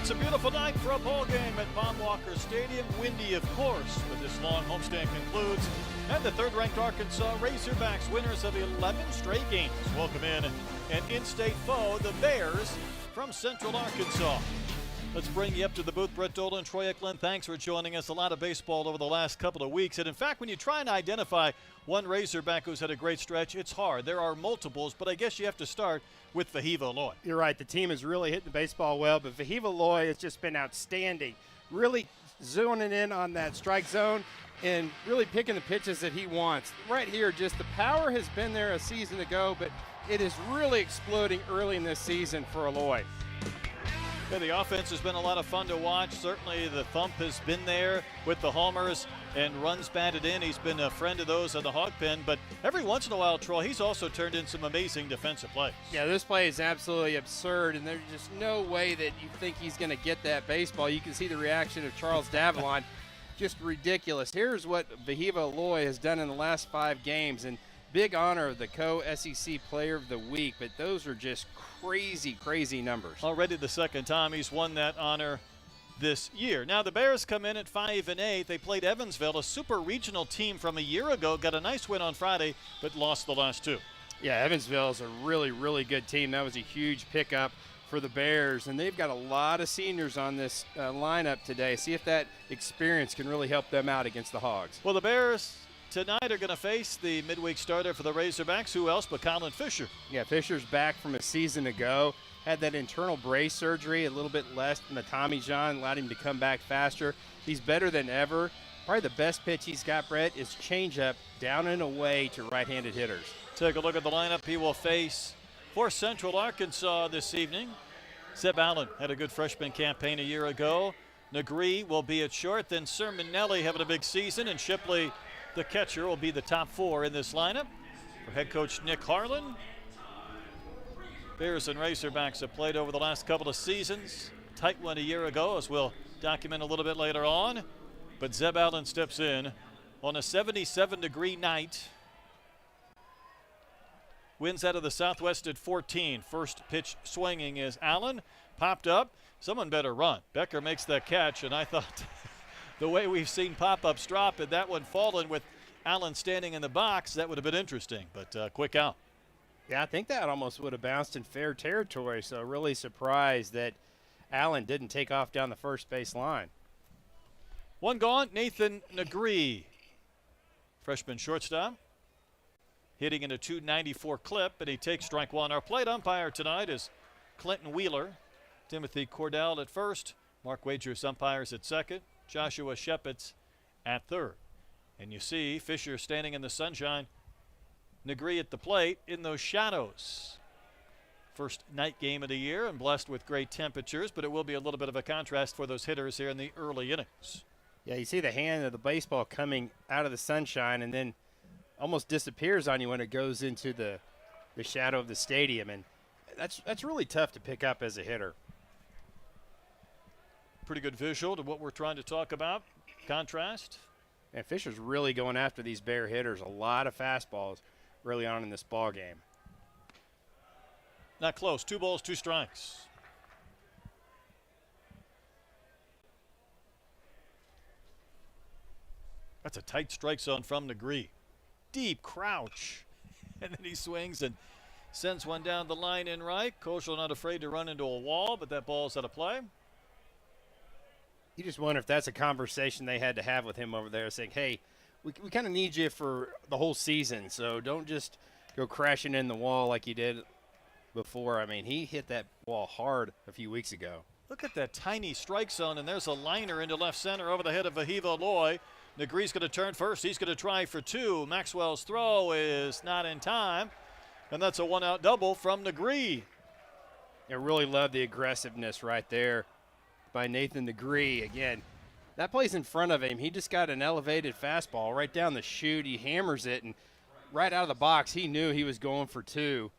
It's a beautiful night for a ball game at Bob Walker Stadium. Windy, of course, but this long homestand concludes. And the third-ranked Arkansas Razorbacks, winners of 11 straight games, welcome in an in-state foe, the Bears from Central Arkansas. Let's bring you up to the booth. Brett Dolan, Troy Eklund, thanks for joining us. A lot of baseball over the last couple of weeks. And in fact, when you try and identify one Razorback who's had a great stretch, it's hard. There are multiples, but I guess you have to start with Vahiva Loy. You're right. The team has really hit the baseball well, but Vahiva Loy has just been outstanding. Really zoning in on that strike zone and really picking the pitches that he wants. Right here, just the power has been there a season ago, but it is really exploding early in this season for Loy. Yeah, the offense has been a lot of fun to watch. Certainly the thump has been there with the homers and runs batted in. He's been a friend of those on the hog pen, but every once in a while, Troy, he's also turned in some amazing defensive plays. Yeah, this play is absolutely absurd, and there's just no way that you think he's going to get that baseball. You can see the reaction of Charles Davalon. Just ridiculous. Here's what Vahiva Loy has done in the last 5 games, and big honor of the co-SEC Player of the Week, but those are just crazy, crazy numbers. Already the second time he's won that honor this year. Now the Bears come in at 5-8. They played Evansville, a super regional team from a year ago. Got a nice win on Friday, but lost the last 2. Yeah, Evansville is a really, really good team. That was a huge pickup for the Bears, and they've got a lot of seniors on this lineup today. See if that experience can really help them out against the Hogs. Well, the Bears tonight are going to face the midweek starter for the Razorbacks. Who else but Colin Fisher? Yeah, Fisher's back from a season ago. Had that internal brace surgery, a little bit less than the Tommy John, allowed him to come back faster. He's better than ever. Probably the best pitch he's got, Brett, is changeup down and away to right-handed hitters. Take a look at the lineup he will face for Central Arkansas this evening. Zeb Allen had a good freshman campaign a year ago. Negree will be at short. Then Sermonelli having a big season, and Shipley, the catcher, will be the top 4 in this lineup. For head coach Nick Harlan, Bears and Razorbacks have played over the last couple of seasons. Tight one a year ago, as we'll document a little bit later on. But Zeb Allen steps in on a 77-degree night. Winds out of the southwest at 14. First pitch swinging is Allen. Popped up. Someone better run. Becker makes that catch, and I thought the way we've seen pop-ups drop and that one falling with Allen standing in the box, that would have been interesting, but quick out. Yeah, I think that almost would have bounced in fair territory, so really surprised that Allen didn't take off down the first base line. One gone, Nathan Negree, freshman shortstop, hitting in a .294 clip, and he takes strike 1. Our plate umpire tonight is Clinton Wheeler, Timothy Cordell at first, Mark Wagers umpires at second, Joshua Shepitz at third. And you see Fisher standing in the sunshine, Negree at the plate in those shadows. First night game of the year and blessed with great temperatures, but it will be a little bit of a contrast for those hitters here in the early innings. Yeah, you see the hand of the baseball coming out of the sunshine and then almost disappears on you when it goes into the shadow of the stadium, and that's really tough to pick up as a hitter. Pretty good visual to what we're trying to talk about. Contrast. And Fisher's really going after these Bear hitters. A lot of fastballs early on in this ball game. Not close. 2 balls, 2 strikes. That's a tight strike zone from Negree. Deep crouch. And then he swings and sends one down the line in right. Koschel not afraid to run into a wall, but that ball's out of play. You just wonder if that's a conversation they had to have with him over there, saying, hey, we kind of need you for the whole season, so don't just go crashing in the wall like you did before. I mean, he hit that wall hard a few weeks ago. Look at that tiny strike zone, and there's a liner into left center over the head of Vahiva Loy. Negree's going to turn first. He's going to try for 2. Maxwell's throw is not in time, and that's a 1-out double from Negree. I really love the aggressiveness right there by Nathan Negree. Again, that plays in front of him. He just got an elevated fastball right down the chute. He hammers it, and right out of the box, he knew he was going for 2.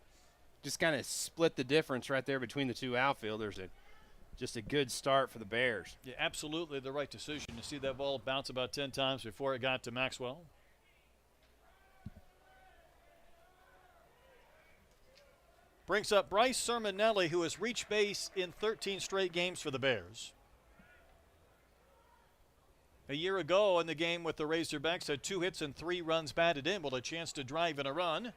Just kind of split the difference right there between the 2 outfielders. And just a good start for the Bears. Yeah, absolutely the right decision to see that ball bounce about 10 times before it got to Maxwell. brings up Bryce Sermonelli, who has reached base in 13 straight games for the Bears. A year ago in the game with the Razorbacks, had 2 hits and 3 runs batted in with a chance to drive in a run.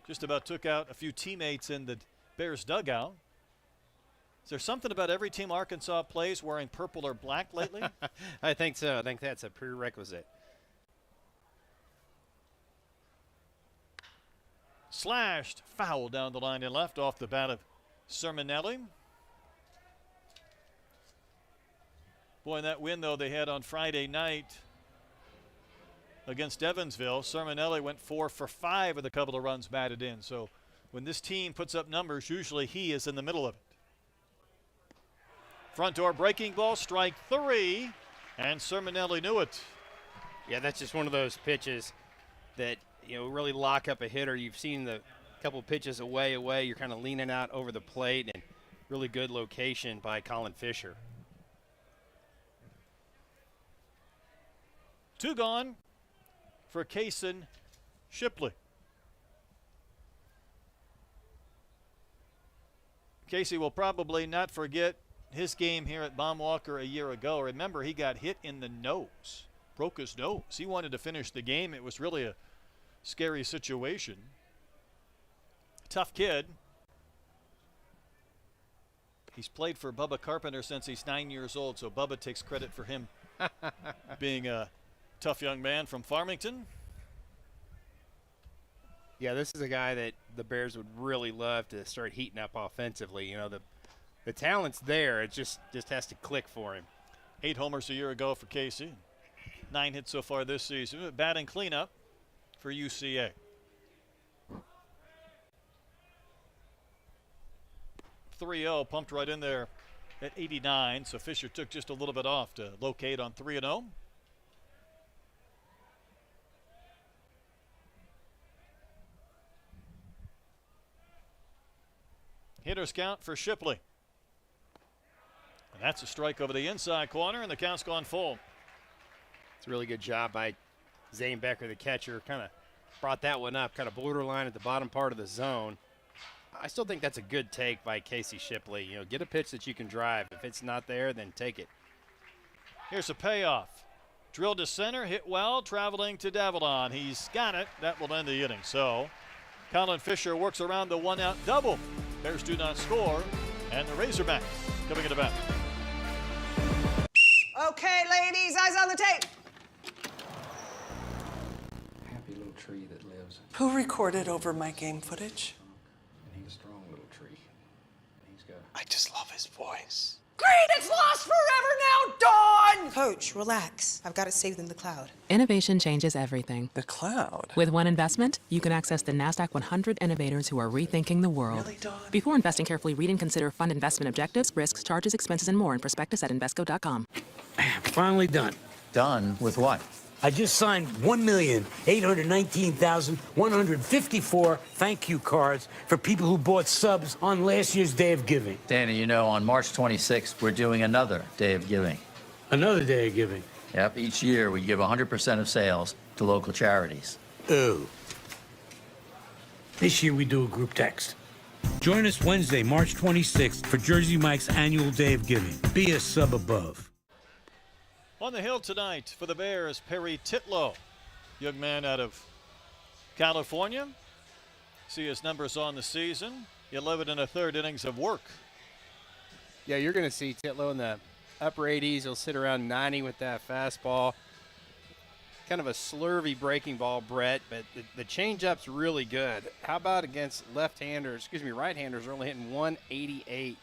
Just about took out a few teammates in the Bears dugout. Is there something about every team Arkansas plays wearing purple or black lately? I think so. I think that's a prerequisite. Slashed, foul down the line and left off the bat of Sermonelli. Boy, in that win, though, they had on Friday night against Evansville, Sermonelli went 4 for 5 with a couple of runs batted in. So when this team puts up numbers, usually he is in the middle of it. Front door breaking ball, strike 3, and Sermonelli knew it. Yeah, that's just one of those pitches that, you know, really lock up a hitter. You've seen the couple pitches away. You're kind of leaning out over the plate, and really good location by Colin Fisher. 2 gone for Kason Shipley. Casey will probably not forget his game here at Baumwalker a year ago. Remember, he got hit in the nose, broke his nose. He wanted to finish the game. It was really a scary situation. Tough kid. He's played for Bubba Carpenter since he's 9 years old, so Bubba takes credit for him being a tough young man from Farmington. Yeah, this is a guy that the Bears would really love to start heating up offensively. You know, the talent's there. It just has to click for him. 8 homers a year ago for Casey. 9 hits so far this season. Batting cleanup for UCA. .30 pumped right in there at 89. So Fisher took just a little bit off to locate on 3-0. Hitters count for Shipley. And that's a strike over the inside corner, and the count's gone full. It's a really good job by Zane Becker, the catcher. Kind of brought that one up, kind of borderline at the bottom part of the zone. I still think that's a good take by Casey Shipley. You know, get a pitch that you can drive. If it's not there, then take it. Here's a payoff. Drilled to center, hit well, traveling to Davalon. He's got it. That will end the inning. So Colin Fisher works around the 1-out double. Bears do not score, and the Razorbacks coming into bat. Okay, ladies, eyes on the tape. Happy little tree that lives. Who recorded over my game footage? And he's a strong little tree. And he's got. I just love his voice. Great, it's lost forever now, Dawn! Coach, relax. I've got it saved in the cloud. Innovation changes everything. The cloud? With one investment, you can access the NASDAQ 100 innovators who are rethinking the world. Really, Dawn? Before investing, carefully read and consider fund investment objectives, risks, charges, expenses, and more in prospectus at Invesco.com. Finally done. Done with what? I just signed 1,819,154 thank you cards for people who bought subs on last year's Day of Giving. Danny, you know, on March 26th, we're doing another Day of Giving. Another Day of Giving. Yep, each year we give 100% of sales to local charities. Ooh. This year we do a group text. Join us Wednesday, March 26th for Jersey Mike's annual Day of Giving. Be a sub above. On the hill tonight for the Bears, Perry Titlow, young man out of California. See his numbers on the season, 11 1/3 innings of work. Yeah, you're going to see Titlow in the upper 80s. He'll sit around 90 with that fastball. Kind of a slurvy breaking ball, Brett, but the changeup's really good. How about against right-handers are only hitting 188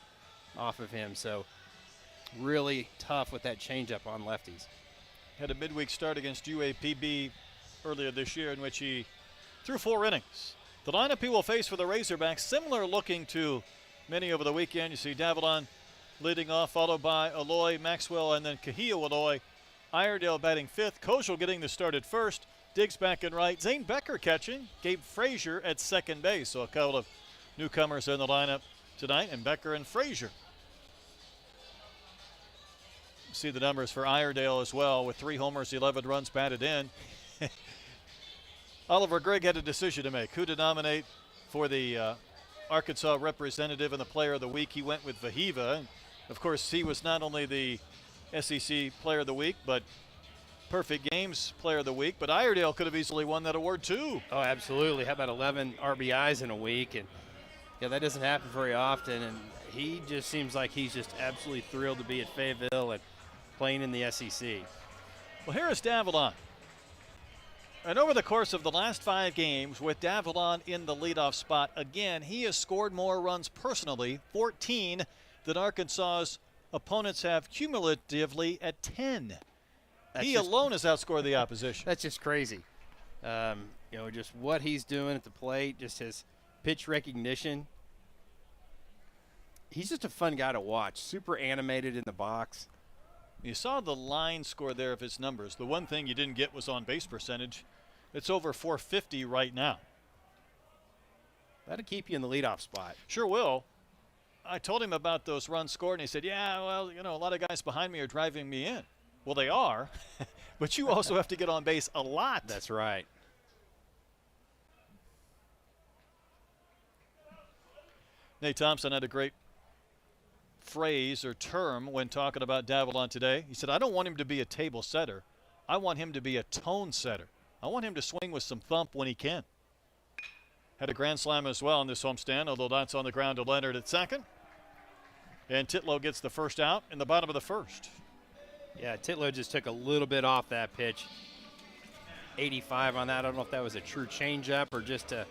off of him, so really tough with that changeup on lefties. Had a midweek start against UAPB earlier this year in which he threw 4 innings. The lineup he will face for the Razorbacks, similar looking to many over the weekend. You see Davalon leading off, followed by Aloy, Maxwell, and then Kahia Aloy. Iredale batting 5th. Kozel getting the start at first. Diggs back and right. Zane Becker catching. Gabe Frazier at second base. So a couple of newcomers in the lineup tonight, and Becker and Frazier. See the numbers for Iredale as well, with 3 homers, 11 runs batted in. Oliver Gregg had a decision to make, who to nominate for the Arkansas representative and the player of the week. He went with Vahiva. Of course, he was not only the SEC player of the week, but Perfect Games player of the week. But Iredale could have easily won that award too. Oh, absolutely. How about 11 RBIs in a week? And yeah, that doesn't happen very often. And he just seems like he's just absolutely thrilled to be at Fayetteville and playing in the SEC. Well, here is Davalon. And over the course of the last 5 games, with Davalon in the leadoff spot, again, he has scored more runs personally, 14, than Arkansas's opponents have cumulatively at 10. He alone has outscored the opposition. That's just crazy. Just what he's doing at the plate, just his pitch recognition. He's just a fun guy to watch. Super animated in the box. You saw the line score there of his numbers. The one thing you didn't get was on base percentage. It's over 450 right now. That'll keep you in the leadoff spot. Sure will. I told him about those runs scored, and he said, yeah, well, a lot of guys behind me are driving me in. Well, they are, but you also have to get on base a lot. That's right. Nate Thompson had a great phrase or term when talking about Davalon today. He said, I don't want him to be a table setter. I want him to be a tone setter. I want him to swing with some thump when he can. Had a grand slam as well in this homestand, although that's on the ground to Leonard at second. And Titlow gets the first out in the bottom of the first. Yeah, Titlow just took a little bit off that pitch. 85 on that. I don't know if that was a true changeup or just a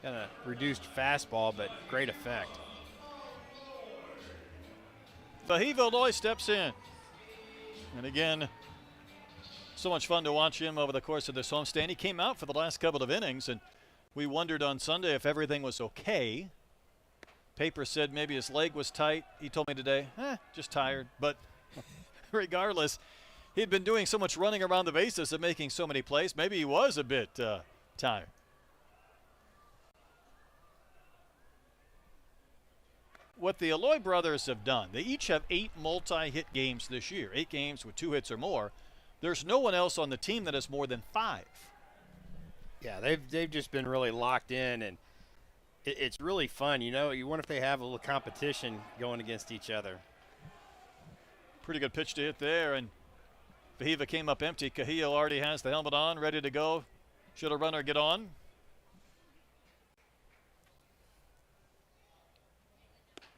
kind of reduced fastball, but great effect. Vahiva Illinois steps in. And again, so much fun to watch him over the course of this homestand. He came out for the last couple of innings, and we wondered on Sunday if everything was okay. Paper said maybe his leg was tight. He told me today, just tired. But regardless, he'd been doing so much running around the bases and making so many plays. Maybe he was a bit tired. What the Alloy brothers have done, they each have 8 multi-hit games this year, 8 games with 2 hits or more. There's no one else on the team that has more than 5. Yeah, they've just been really locked in, and it's really fun. You wonder if they have a little competition going against each other. Pretty good pitch to hit there, and Vahiva came up empty. Cahill already has the helmet on, ready to go. Should a runner get on?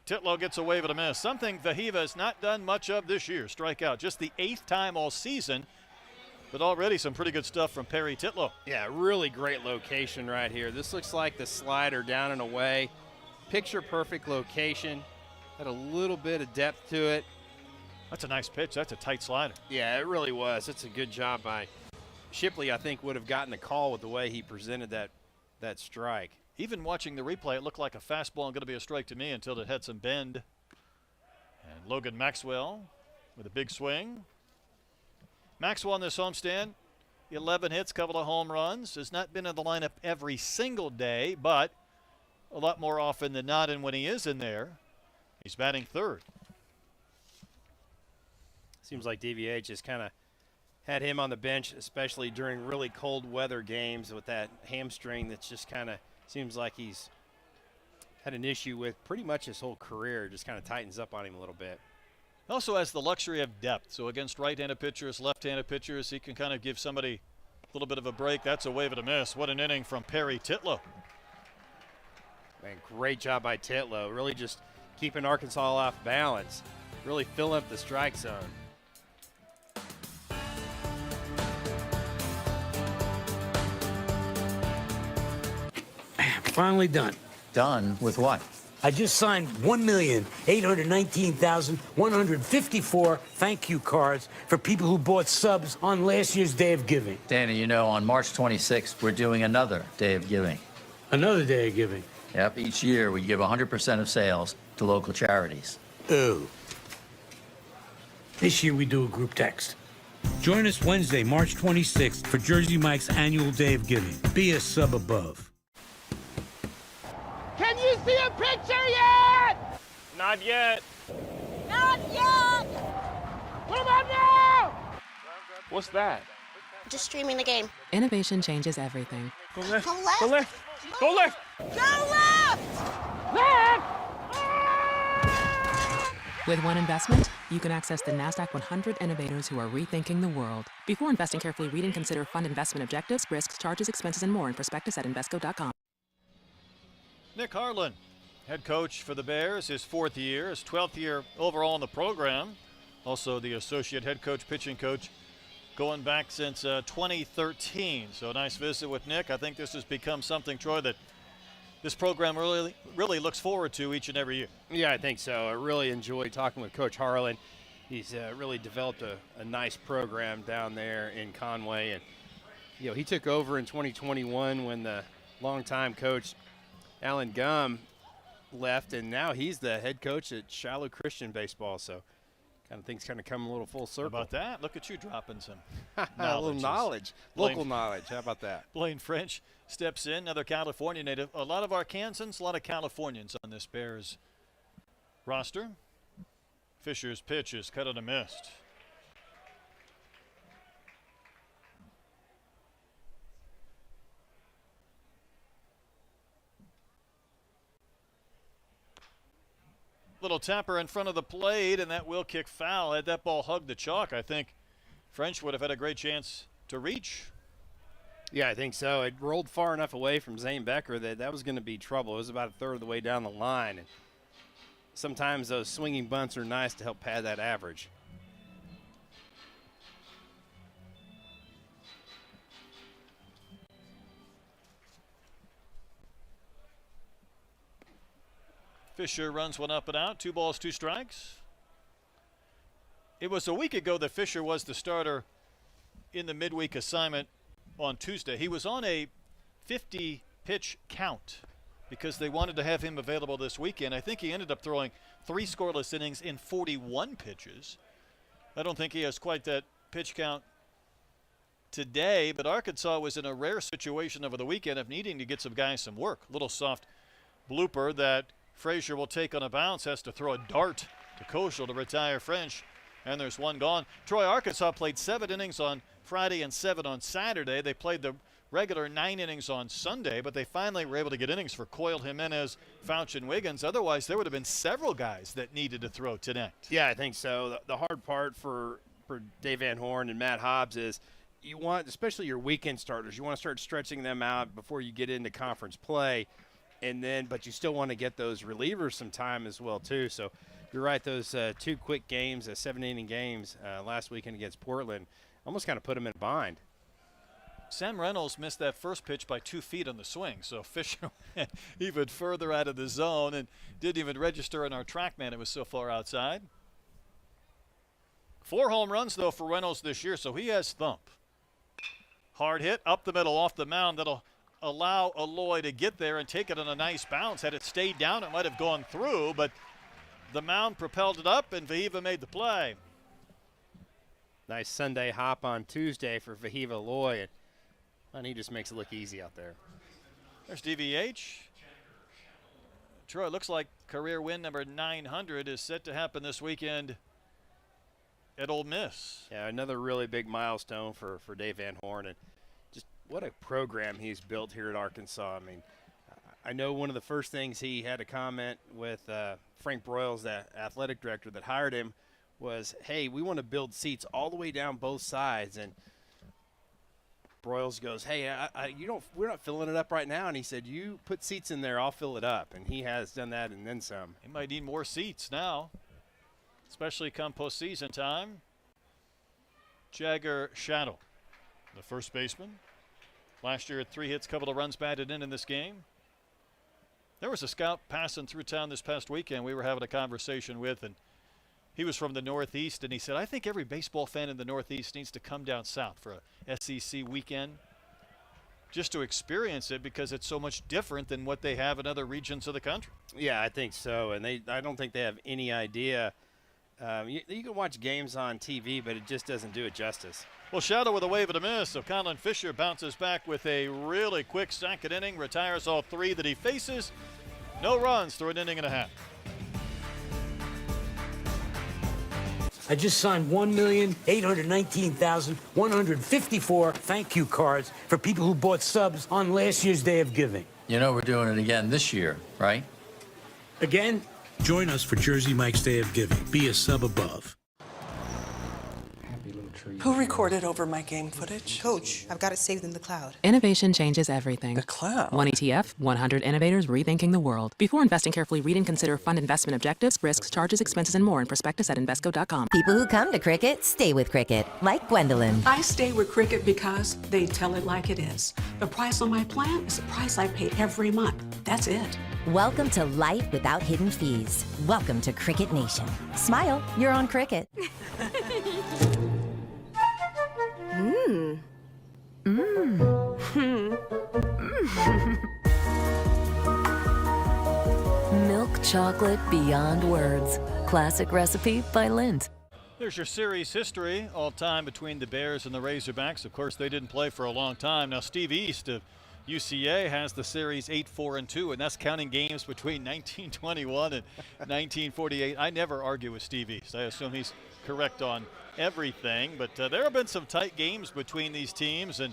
Titlow gets a wave and a miss. Something Vahiva has not done much of this year. Strikeout, just the 8th time all season, but already some pretty good stuff from Perry Titlow. Yeah, really great location right here. This looks like the slider down and away. Picture perfect location. Had a little bit of depth to it. That's a nice pitch. That's a tight slider. Yeah, it really was. It's a good job by Shipley. I think would have gotten the call with the way he presented that strike. Even watching the replay, it looked like a fastball and going to be a strike to me until it had some bend. And Logan Maxwell with a big swing. Maxwell on this homestand, 11 hits, couple of home runs. Has not been in the lineup every single day, but a lot more often than not. And when he is in there, he's batting third. Seems like DVH has kind of had him on the bench, especially during really cold weather games with that hamstring that's just kind of seems like he's had an issue with pretty much his whole career. Just kind of tightens up on him a little bit. Also has the luxury of depth. So against right-handed pitchers, left-handed pitchers, he can kind of give somebody a little bit of a break. That's a wave and a miss. What an inning from Perry Titlow. Man, great job by Titlow. Really just keeping Arkansas off balance. Really filling up the strike zone. Finally done. Done with what? I just signed 1,819,154 thank you cards for people who bought subs on last year's Day of Giving. Danny, on March 26th, we're doing another Day of Giving. Another Day of Giving. Yep, each year we give 100% of sales to local charities. Oh. This year we do a group text. Join us Wednesday, March 26th for Jersey Mike's annual Day of Giving. Be a sub above. Can you see a picture yet? Not yet. Not yet! Come on now! What's that? Just streaming the game. Innovation changes everything. Go left. Go left. Go left. Go left. Go left! With one investment, you can access the NASDAQ 100 innovators who are rethinking the world. Before investing, carefully read and consider fund investment objectives, risks, charges, expenses, and more in prospectus at Invesco.com. Nick Harlan, head coach for the Bears, his 4th year, his 12th year overall in the program. Also the associate head coach, pitching coach, going back since 2013. So a nice visit with Nick. I think this has become something, Troy, that this program really looks forward to each and every year. Yeah, I think so. I really enjoy talking with Coach Harlan. He's really developed a nice program down there in Conway. And, he took over in 2021 when the longtime coach, Alan Gum, left, and now he's the head coach at Shiloh Christian Baseball. So things come a little full circle. How about that? Look at you dropping some a little knowledge, local knowledge. How about that? Blaine French steps in, another California native. A lot of Arkansans, a lot of Californians on this Bears roster. Fisher's pitch is cut and a missed. Little tapper in front of the plate, and that will kick foul. Had that ball hugged the chalk, I think French would have had a great chance to reach. Yeah, I think so. It rolled far enough away from Zane Becker that was going to be trouble. It was about a third of the way down the line. And sometimes those swinging bunts are nice to help pad that average. Fisher runs one up and out. 2 balls, 2 strikes. It was a week ago that Fisher was the starter in the midweek assignment on Tuesday. He was on a 50-pitch count because they wanted to have him available this weekend. I think he ended up throwing 3 scoreless innings in 41 pitches. I don't think he has quite that pitch count today, but Arkansas was in a rare situation over the weekend of needing to get some guys some work. Little soft blooper that Frazier will take on a bounce, has to throw a dart to Koschel to retire French, and there's 1 gone. Troy, Arkansas played 7 innings on Friday and 7 on Saturday. They played the regular 9 innings on Sunday, but they finally were able to get innings for Coyle, Jimenez, Fouch, and Wiggins. Otherwise, there would have been several guys that needed to throw tonight. Yeah, I think so. The hard part for Dave Van Horn and Matt Hobbs is you want, especially your weekend starters, you want to start stretching them out before you get into conference play. But you still want to get those relievers some time as well, too. So you're right, those 2 quick games, 7-inning games last weekend against Portland, almost kind of put them in a bind. Sam Reynolds missed that first pitch by 2 feet on the swing, so Fisher went even further out of the zone and didn't even register on our TrackMan. It was so far outside. 4 home runs, though, for Reynolds this year, so he has thump. Hard hit up the middle off the mound. That'll allow Aloy to get there and take it on a nice bounce. Had it stayed down, it might have gone through, but the mound propelled it up, and Vahiva made the play. Nice Sunday hop on Tuesday for Vahiva Aloy, and he just makes it look easy out there. There's DVH. Troy, looks like career win number 900 is set to happen this weekend at Ole Miss. Yeah, another really big milestone for Dave Van Horn, and just what a program he's built here at Arkansas. I mean, I know one of the first things he had a comment with Frank Broyles, the athletic director that hired him, was, hey, we want to build seats all the way down both sides. And Broyles goes, hey, we're not filling it up right now. And he said, you put seats in there, I'll fill it up. And he has done that and then some. He might need more seats now, especially come postseason time. Jagger Shadow, the first baseman. Last year at 3 hits, couple of runs batted in this game. There was a scout passing through town this past weekend we were having a conversation with, and he was from the Northeast, and he said, I think every baseball fan in the Northeast needs to come down south for a SEC weekend just to experience it because it's so much different than what they have in other regions of the country. Yeah, I think so, and I don't think they have any idea. You can watch games on TV, but it just doesn't do it justice. Well, Shadow with a wave and a miss, so Colin Fisher bounces back with a really quick second inning, retires all 3 that he faces. No runs through an inning and a half. I just signed 1,819,154 thank you cards for people who bought subs on last year's Day of Giving. You know we're doing it again this year, right? Again, join us for Jersey Mike's Day of Giving. Be a sub above. Happy little tree. Who recorded over my game footage? Coach, I've got it saved in the cloud. Innovation changes everything. The cloud. One ETF, 100 innovators rethinking the world. Before investing carefully, read and consider fund investment objectives, risks, charges, expenses, and more in prospectus at Invesco.com. People who come to Cricket stay with Cricket, like Gwendolyn. I stay with Cricket because they tell it like it is. The price on my plan is the price I pay every month. That's it. Welcome to life without hidden fees. Welcome to Cricket Nation. Smile, you're on Cricket. Milk chocolate beyond words. Classic recipe by Lindt. There's your series history all time between the Bears and the Razorbacks. Of course, they didn't play for a long time. Now, Steve East of UCA has the series 8-4-2, and that's counting games between 1921 and 1948. I never argue with Steve East. I assume he's correct on everything, but there have been some tight games between these teams, and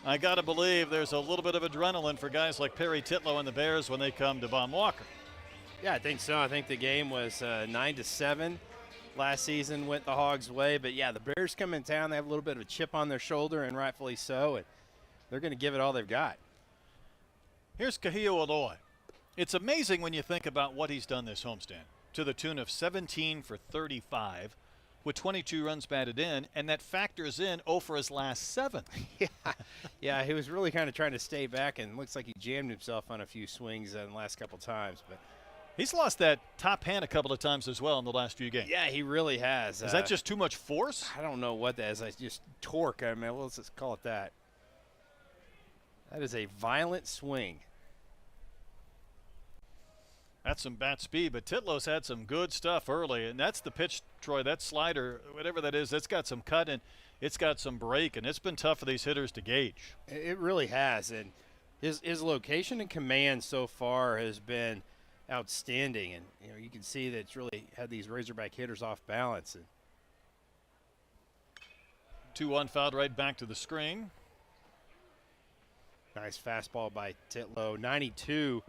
I got to believe there's a little bit of adrenaline for guys like Perry Titlow and the Bears when they come to Baum Walker. Yeah, I think so. I think the game was 9-7. Last season went the Hogs' way, but yeah, the Bears come in town. They have a little bit of a chip on their shoulder, and rightfully so, and they're going to give it all they've got. Here's Kahio Aloy. It's amazing when you think about what he's done this homestand, to the tune of 17 for 35 with 22 runs batted in, and that factors in 0 for his last 7. Yeah, he was really kind of trying to stay back, and looks like he jammed himself on a few swings in the last couple times. But he's lost that top hand a couple of times as well in the last few games. yeah, he really has. Is that just too much force? I don't know what that is. I just torque. I mean, let's just call it that. That is a violent swing. That's some bat speed, but Titlow's had some good stuff early, and that's the pitch, Troy. That slider, whatever that is, that's got some cut and it's got some break, and it's been tough for these hitters to gauge. It really has, and his location and command so far has been outstanding, and you can see that it's really had these Razorback hitters off balance. And 2-1 fouled right back to the screen. Nice fastball by Titlow. 92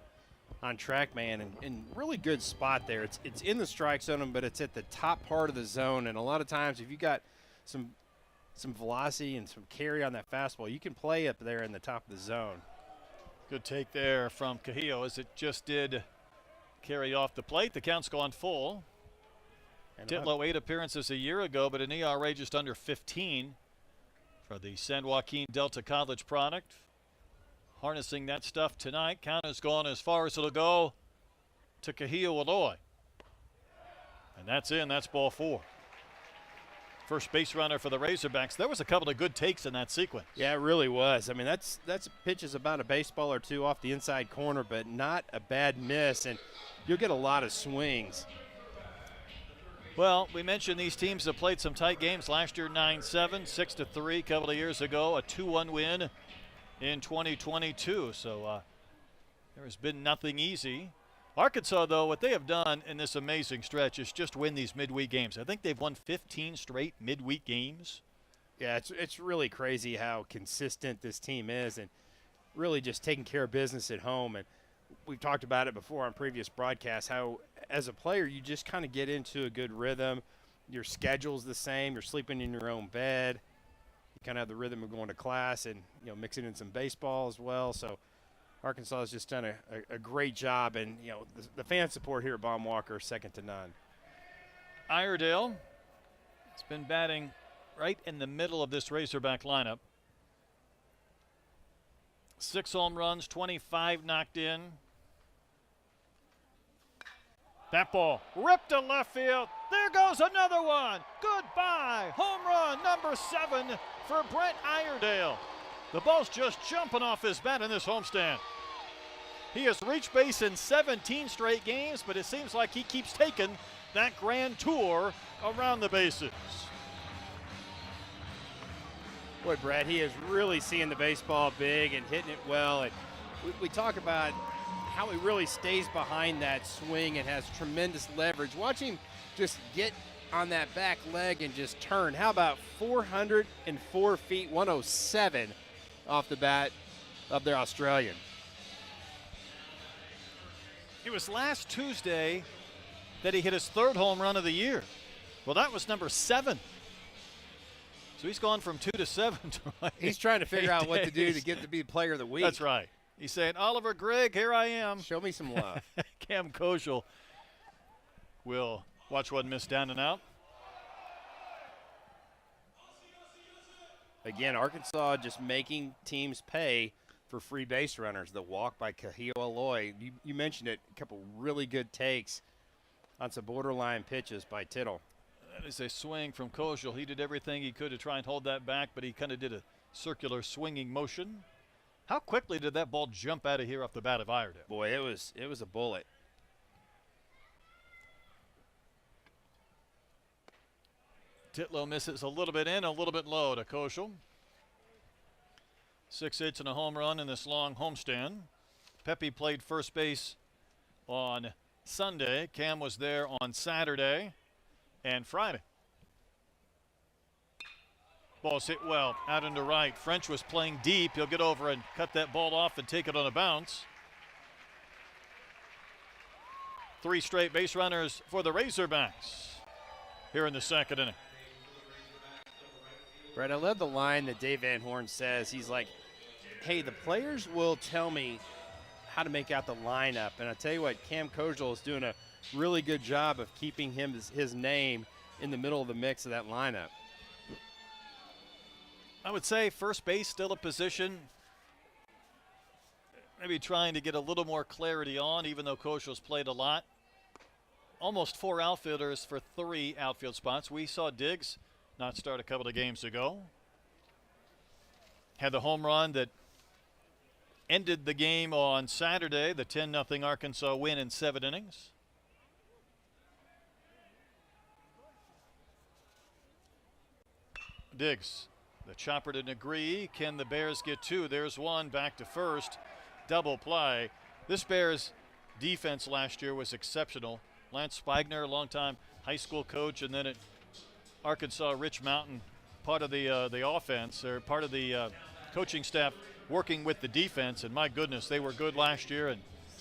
on TrackMan, and really good spot there. It's in the strike zone, but it's at the top part of the zone, and a lot of times if you got some velocity and some carry on that fastball, you can play up there in the top of the zone. Good take there from Kahio as it just did carry off the plate. The count's gone full. And Titlow 8 appearances a year ago, but an ERA just under 15 for the San Joaquin Delta College product. Harnessing that stuff tonight. Count has gone as far as it'll go to Kahio Aloy. And that's in. That's ball 4. First base runner for the Razorbacks. There was a couple of good takes in that sequence. Yeah, it really was. I mean, that's pitches about a baseball or two off the inside corner, but not a bad miss, and you'll get a lot of swings. Well, we mentioned these teams have played some tight games last year. 9-7, 6-3 a couple of years ago, a 2-1 win in 2022. So there has been nothing easy. Arkansas, though, what they have done in this amazing stretch is just win these midweek games. I think they've won 15 straight midweek games. Yeah, it's really crazy how consistent this team is, and really just taking care of business at home. And we've talked about it before on previous broadcasts, how as a player you just kind of get into a good rhythm. Your schedule's the same. You're sleeping in your own bed. You kind of have the rhythm of going to class and mixing in some baseball as well. So Arkansas has just done a great job, and the fan support here at Baum Walker is second to none. Iredale has been batting right in the middle of this Razorback lineup. 6 home runs, 25 knocked in. That ball ripped to left field. There goes another one. Goodbye. Home run number 7 for Brent Iredale. The ball's just jumping off his bat in this homestand. He has reached base in 17 straight games, but it seems like he keeps taking that grand tour around the bases. Boy, Brad, he is really seeing the baseball big and hitting it well. And we talk about how he really stays behind that swing and has tremendous leverage. Watch him just get on that back leg and just turn. How about 404 feet, 107 off the bat of their Australian. It was last Tuesday that he hit his 3rd home run of the year. Well, that was number 7. So he's gone from 2 to 7. He's trying to figure out what to do to get to be the player of the week. That's right. He's saying, Oliver Grigg, here I am. Show me some love. Cam Koschel will watch one miss down and out. Again, Arkansas just making teams pay for free base runners. The walk by Kahio Aloy. You mentioned it, a couple really good takes on some borderline pitches by Tittle. That is a swing from Koschel. He did everything he could to try and hold that back, but he kind of did a circular swinging motion. How quickly did that ball jump out of here off the bat of Iredale? Boy, it was a bullet. Titlow misses a little bit in, a little bit low to Koschel. 6 hits and a home run in this long homestand. Pepe played first base on Sunday. Cam was there on Saturday and Friday. Ball's hit well out into right. French was playing deep. He'll get over and cut that ball off and take it on a bounce. 3 straight base runners for the Razorbacks here in the 2nd inning. Brett, I love the line that Dave Van Horn says. He's like, hey, the players will tell me how to make out the lineup. And I tell you what, Cam Koschel is doing a really good job of keeping his name in the middle of the mix of that lineup. I would say first base still a position maybe trying to get a little more clarity on, even though Koschel's played a lot. Almost 4 outfielders for 3 outfield spots. We saw Diggs not start a couple of games ago. Had the home run that ended the game on Saturday, the 10-0 Arkansas win in 7 innings. Diggs, the chopper to Negree. Can the Bears get 2? There's 1 back to first. Double play. This Bears defense last year was exceptional. Lance Spigner, longtime high school coach, and then at Arkansas Rich Mountain, part of the offense, or part of the coaching staff working with the defense, and my goodness, they were good last year, and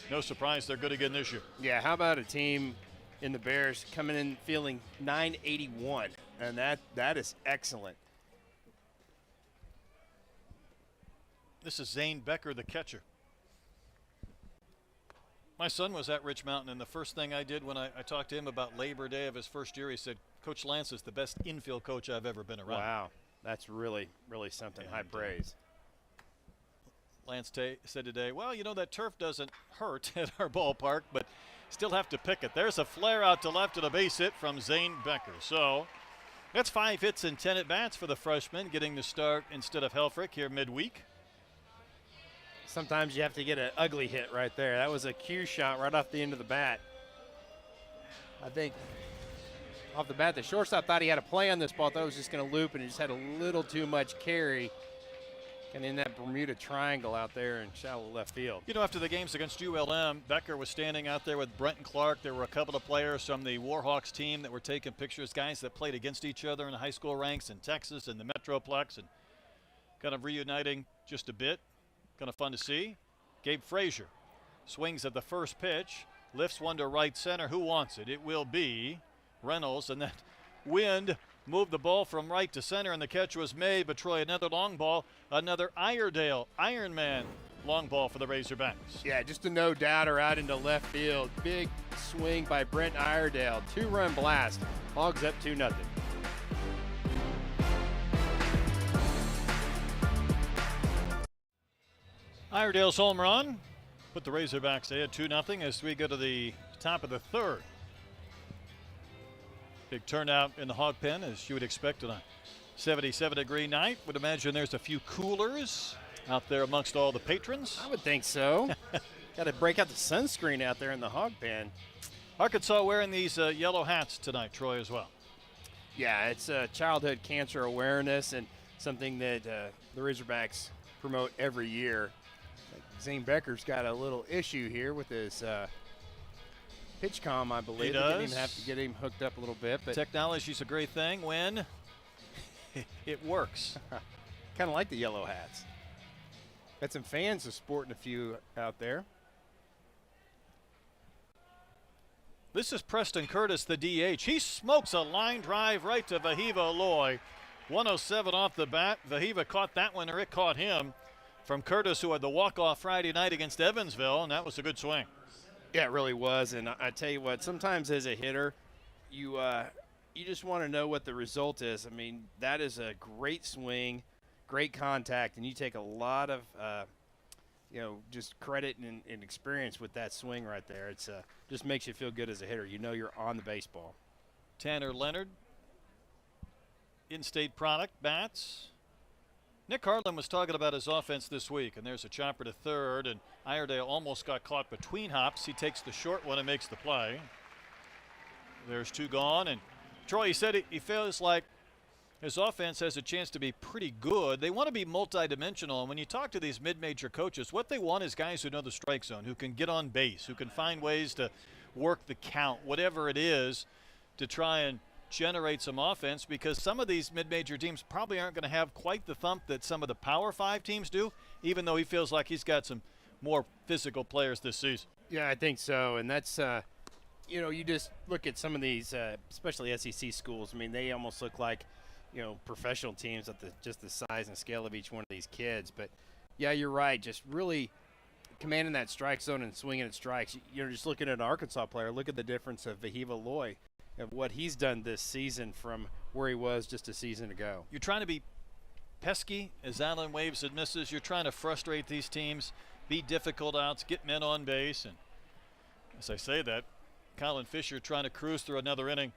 no surprise they're good again this year. Yeah, how about a team in the Bears coming in feeling 981, and that is excellent. This is Zane Becker, the catcher. My son was at Rich Mountain, and the first thing I did when I talked to him about Labor Day of his first year, he said, Coach Lance is the best infield coach I've ever been around. Wow, that's really, really something. High praise. Lance said today, well, you know, that turf doesn't hurt at our ballpark, but still have to pick it. There's a flare out to left and a base hit from Zane Becker. So that's 5 hits and 10 at-bats for the freshman, getting the start instead of Helfrich here midweek. Sometimes you have to get an ugly hit right there. That was a cue shot right off the end of the bat. I think off the bat, the shortstop thought he had a play on this ball. Thought it was just going to loop, and he just had a little too much carry. And in that Bermuda Triangle out there in shallow left field. You know, after the games against ULM, Becker was standing out there with Brenton Clark. There were a couple of players from the Warhawks team that were taking pictures, guys that played against each other in the high school ranks in Texas and the Metroplex, and kind of reuniting just a bit. Kind of fun to see. Gabe Frazier swings at the first pitch, lifts one to right center. Who wants it? It will be Reynolds, and that wind moved the ball from right to center, and the catch was made. But Troy, another long ball, another Iredale Ironman long ball for the Razorbacks. Yeah, just a no-doubter out into left field. Big swing by Brent Iredale. 2-run blast. Hogs up 2-0. Iredale's home run put the Razorbacks ahead 2-0 as we go to the top of the 3rd. Big turnout in the hog pen, as you would expect on a 77-degree night. Would imagine there's a few coolers out there amongst all the patrons. I would think so. Got to break out the sunscreen out there in the hog pen. Arkansas wearing these yellow hats tonight, Troy, as well. Yeah, it's childhood cancer awareness and something that the Razorbacks promote every year. Zane Becker's got a little issue here with his pitch comm, I believe. He They does. didn't even have to get him hooked up a little bit. But technology's a great thing when it works. Kind of like the yellow hats. Got some fans of sporting a few out there. This is Preston Curtis, the DH. He smokes a line drive right to Vahiva Aloy. 107 off the bat. Vahiva caught that one, or it caught him, from Curtis, who had the walk-off Friday night against Evansville, and that was a good swing. Yeah, it really was. And I tell you what, sometimes as a hitter, you just want to know what the result is. I mean, that is a great swing, great contact, and you take a lot of just credit and experience with that swing right there. It's just makes you feel good as a hitter. You know you're on the baseball. Tanner Leonard, in-state product, bats. Nick Harlan was talking about his offense this week, and there's a chopper to third, and Iredale almost got caught between hops. He takes the short one and makes the play. There's two gone, and Troy, he said he feels like his offense has a chance to be pretty good. They want to be multidimensional, and when you talk to these mid-major coaches, what they want is guys who know the strike zone, who can get on base, who can find ways to work the count, whatever it is, to try and generate some offense, because some of these mid-major teams probably aren't going to have quite the thump that some of the Power 5 teams do, even though he feels like he's got some more physical players this season. Yeah, I think so, and that's you just look at some of these, especially SEC schools. I mean, they almost look like professional teams at just the size and scale of each one of these kids. But yeah, you're right. Just really commanding that strike zone and swinging at strikes. You're just looking at an Arkansas player. Look at the difference of Vahiva Loy, of what he's done this season from where he was just a season ago. You're trying to be pesky as Allen waves and misses. You're trying to frustrate these teams, be difficult outs, get men on base. And as I say that, Colin Fisher trying to cruise through another inning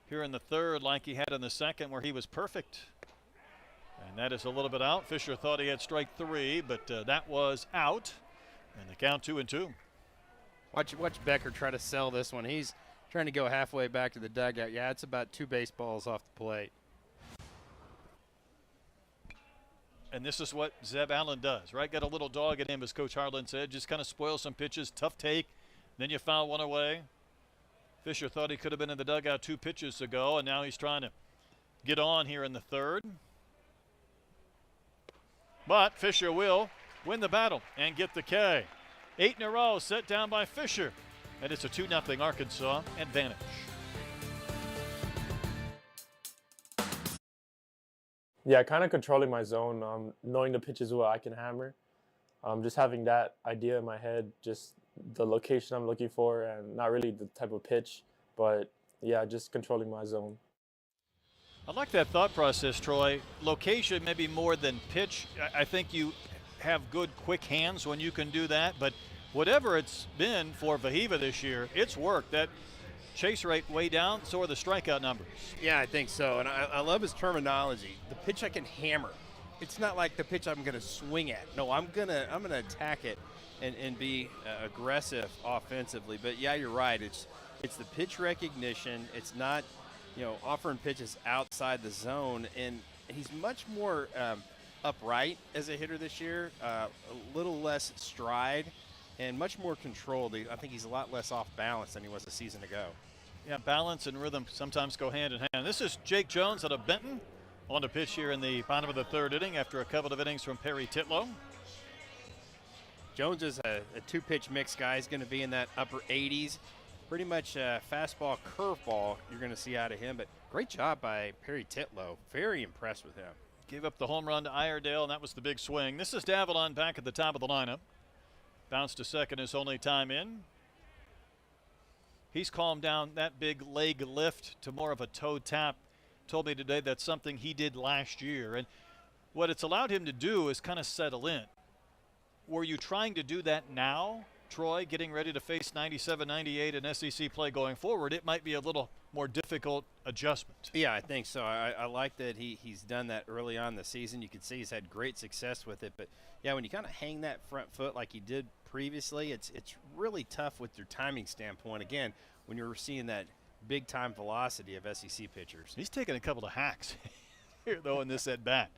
here in the third like he had in the second, where he was perfect. And that is a little bit out. Fisher thought he had strike three, but that was out. And the count 2-2. Watch Becker try to sell this one. He's trying to go halfway back to the dugout. Yeah, it's about 2 baseballs off the plate. And this is what Zeb Allen does, right? Got a little dog in him, as Coach Harlan said. Just kind of spoil some pitches, tough take. Then you foul one away. Fisher thought he could have been in the dugout 2 pitches ago, and now he's trying to get on here in the third. But Fisher will win the battle and get the K. 8 in a row set down by Fisher, and it's a 2-0 Arkansas advantage. Yeah, kind of controlling my zone, knowing the pitches where I can hammer, just having that idea in my head, just the location I'm looking for, and not really the type of pitch, but yeah, just controlling my zone. I like that thought process, Troy. Location maybe more than pitch. I think you have good quick hands when you can do that, but whatever it's been for Vahiva this year, it's worked. That chase rate way down, so are the strikeout numbers. Yeah, I think so, and I love his terminology. The pitch I can hammer. It's not like the pitch I'm going to swing at. No, I'm gonna attack it and be aggressive offensively. But yeah, you're right. It's the pitch recognition. It's not offering pitches outside the zone, and he's much more upright as a hitter this year. A little less stride and much more controlled. I think he's a lot less off balance than he was a season ago. Yeah, balance and rhythm sometimes go hand in hand. This is Jake Jones out of Benton on the pitch here in the bottom of the third inning after a couple of innings from Perry Titlow. Jones is a 2-pitch mix guy. He's going to be in that upper 80s. Pretty much fastball, curveball you're going to see out of him. But great job by Perry Titlow. Very impressed with him. Gave up the home run to Iredale, and that was the big swing. This is Davalon back at the top of the lineup. Bounce to second his only time in. He's calmed down that big leg lift to more of a toe tap. Told me today that's something he did last year. And what it's allowed him to do is kind of settle in. Were you trying to do that now, Troy, getting ready to face 97-98 in SEC play going forward? It might be a little more difficult adjustment. Yeah, I think so. I like that he's done that early on in the season. You can see he's had great success with it. But, yeah, when you kind of hang that front foot like he did previously, it's really tough with your timing standpoint. Again, when you're seeing that big-time velocity of SEC pitchers. He's taking a couple of hacks here, though, in this at-bat.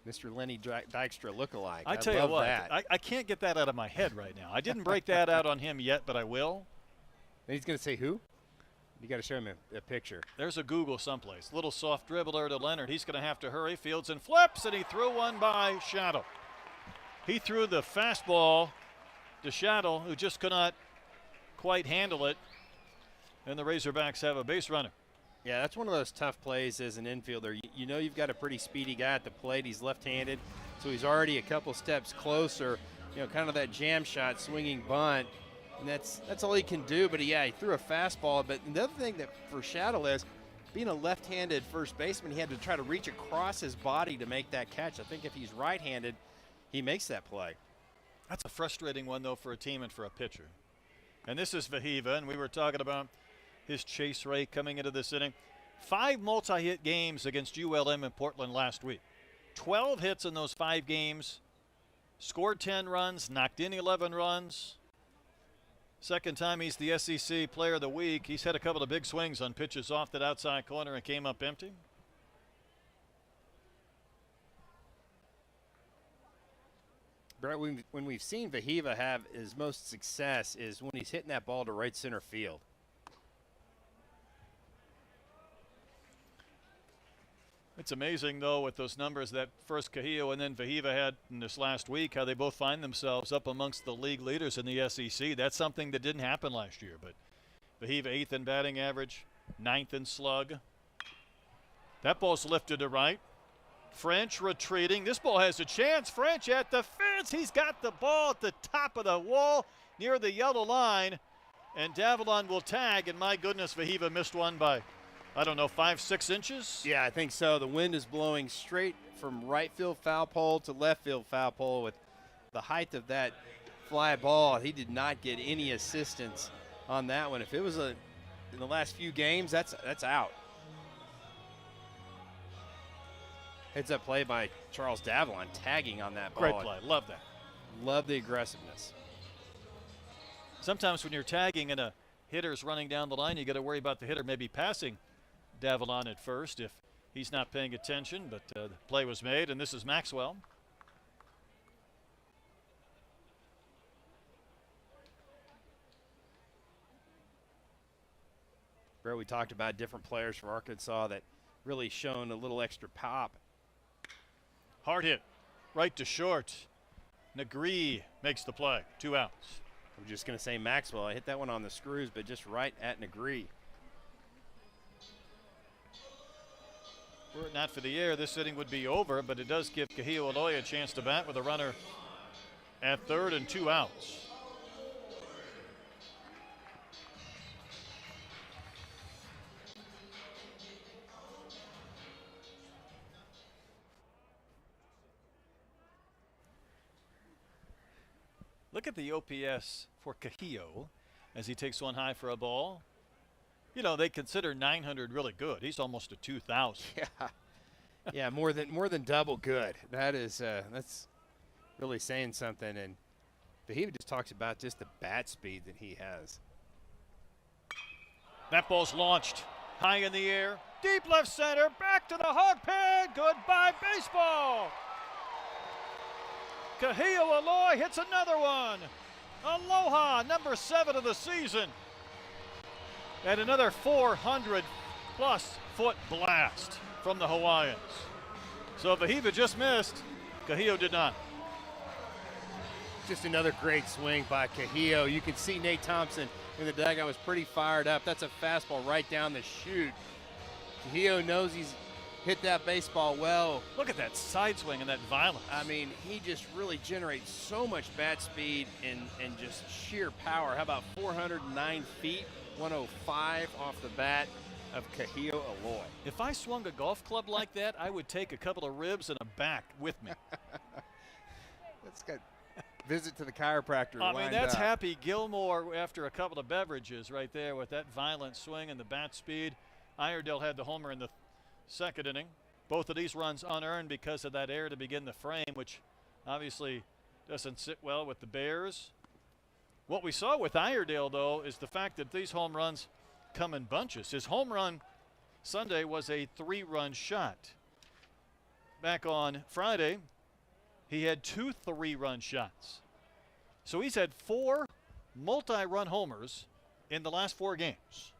Mr. Lenny Dykstra lookalike. I tell you what, I can't get that out of my head right now. I didn't break that out on him yet, but I will. And he's going to say who? You got to show him a picture. There's a Google someplace. Little soft dribbler to Leonard. He's going to have to hurry. Fields and flips, and he threw one by Shadow. He threw the fastball DeShattle, who just could not quite handle it. And the Razorbacks have a base runner. Yeah, that's one of those tough plays as an infielder. You know you've got a pretty speedy guy at the plate. He's left-handed, so he's already a couple steps closer. You know, kind of that jam shot, swinging bunt, and that's all he can do. But he threw a fastball. But the other thing that for Shaddle is, being a left-handed first baseman, he had to try to reach across his body to make that catch. I think if he's right-handed, he makes that play. That's a frustrating one, though, for a team and for a pitcher. And this is Vahiva, and we were talking about his chase rate coming into this inning. 5 multi-hit games against ULM in Portland last week. 12 hits in those 5 games. Scored 10 runs, knocked in 11 runs. Second time he's the SEC Player of the Week. He's had a couple of big swings on pitches off that outside corner and came up empty. Brett, when we've seen Vahiva have his most success is when he's hitting that ball to right center field. It's amazing, though, with those numbers that first Cahillo and then Vahiva had in this last week, how they both find themselves up amongst the league leaders in the SEC. That's something that didn't happen last year. But Vahiva 8th in batting average, 9th in slug. That ball's lifted to right. French retreating. This ball has a chance. French at the fence. He's got the ball at the top of the wall near the yellow line. And Davalon will tag. And my goodness, Vahiva missed one by, I don't know, 5-6 inches? Yeah, I think so. The wind is blowing straight from right field foul pole to left field foul pole. With the height of that fly ball, he did not get any assistance on that one. If it was in the last few games, that's out. Heads up play by Charles Davalon, tagging on that ball. Great play. Love that. Love the aggressiveness. Sometimes when you're tagging and a hitter's running down the line, you got to worry about the hitter maybe passing Davalon at first if he's not paying attention. But the play was made, and this is Maxwell. Brett, we talked about different players from Arkansas that really shown a little extra pop. Hard hit, right to short. Negree makes the play. 2 outs. I'm just going to say Maxwell. I hit that one on the screws, but just right at Negree. Were it not for the air, this inning would be over, but it does give Cahillo Aloy a chance to bat with a runner at third and 2 outs. Look at the OPS for Cahillo as he takes one high for a ball. You know, they consider 900 really good. He's almost a 2,000. Yeah, yeah, more than double good. That is that's really saying something. And Vahiva just talks about just the bat speed that he has. That ball's launched high in the air, deep left center, back to the hog pen. Goodbye baseball. Cahillo Aloy hits another one. Aloha, number 7 of the season. And another 400-plus foot blast from the Hawaiians. So Vahiva just missed. Cahillo did not. Just another great swing by Cahillo. You can see Nate Thompson in the dugout was pretty fired up. That's a fastball right down the chute. Cahillo knows he's hit that baseball well. Look at that side swing and that violence. I mean, he just really generates so much bat speed and just sheer power. How about 409 feet, 105 off the bat of Cahillo Aloy. If I swung a golf club like that, I would take a couple of ribs and a back with me. That's got visit to the chiropractor. I mean, that's up. Happy Gilmore after a couple of beverages right there with that violent swing and the bat speed. Iredale had the homer in the second inning. Both of these runs unearned because of that error to begin the frame, which obviously doesn't sit well with the Bears. What we saw with Iredale, though, is the fact that these home runs come in bunches. His home run Sunday was a 3-run shot. Back on Friday, he had 2 3-run shots. So he's had 4 multi-run homers in the last 4 games.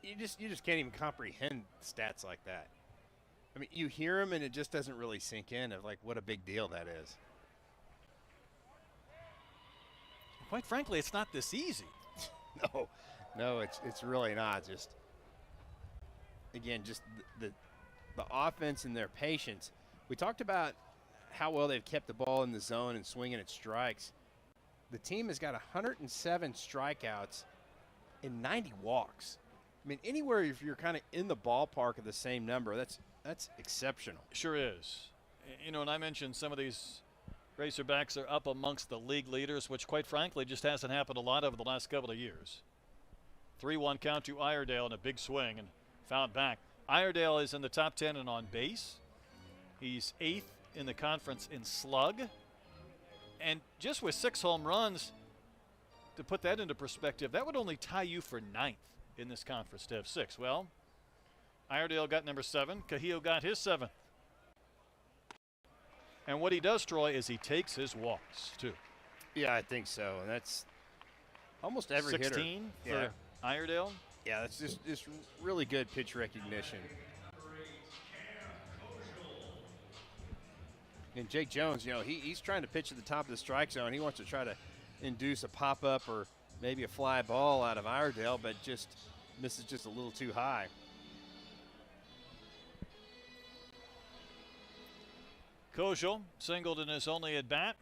You just can't even comprehend stats like that. I mean, you hear them and it just doesn't really sink in of like what a big deal that is. quite frankly, it's not this easy. No, it's really not. Just again, just the offense and their patience. We talked about how well they've kept the ball in the zone and swinging at strikes. The team has got 107 strikeouts and 90 walks. I mean, anywhere if you're kind of in the ballpark of the same number, that's exceptional. Sure is. You know, and I mentioned some of these Razorbacks are up amongst the league leaders, which quite frankly just hasn't happened a lot over the last couple of years. 3-1 count to Iredale and a big swing and fouled back. Iredale is in the top 10 and on base. He's 8th in the conference in slug. And just with 6 home runs, to put that into perspective, that would only tie you for 9th in this conference to have 6. Well, Iredale got number 7. Cahillo got his 7th. And what he does, Troy, is he takes his walks, too. Yeah, I think so. And that's almost every 16 hitter. for Iredale. Yeah, that's just really good pitch recognition. And Jake Jones, you know, he's trying to pitch at the top of the strike zone. He wants to try to induce a pop-up or maybe a fly ball out of Iredale, but just misses just a little too high. Kojal singled in his only at bat.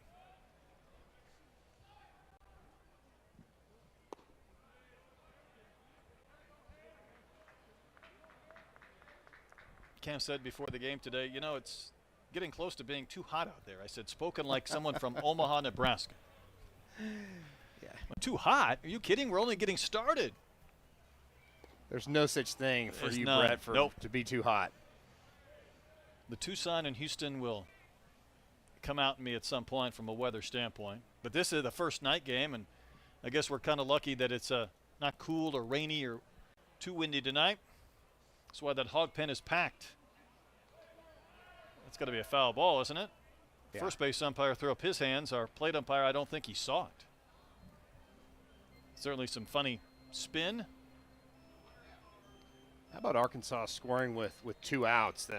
Cam said before the game today, you know, it's getting close to being too hot out there. I said, spoken like someone from Omaha, Nebraska. Yeah. Too hot? Are you kidding? We're only getting started. There's no such thing for There's you, none. Brett, to be too hot. The Tucson and Houston will come out at me at some point from a weather standpoint. But this is the first night game, and I guess we're kind of lucky that it's not cool or rainy or too windy tonight. That's why that hog pen is packed. That's got to be a foul ball, isn't it? Yeah. First base umpire threw up his hands. Our plate umpire, I don't think he saw it. Certainly some funny spin. How about Arkansas scoring with 2 outs?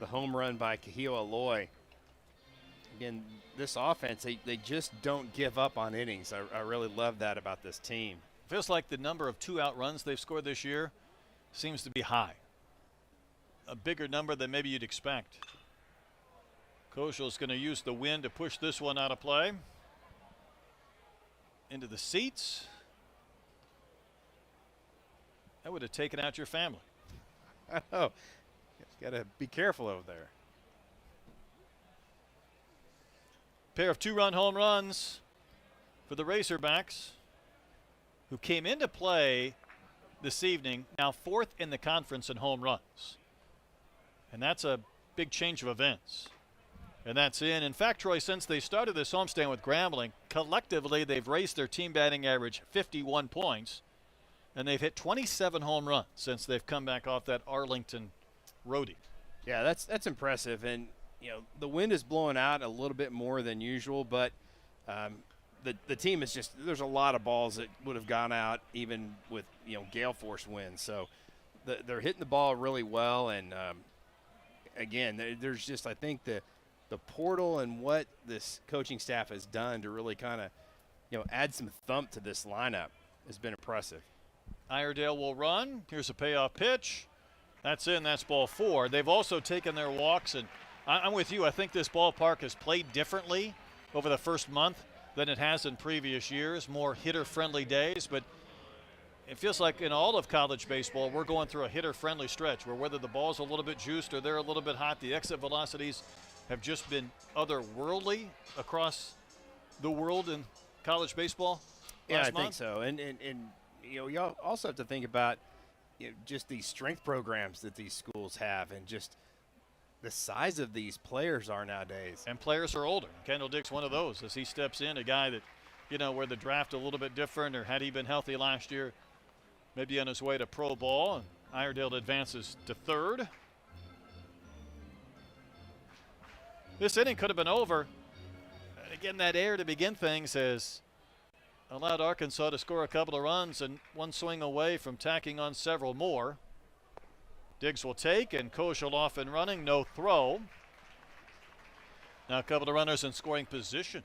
The home run by Cahillo Aloy. Again, this offense, they just don't give up on innings. I really love that about this team. Feels like the number of 2-out runs they've scored this year seems to be high. A bigger number than maybe you'd expect. Kojal's going to use the wind to push this one out of play. Into the seats. That would have taken out your family. I know. Got to be careful over there. Pair of 2-run home runs for the Razorbacks, who came into play this evening, now 4th in the conference in home runs. And that's a big change of events. And that's in. In fact, Troy, since they started this homestand with Grambling, collectively they've raised their team batting average 51 points, and they've hit 27 home runs since they've come back off that Arlington roadie. Yeah, that's impressive. And, you know, the wind is blowing out a little bit more than usual, but the team is just – there's a lot of balls that would have gone out even with, you know, gale force winds. So they're hitting the ball really well. And, again, there's just, I think, the portal and what this coaching staff has done to really kind of, you know, add some thump to this lineup has been impressive. Iredale will run. Here's a payoff pitch. That's in. That's ball 4. They've also taken their walks, and I'm with you. I think this ballpark has played differently over the first month than it has in previous years, more hitter-friendly days. But it feels like in all of college baseball, we're going through a hitter-friendly stretch where whether the ball's a little bit juiced or they're a little bit hot, the exit velocities have just been otherworldly across the world in college baseball. Yeah, I think so. And you know, you also have to think about, you know, just these strength programs that these schools have and just the size of these players are nowadays. And players are older. Kendall Dick's one of those as he steps in, a guy that, you know, where the draft a little bit different, or had he been healthy last year, maybe on his way to pro ball. And Iredale advances to 3rd. This inning could have been over. Again, that air to begin things has allowed Arkansas to score a couple of runs and one swing away from tacking on several more. Diggs will take, and Kojal off and running, no throw. Now a couple of runners in scoring position.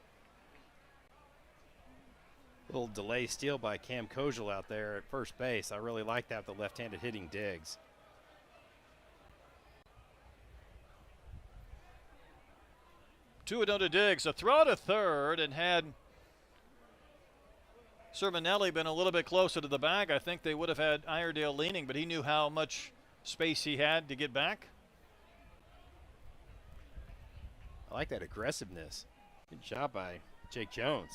Little delay steal by Cam Kojal out there at first base. I really like that, the left-handed hitting Diggs. Two and to Diggs. A throw to third, and had Sermonelli been a little bit closer to the bag, I think they would have had Iredale leaning, but he knew how much space he had to get back. I like that aggressiveness. Good job by Jake Jones.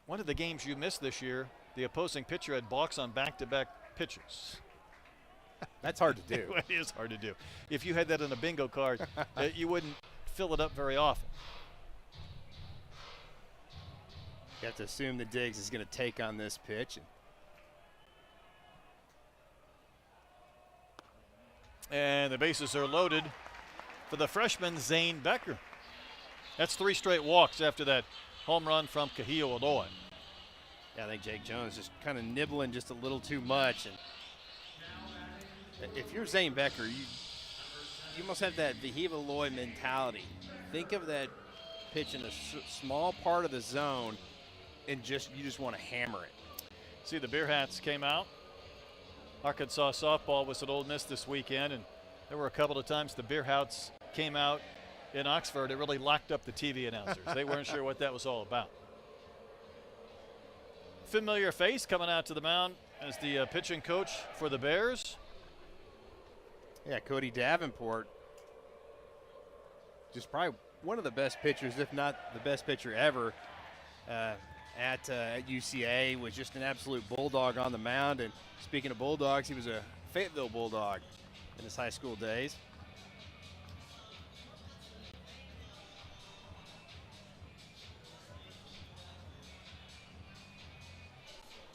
One of the games you missed this year, the opposing pitcher had balks on back-to-back pitchers. That's hard to do. It is hard to do. If you had that on a bingo card, you wouldn't fill it up very often. You have to assume that Diggs is going to take on this pitch. And the bases are loaded for the freshman Zane Becker. That's 3 straight walks after that home run from Kahio Aloy. Yeah, I think Jake Jones just kind of nibbling just a little too much. And if you're Zane Becker, you must have that Kahio Aloy mentality. Think of that pitch in a small part of the zone, and you just want to hammer it. See, the Beer Hats came out. Arkansas softball was at Ole Miss this weekend, and there were a couple of times the Beer Hats came out in Oxford. It really locked up the TV announcers. They weren't sure what that was all about. Familiar face coming out to the mound as the pitching coach for the Bears. Yeah, Cody Davenport. Just probably one of the best pitchers, if not the best pitcher ever at UCA. Was just an absolute bulldog on the mound. And speaking of bulldogs, he was a Fayetteville Bulldog in his high school days.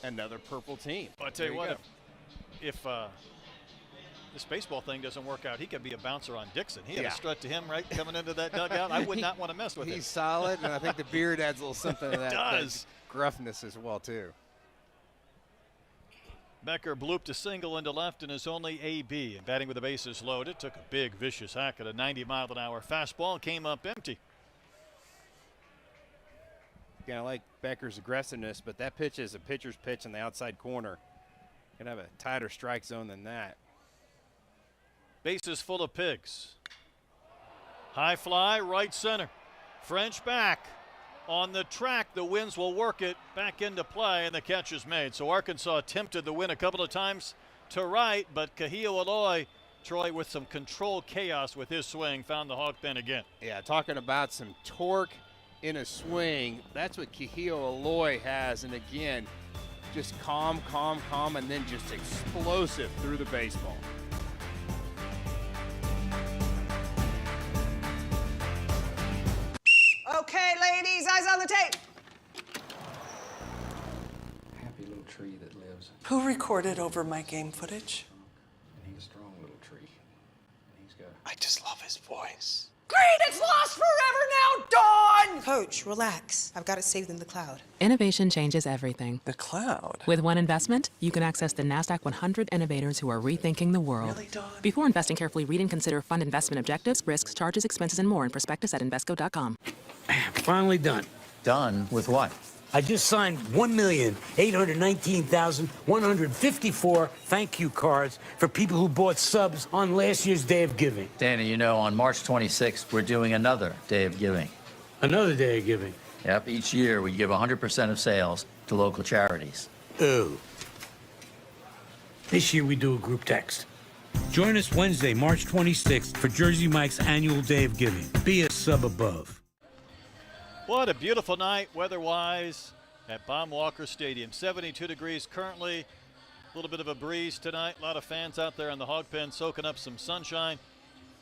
Another purple team. Well, I tell you what, if this baseball thing doesn't work out, he could be a bouncer on Dixon. He had a strut to him right coming into that dugout. I would not want to mess with him. He's solid, and I think the beard adds a little something to that. Does. Gruffness as well, too. Becker blooped a single into left in his only AB, and batting with the bases loaded, took a big vicious hack at a 90-mile-an-hour fastball, came up empty. Yeah, I like Becker's aggressiveness, but that pitch is a pitcher's pitch in the outside corner. Gonna have a tighter strike zone than that. Bases full of pigs. High fly, right center. French back. On the track, the winds will work it back into play, and the catch is made. So Arkansas attempted the win a couple of times to right, but Kahio Aloy, Troy, with some controlled chaos with his swing, found the hog pen again. Yeah, talking about some torque in a swing. That's what Kahio Aloy has, and again, just calm, and then just explosive through the baseball. Okay, ladies, eyes on the tape. Happy little tree that lives. Who recorded over my game footage? And he's a strong little tree. And he's got. I just love his voice. Great, it's lost forever now, Dawn! Coach, relax. I've got it saved in the cloud. Innovation changes everything. The cloud? With one investment, you can access the NASDAQ 100 innovators who are rethinking the world. Really, Dawn? Before investing, carefully read and consider fund investment objectives, risks, charges, expenses, and more in prospectus at Invesco.com. Finally done. Done with what? I just signed 1,819,154 thank you cards for people who bought subs on last year's Day of Giving. Danny, you know, on March 26th, we're doing another Day of Giving. Another Day of Giving. Yep, each year we give 100% of sales to local charities. Ooh. This year we do a group text. Join us Wednesday, March 26th for Jersey Mike's annual Day of Giving. Be a sub above. What a beautiful night weather-wise at Baum-Walker Stadium. 72 degrees currently. A little bit of a breeze tonight. A lot of fans out there in the hog pen soaking up some sunshine.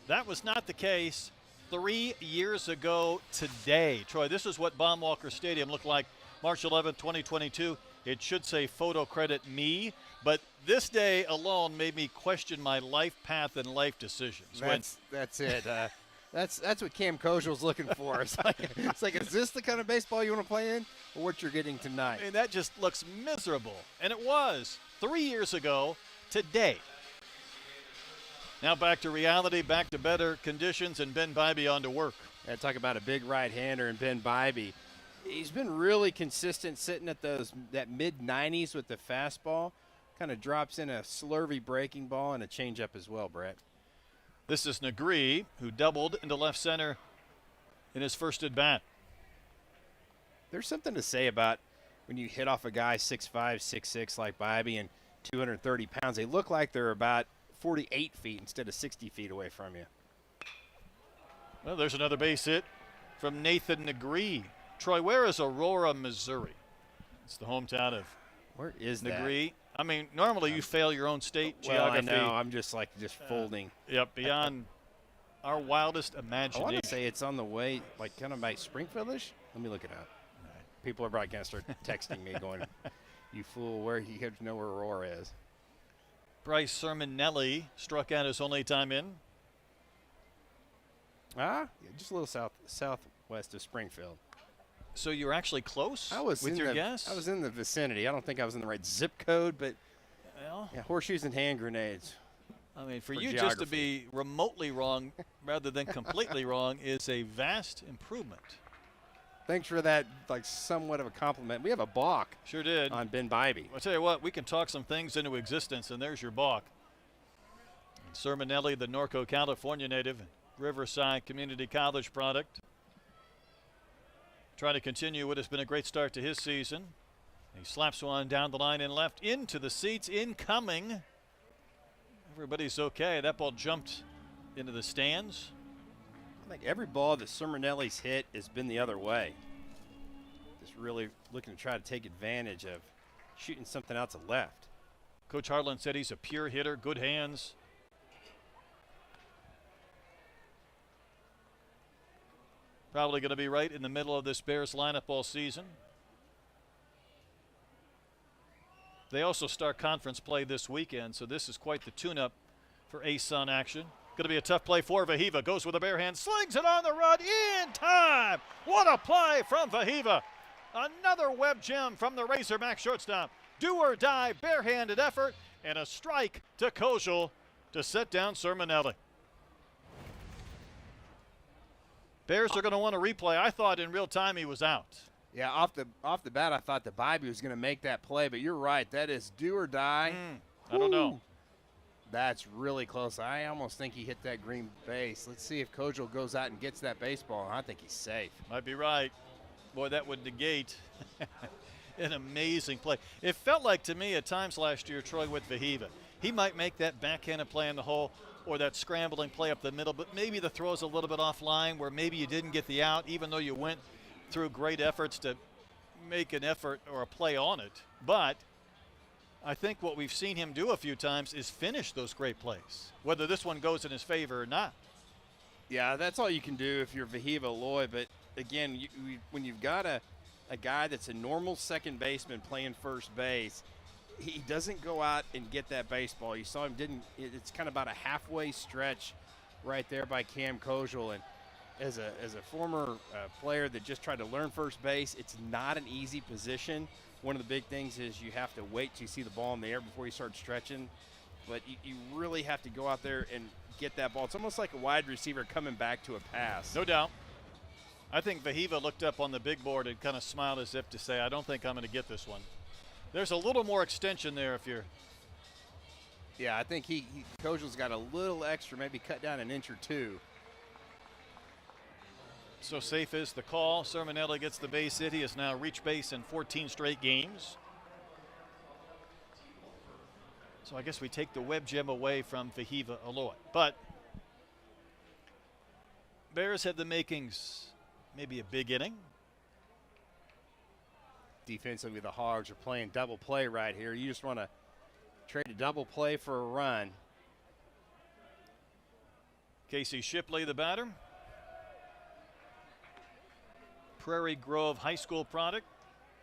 That was not the case 3 years ago today. Troy, this is what Baum-Walker Stadium looked like March 11th, 2022. It should say photo credit me, but this day alone made me question my life path and life decisions. That's it. That's what Cam Kojal's looking for. It's like, is this the kind of baseball you want to play in, or what you're getting tonight? I mean, that just looks miserable, and it was 3 years ago today. Now back to reality, back to better conditions, and Ben Bybee on to work. Yeah, talk about a big right-hander and Ben Bybee. He's been really consistent, sitting at that mid-90s with the fastball. Kind of drops in a slurvy breaking ball and a changeup as well, Brett. This is Negree, who doubled into left center in his first at bat. There's something to say about when you hit off a guy 6'5", 6'6", like Bobby, and 230 pounds. They look like they're about 48 feet instead of 60 feet away from you. Well, there's another base hit from Nathan Negree. Troy, where is Aurora, Missouri? It's the hometown of where is Negree. That? I mean, normally you fail your own state well, geography. I know. I'm just folding. Yep, beyond our wildest imagination. I want to say it's on the way, like kind of by Springfieldish. Let me look it up. People are probably going to start texting me going, you fool, where you have to know where Aurora is. Bryce Sermonelli struck out his only time in. Just a little southwest of Springfield. So you were actually close with your guess? I was in the vicinity. I don't think I was in the right zip code, but well, yeah, horseshoes and hand grenades. I mean, for you just to be remotely wrong rather than completely wrong is a vast improvement. Thanks for that, somewhat of a compliment. We have a balk. Sure did. On Ben Bybee. I'll tell you what, we can talk some things into existence, and there's your balk. And Sermonelli, the Norco, California native, Riverside Community College product, trying to continue what has been a great start to his season. He slaps one down the line and left into the seats, incoming. Everybody's okay. That ball jumped into the stands. I think every ball that Sermonelli's hit has been the other way. Just really looking to try to take advantage of shooting something out to left. Coach Harlan said he's a pure hitter, good hands. Probably going to be right in the middle of this Bears lineup all season. They also start conference play this weekend, so this is quite the tune-up for ASUN action. Going to be a tough play for Vahiva. Goes with a bare hand, slings it on the run in time. What a play from Vahiva. Another web gem from the Razorback shortstop. Do or die, barehanded effort, and a strike to Kojal to set down Sermonelli. Bears are going to want a replay. I thought in real time he was out. Yeah, off the bat, I thought that Bybee was going to make that play, but you're right. That is do or die. I don't know. That's really close. I almost think he hit that green base. Let's see if Kojal goes out and gets that baseball. I think he's safe. Might be right. Boy, that would negate an amazing play. It felt like to me at times last year, Troy, with Vahiva, he might make that backhanded play in the hole or that scrambling play up the middle, but maybe the throw's a little bit offline where maybe you didn't get the out, even though you went through great efforts to make an effort or a play on it. But I think what we've seen him do a few times is finish those great plays, whether this one goes in his favor or not. Yeah, that's all you can do if you're Vahiva Loy. But again, when you've got a guy that's a normal second baseman playing first base, he doesn't go out and get that baseball. You saw him didn't. It's kind of about a halfway stretch right there by Cam Kojal. And as a former player that just tried to learn first base, it's not an easy position. One of the big things is you have to wait till you see the ball in the air before you start stretching. But you really have to go out there and get that ball. It's almost like a wide receiver coming back to a pass. No doubt. I think Vahiva looked up on the big board and kind of smiled as if to say, I don't think I'm going to get this one. There's a little more extension there if you're. Yeah, I think Kojal's got a little extra, maybe cut down an inch or two. So safe is the call. Sermonelli gets the base hit. He has now reached base in 14 straight games. So I guess we take the web gem away from Vahiva Aloy. But Bears have the makings, maybe a big inning. Defensively, the Hogs are playing double play right here. You just want to trade a double play for a run. Casey Shipley, the batter. Prairie Grove High School product.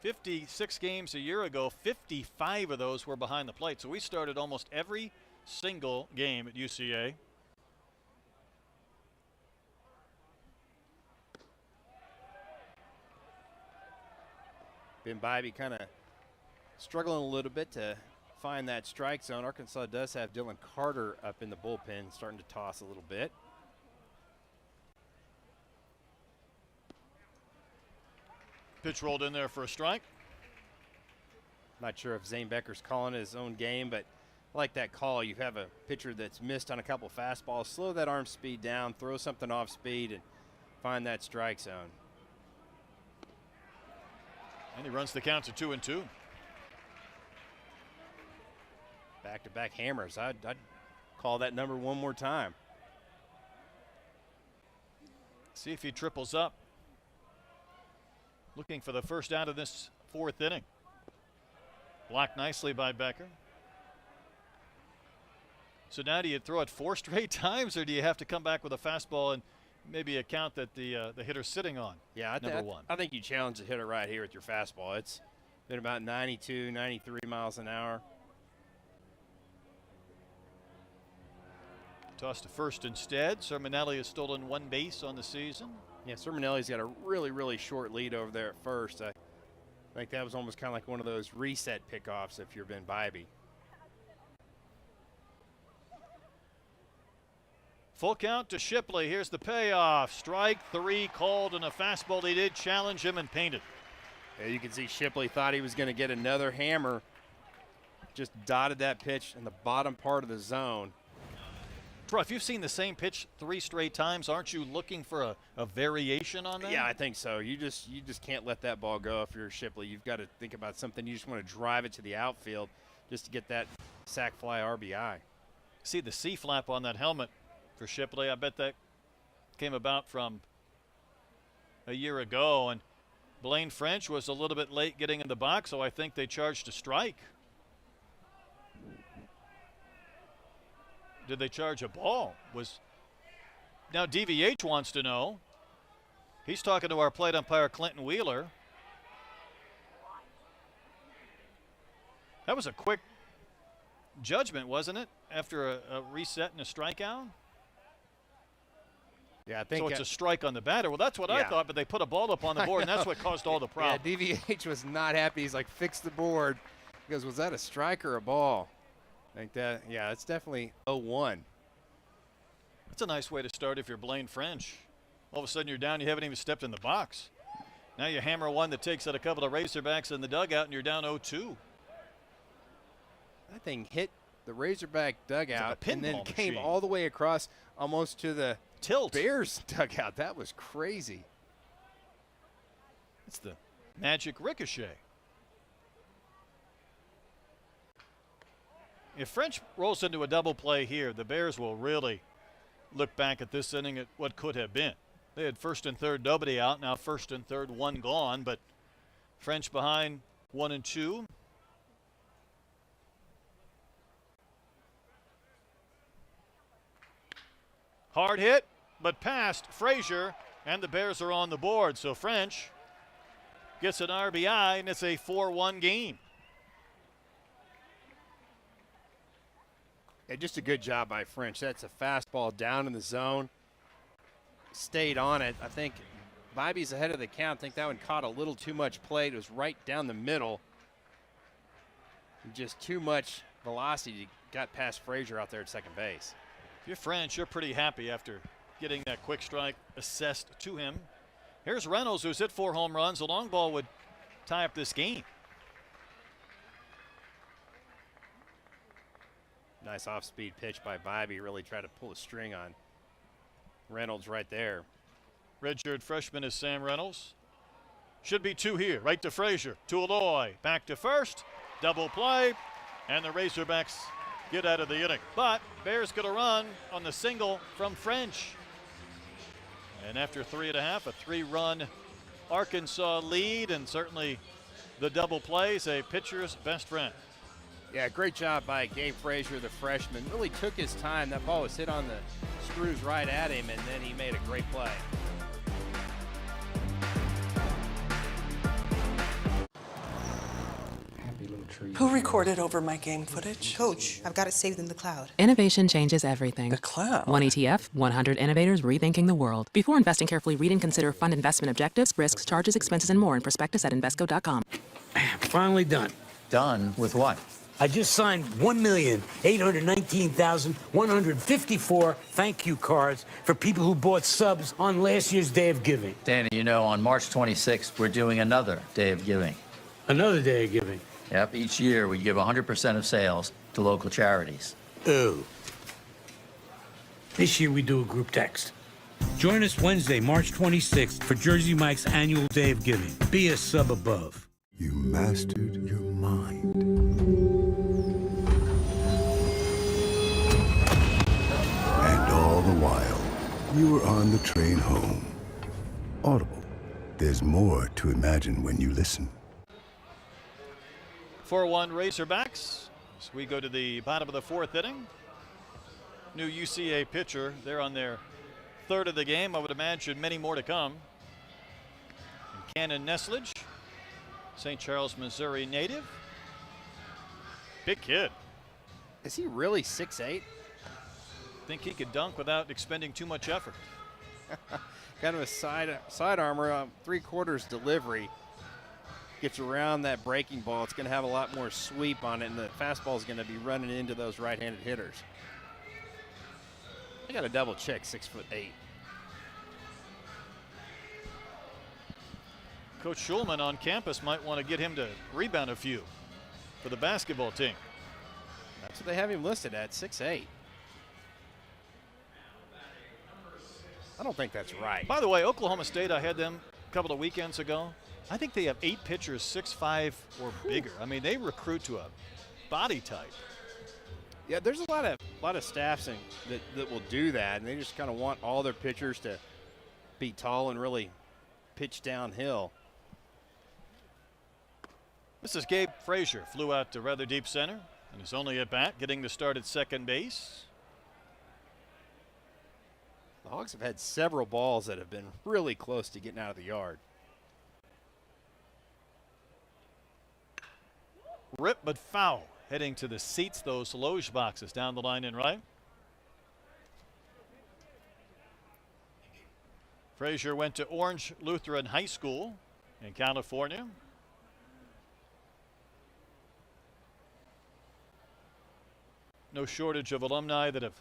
56 games a year ago, 55 of those were behind the plate. So we started almost every single game at UCA. Ben Bybee kind of struggling a little bit to find that strike zone. Arkansas does have Dylan Carter up in the bullpen, starting to toss a little bit. Pitch rolled in there for a strike. Not sure if Zane Becker's calling his own game, but I like that call. You have a pitcher that's missed on a couple fastballs. Slow that arm speed down, throw something off speed, and find that strike zone. And he runs the count to 2-2. Back-to-back hammers. I'd call that number one more time. See if he triples up. Looking for the first out of this 4th inning. Blocked nicely by Becker. So now do you throw it 4 straight times, or do you have to come back with a fastball and maybe a count that the hitter's sitting on? Yeah, number one. I think you challenge the hitter right here with your fastball. It's been about 92, 93 miles an hour. Toss to first instead. Sermonelli has stolen 1 base on the season. Yeah, Sermonelli's got a really, really short lead over there at first. I think that was almost kind of like one of those reset pickoffs if you're Ben Bybee. Full count to Shipley. Here's the payoff. Strike 3 called and a fastball. He did challenge him and painted. Yeah, you can see Shipley thought he was going to get another hammer. Just dotted that pitch in the bottom part of the zone. Troy, if you've seen the same pitch 3 straight times, aren't you looking for a variation on that? Yeah, I think so. You just can't let that ball go if you're Shipley. You've got to think about something. You just want to drive it to the outfield just to get that sac fly RBI. See the C flap on that helmet for Shipley. I bet that came about from a year ago, and Blaine French was a little bit late getting in the box, so I think they charged a strike. Did they charge a ball? Now DVH wants to know. He's talking to our plate umpire Clinton Wheeler. That was a quick judgment, wasn't it? After a reset and a strikeout? Yeah, I think so. It's a strike on the batter. Well, that's what I thought, but they put a ball up on the board, and that's what caused all the problems. Yeah, DVH was not happy. He's like, fix the board. He goes, was that a strike or a ball? I think that, yeah, it's definitely 0-1. That's a nice way to start if you're Blaine French. All of a sudden you're down, you haven't even stepped in the box. Now you hammer one that takes out a couple of Razorbacks in the dugout, and you're down 0-2. That thing hit the Razorback dugout like and then came machine. all the way across almost to the tilt Bears dugout. That was crazy. It's the magic ricochet. If French rolls into a double play here, the Bears will really look back at this inning at what could have been. They had first and third, nobody out. Now first and third, 1 gone, but French behind 1-2. Hard hit, but past Frazier, and the Bears are on the board. So French gets an RBI, and it's a 4-1 game. Yeah, just a good job by French. That's a fastball down in the zone. Stayed on it. I think Bybee's ahead of the count. I think that one caught a little too much play. It was right down the middle. Just too much velocity. Got past Frazier out there at second base. If you're French, you're pretty happy after getting that quick strike assessed to him. Here's Reynolds, who's hit 4 home runs. A long ball would tie up this game. Nice off-speed pitch by Bybee. Really tried to pull a string on Reynolds right there. Redshirt freshman is Sam Reynolds. Should be 2 here. Right to Frazier. To Aloy. Back to first. Double play. And the Razorbacks get out of the inning. But Bears get a run on the single from French. And after 3.5, a 3-run Arkansas lead, and certainly the double plays a pitcher's best friend. Yeah, great job by Gabe Frazier, the freshman. Really took his time. That ball was hit on the screws right at him, and then he made a great play. Who recorded over my game footage? Coach, I've got it saved in the cloud. Innovation changes everything. The cloud? One ETF, 100 innovators rethinking the world. Before investing carefully, read and consider fund investment objectives, risks, charges, expenses, and more in prospectus at Invesco.com. Finally done. Done with what? I just signed 1,819,154 thank you cards for people who bought subs on last year's Day of Giving. Danny, you know, on March 26th, we're doing another Day of Giving. Another Day of Giving. Yep, each year we give 100% of sales to local charities. Oh. This year we do a group text. Join us Wednesday, March 26th for Jersey Mike's annual Day of Giving. Be a sub above. You mastered your mind. And all the while, you were on the train home. Audible. There's more to imagine when you listen. 4-1 Razorbacks. As we go to the bottom of the fourth inning. New UCA pitcher. They're on their third of the game. I would imagine many more to come. And Cannon Neslage, St. Charles, Missouri native. Big kid. Is he really 6'8"? Think he could dunk without expending too much effort. Kind of a side armor, 3/4 delivery. Gets around that breaking ball. It's going to have a lot more sweep on it, and the fastball is going to be running into those right-handed hitters. I got to double check 6'8". Coach Schulman on campus might want to get him to rebound a few for the basketball team. That's what they have him listed at, 6'8". I don't think that's right. By the way, Oklahoma State, I had them a couple of weekends ago. I think they have 8 pitchers 6'5" or bigger. I mean, they recruit to a body type. Yeah, there's a lot of staffs that will do that, and they just kind of want all their pitchers to be tall and really pitch downhill. This is Gabe Frazier, flew out to rather deep center, and is only at bat, getting the start at second base. The Hawks have had several balls that have been really close to getting out of the yard. Rip but foul, heading to the seats, those loge boxes down the line and right. Frazier went to Orange Lutheran High School in California. No shortage of alumni that have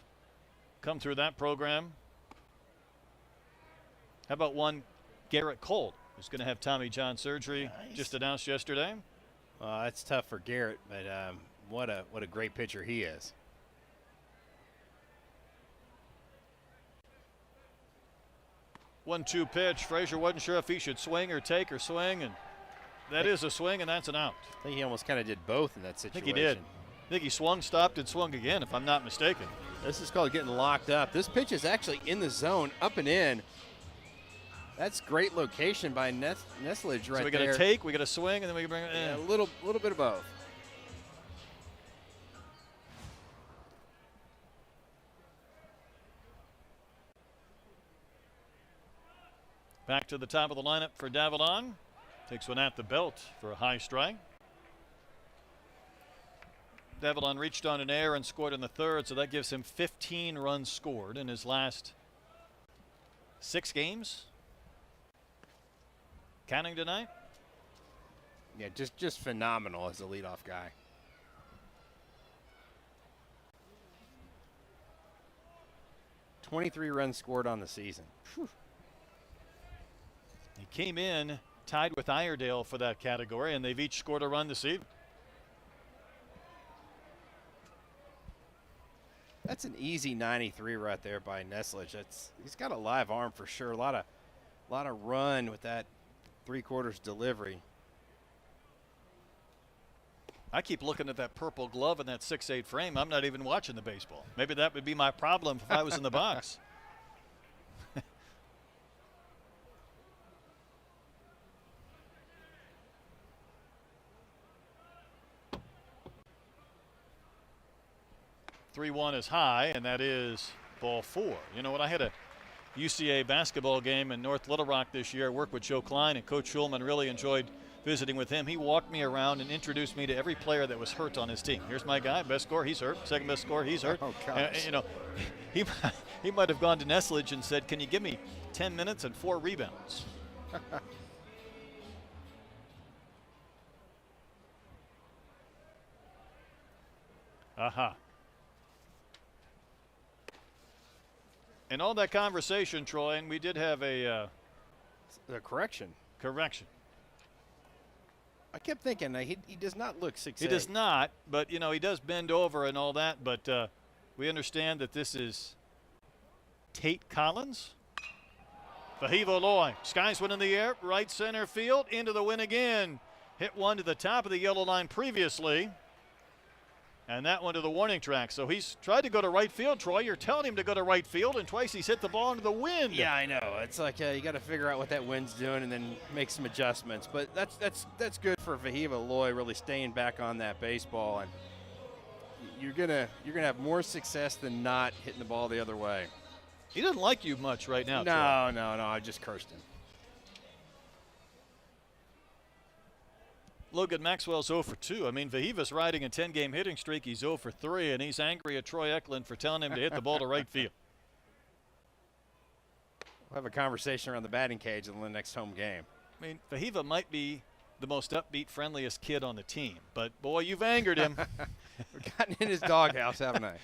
come through that program. How about one Garrett Colt, who's going to have Tommy John surgery, just announced yesterday? That's tough for Garrett, but what a great pitcher he is. One-two pitch. Frazier wasn't sure if he should swing or take or swing, and that is a swing, and that's an out. I think he almost kind of did both in that situation. I think he did. I think he swung, stopped, and swung again, if I'm not mistaken. This is called getting locked up. This pitch is actually in the zone, up and in. That's great location by Neslage right there. So we got to take, we got to swing, and then we can bring it in. Yeah, a little bit of both. Back to the top of the lineup for Davalon. Takes one at the belt for a high strike. Davalon reached on an error and scored in the third, so that gives him 15 runs scored in his last 6 games. Counting tonight? Yeah, just phenomenal as a leadoff guy. $23 runs scored on the season. Whew. He came in tied with Iredale for that category, and they've each scored a run this evening. That's an easy 93 right there by Neslage. He's got a live arm for sure. A lot of run with that 3/4 delivery. I keep looking at that purple glove and that 6'8" frame. I'm not even watching the baseball. Maybe that would be my problem if I was in the box. 3-1 is high, and that is ball 4. You know what? I had a UCA basketball game in North Little Rock this year. I worked with Joe Klein, and Coach Schulman really enjoyed visiting with him. He walked me around and introduced me to every player that was hurt on his team. Here's my guy, best score, he's hurt. Second best score, he's hurt. Oh, gosh. You know, he might have gone to Neslage and said, "Can you give me 10 minutes and 4 rebounds?" And all that conversation, Troy, and we did have a correction. Correction. I kept thinking he does not look 6'8". He does not, but you know he does bend over and all that. But we understand that this is Tate Collins. Fahiva Loy skies one in the air, right center field, into the wind again. Hit one to the top of the yellow line previously. And that one to the warning track. So he's tried to go to right field, Troy. You're telling him to go to right field, and twice he's hit the ball into the wind. Yeah, I know. It's like you got to figure out what that wind's doing and then make some adjustments. But that's good for Fahiva Loy really staying back on that baseball, and you're gonna have more success than not hitting the ball the other way. He doesn't like you much right now. No. I just cursed him. Logan Maxwell's 0 for 2. I mean, Fahiva's riding a 10-game hitting streak. He's 0 for 3, and he's angry at Troy Eklund for telling him to hit the ball to right field. We'll have a conversation around the batting cage in the next home game. I mean, Fahiva might be the most upbeat, friendliest kid on the team, but boy, you've angered him. We've gotten in his doghouse, haven't I?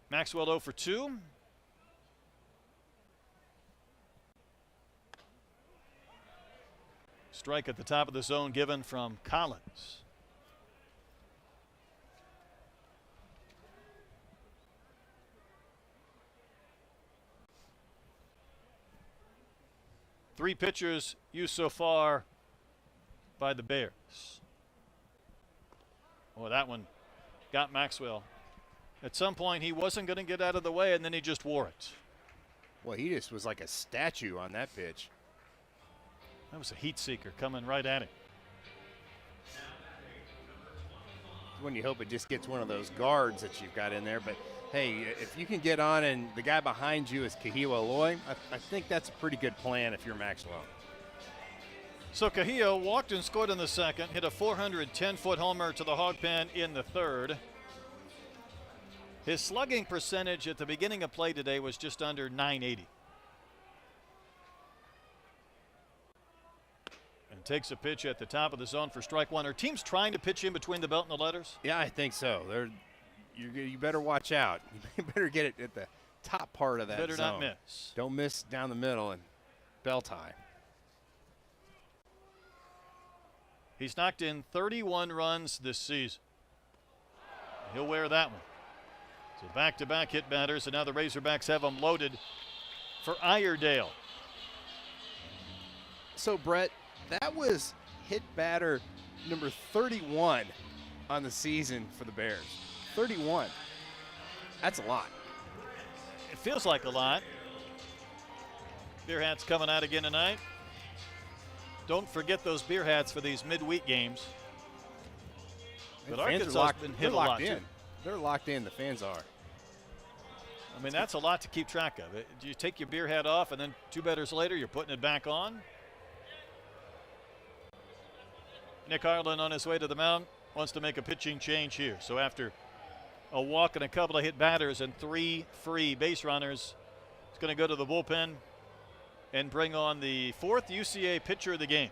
Maxwell 0 for 2. Strike at the top of the zone given from Collins. Three pitchers used so far by the Bears. Oh, that one got Maxwell. At some point, he wasn't going to get out of the way, and then he just wore it. Well, he just was like a statue on that pitch. That was a heat seeker coming right at him. When you hope it just gets one of those guards that you've got in there. But, hey, if you can get on and the guy behind you is Kahia Loy, I think that's a pretty good plan if you're Maxwell. So Kahia walked and scored in the second, hit a 410-foot homer to the hog pen in the third. His slugging percentage at the beginning of play today was just under .980. And takes a pitch at the top of the zone for strike one. Are teams trying to pitch in between the belt and the letters? Yeah, I think so. You better watch out. You better get it at the top part of that better zone. Not miss. Don't miss down the middle and belt high. He's knocked in 31 runs this season. He'll wear that one. So back-to-back hit batters, and now the Razorbacks have them loaded for Iredale. So, Brett, that was hit batter number 31 on the season for the Bears. 31. That's a lot. It feels like a lot. Beer hats coming out again tonight. Don't forget those beer hats for these midweek games. But Arkansas has been hit a lot, too. They're locked in, the fans are. I mean, that's a lot to keep track of. Do you take your beer hat off and then two batters later you're putting it back on? Nick Harlan on his way to the mound wants to make a pitching change here. So after a walk and a couple of hit batters and 3 free base runners, he's going to go to the bullpen and bring on the 4th UCA pitcher of the game.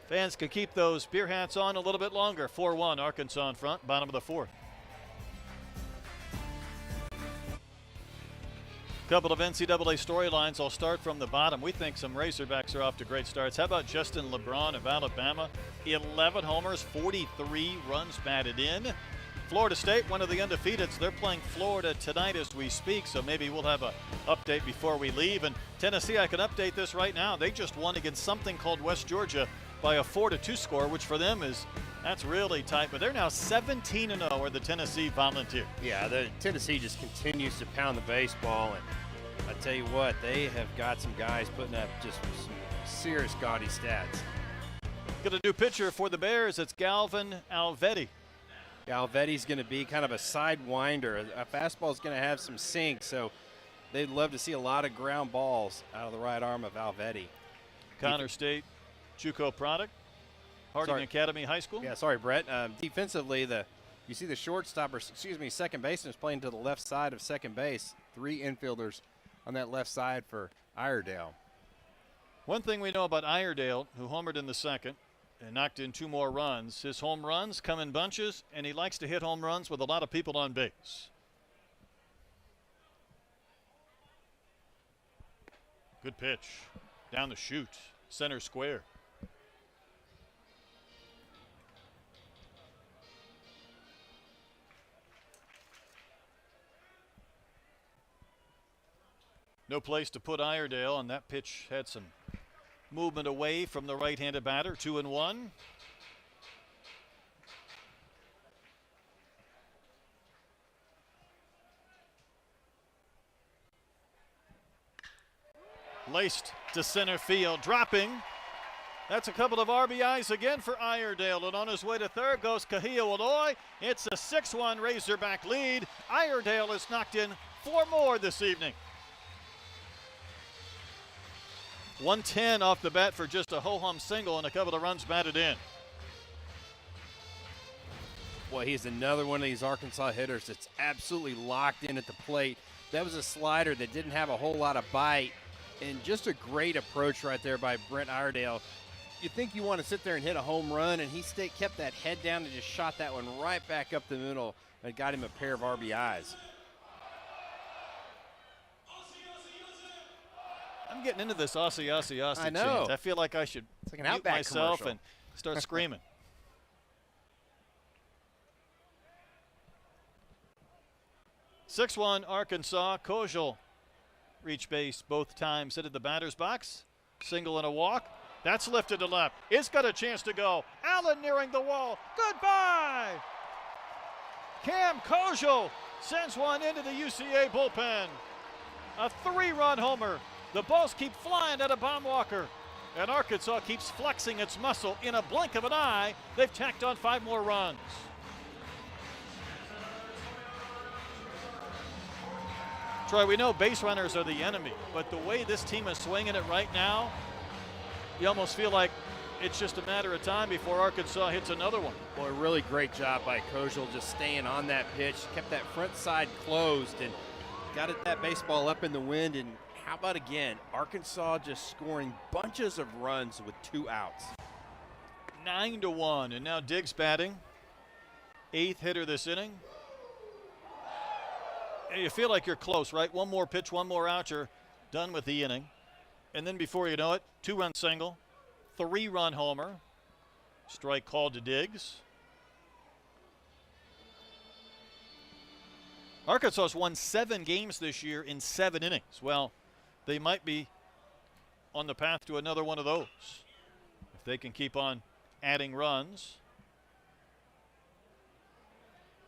Fans can keep those beer hats on a little bit longer. 4-1 Arkansas in front, bottom of the 4th. Couple of NCAA storylines. I'll start from the bottom. We think some Razorbacks are off to great starts. How about Justin LeBron of Alabama? 11 homers, 43 runs batted in. Florida State, one of the undefeateds. They're playing Florida tonight as we speak, so maybe we'll have an update before we leave. And Tennessee, I can update this right now. They just won against something called West Georgia by a 4-2 score, which for them that's really tight. But they're now 17-0 are the Tennessee Volunteers. Yeah, the Tennessee just continues to pound the baseball, and I tell you what, they have got some guys putting up just some serious gaudy stats. Got a new pitcher for the Bears. It's Galvin Alvetti. Alvetti's going to be kind of a sidewinder. A fastball is going to have some sink, so they'd love to see a lot of ground balls out of the right arm of Alvetti. Connor State JUCO product, Harding Academy High School. Yeah, sorry, Brett. Defensively, you see the shortstop, second baseman is playing to the left side of second base. 3 infielders on that left side for Iredale. One thing we know about Iredale, who homered in the second, and knocked in 2 more runs. His home runs come in bunches, and he likes to hit home runs with a lot of people on base. Good pitch. Down the chute. Center square. No place to put Iredale, and that pitch had some movement away from the right-handed batter. 2-1. Laced to center field, dropping. That's a couple of RBIs again for Iredale, and on his way to third goes Kahia-Waloy. It's a 6-1 Razorback lead. Iredale has knocked in 4 more this evening. 110 off the bat for just a ho-hum single and a couple of runs batted in. Boy, he's another one of these Arkansas hitters that's absolutely locked in at the plate. That was a slider that didn't have a whole lot of bite, and just a great approach right there by Brent Iredale. You think you want to sit there and hit a home run, and he kept that head down and just shot that one right back up the middle and got him a pair of RBIs. I'm getting into this Aussie I know. chant. I feel like I should It's like an mute Outback myself commercial. and start screaming. (6-1) Arkansas. Kojal reached base both times, hit the batter's box. Single and a walk. That's lifted to left. It's got a chance to go. Allen nearing the wall. Goodbye. Cam Kojal sends one into the UCA bullpen. A 3-run homer. The balls keep flying out of Baumwalker, and Arkansas keeps flexing its muscle. In a blink of an eye, they've tacked on 5 more runs. Troy, we know base runners are the enemy, but the way this team is swinging it right now, you almost feel like it's just a matter of time before Arkansas hits another one. Boy, really great job by Kojal just staying on that pitch, kept that front side closed, and got that baseball up in the wind. And how about again, Arkansas just scoring bunches of runs with 2 outs. 9-1, and now Diggs batting. 8th hitter this inning. And you feel like you're close, right? One more pitch, one more out, you're done with the inning. And then before you know it, 2-run single, 3-run homer. Strike called to Diggs. Arkansas has won 7 games this year in 7 innings. Well, they might be on the path to another one of those if they can keep on adding runs.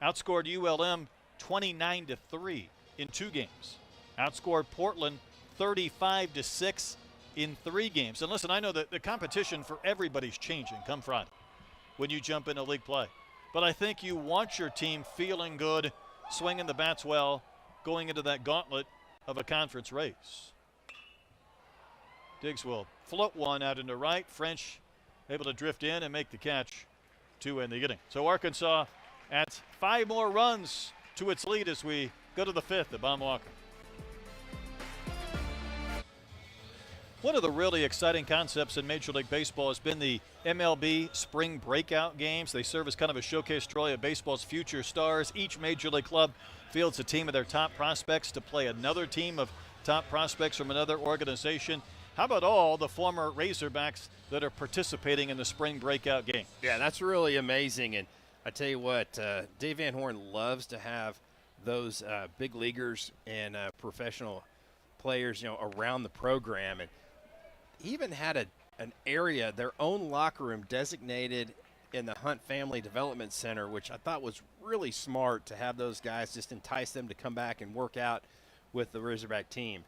Outscored ULM 29-3 in 2 games. Outscored Portland 35-6 in 3 games. And listen, I know that the competition for everybody's changing come Friday when you jump into league play. But I think you want your team feeling good, swinging the bats well, going into that gauntlet of a conference race. Diggs will float one out into right. French able to drift in and make the catch to end the inning. So Arkansas adds 5 more runs to its lead as we go to the 5th at Baumwalker. One of the really exciting concepts in Major League Baseball has been the MLB spring breakout games. They serve as kind of a showcase, Troy, of baseball's future stars. Each Major League club fields a team of their top prospects to play another team of top prospects from another organization. How about all the former Razorbacks that are participating in the spring breakout game? Yeah, that's really amazing. And I tell you what, Dave Van Horn loves to have those big leaguers and professional players, around the program. And he even had an area, their own locker room designated in the Hunt Family Development Center, which I thought was really smart to have those guys, just entice them to come back and work out with the Razorback team.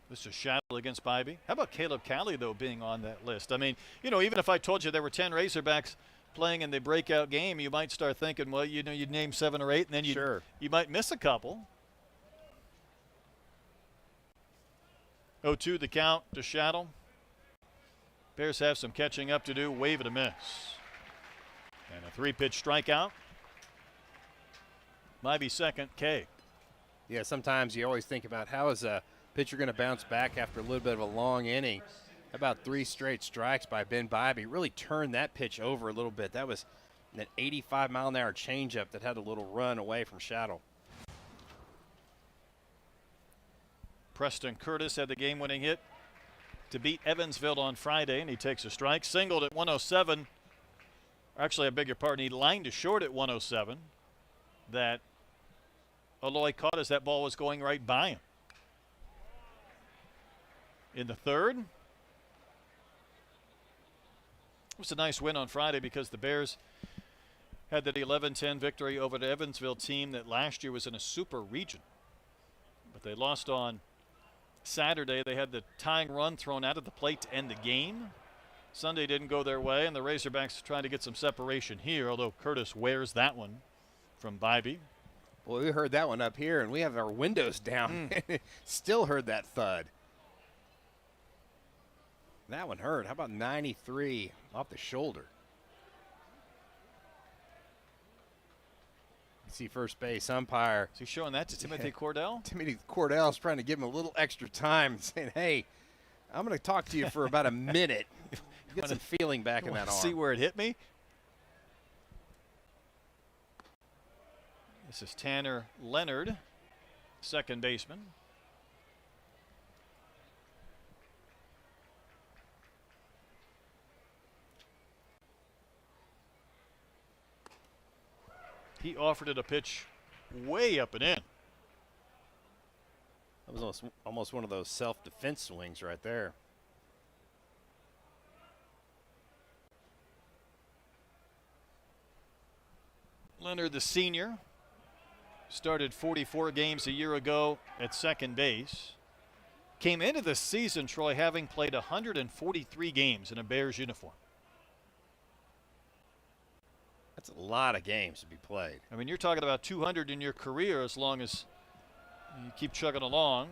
This is Shadow against Bybee. How about Caleb Cali, though, being on that list? I mean, even if I told you there were 10 Razorbacks playing in the breakout game, you might start thinking, well, you'd name 7 or 8, and then you might miss a couple. 0-2 the count to Shadow. Bears have some catching up to do. Wave and a miss. And a 3-pitch strikeout. Bybee second, K. Yeah, sometimes you always think about how is a pitcher going to bounce back after a little bit of a long inning. About 3 straight strikes by Ben Bybee. Really turned that pitch over a little bit. That was an 85-mile-an-hour changeup that had a little run away from Shadow. Preston Curtis had the game-winning hit to beat Evansville on Friday, and he takes a strike. Singled at 107. Actually, I beg your pardon, he lined to short at 107. That Aloy caught as that ball was going right by him. In the third, it was a nice win on Friday because the Bears had that 11-10 victory over the Evansville team that last year was in a super region. But they lost on Saturday. They had the tying run thrown out of the plate to end the game. Sunday didn't go their way, and the Razorbacks trying to get some separation here, although Curtis wears that one from Bybee. Well, we heard that one up here, and we have our windows down. Still heard that thud. That one hurt. How about 93 off the shoulder? You see first base umpire. Is he showing that to Timothy Cordell? Timothy Cordell's trying to give him a little extra time, saying, hey, I'm going to talk to you for about a minute. Get some feeling back in that arm. See where it hit me? This is Tanner Leonard, second baseman. He offered it a pitch way up and in. That was almost one of those self-defense swings right there. Leonard, the senior, started 44 games a year ago at second base. Came into the season, Troy, having played 143 games in a Bears uniform. That's a lot of games to be played. I mean, you're talking about 200 in your career as long as you keep chugging along.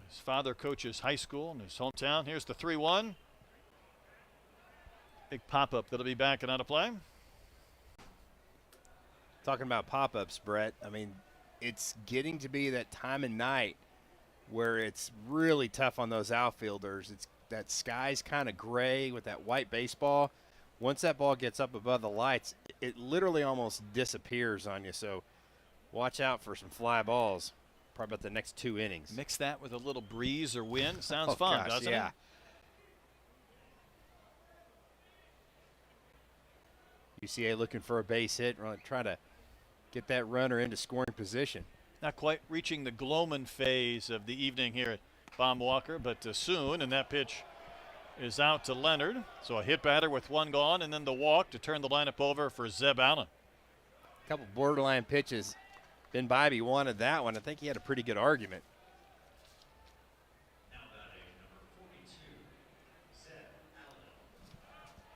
His father coaches high school in his hometown. Here's the 3-1. Big pop-up that'll be back and out of play. Talking about pop-ups, Brett, I mean, it's getting to be that time of night where it's really tough on those outfielders. It's that sky's kind of gray with that white baseball. Once that ball gets up above the lights, it literally almost disappears on you. So watch out for some fly balls, probably about the next 2 innings. Mix that with a little breeze or wind. Sounds fun, doesn't it? UCA looking for a base hit, trying to get that runner into scoring position. Not quite reaching the Gloman phase of the evening here at Baum Walker, but soon, and that pitch is out to Leonard. So a hit batter with one gone, and then the walk to turn the lineup over for Zeb Allen. A couple borderline pitches. Ben Bybee wanted that one. I think he had a pretty good argument.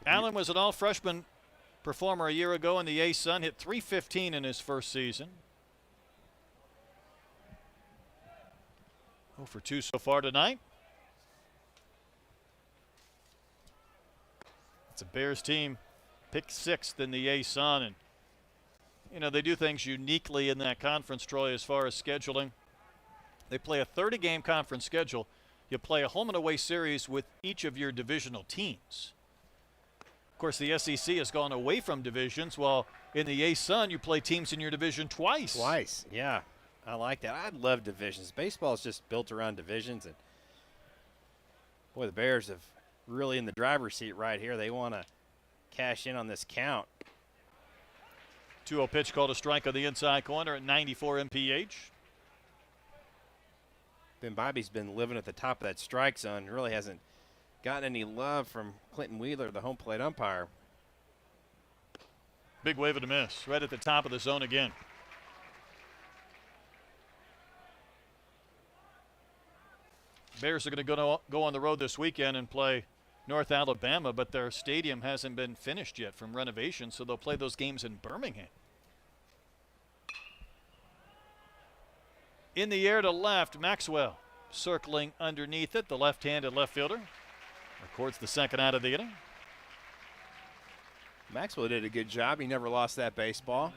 Allen was an all-freshman performer a year ago in the A-Sun, hit .315 in his first season. 0 for 2 so far tonight. It's a Bears team picked 6th in the A-Sun, and you know they do things uniquely in that conference, Troy, as far as scheduling. They play a 30-game conference schedule. You play a home and away series with each of your divisional teams. Of course, the SEC has gone away from divisions, while in the A-Sun you play teams in your division twice. Twice, yeah. I like that. I love divisions. Baseball is just built around divisions, and boy, the Bears have really in the driver's seat right here. They want to cash in on this count. 2-0 pitch called a strike on the inside corner at 94 mph. Ben Bybee's been living at the top of that strike zone. Really hasn't gotten any love from Clinton Wheeler, the home plate umpire. Big wave and a miss right at the top of the zone again. Bears are going to go on the road this weekend and play North Alabama, but their stadium hasn't been finished yet from renovation, so they'll play those games in Birmingham. In the air to left, Maxwell circling underneath it, the left-handed left fielder. Records the second out of the inning. Maxwell did a good job. He never lost that baseball.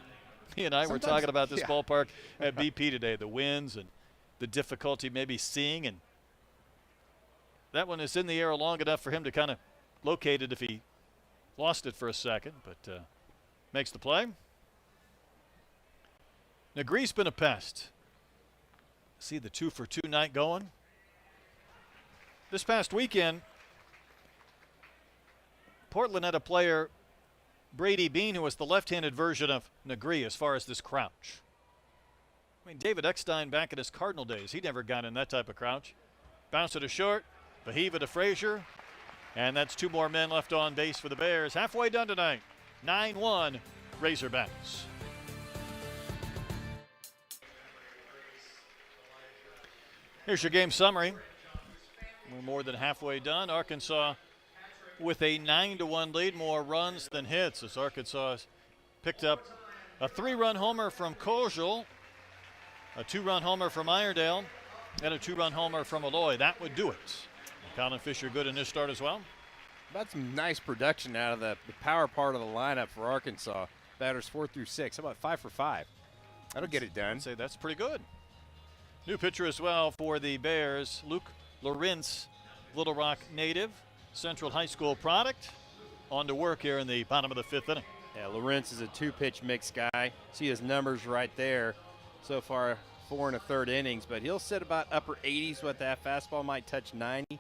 He and I were talking about this ballpark at BP today, the winds and the difficulty maybe seeing. And that one is in the air long enough for him to kind of locate it if he lost it for a second, but makes the play. Negree's been a pest. See the 2-for-2 night going. This past weekend, Portland had a player, Brady Bean, who was the left-handed version of Negree as far as this crouch. I mean, David Eckstein back in his Cardinal days, he never got in that type of crouch. Bounce it to short, Bahiva to Frazier, and that's 2 more men left on base for the Bears. Halfway done tonight, 9-1 Razorbacks. Here's your game summary. We're more than halfway done. Arkansas with a 9-1 lead, more runs than hits, as Arkansas has picked up a 3-run homer from Kojal, a 2-run homer from Iredale, and a 2-run homer from Aloy. That would do it. Colin Fisher good in this start as well. About some nice production out of the power part of the lineup for Arkansas. Batters 4 through 6. How about 5 for 5? That'll get it done. I'd say that's pretty good. New pitcher as well for the Bears, Luke Lawrence, Little Rock native, Central High School product. On to work here in the bottom of the 5th inning. Yeah, Lawrence is a 2-pitch mix guy. See his numbers right there. So far, 4 1/3 innings, but he'll sit about upper 80s with that fastball, might touch 90.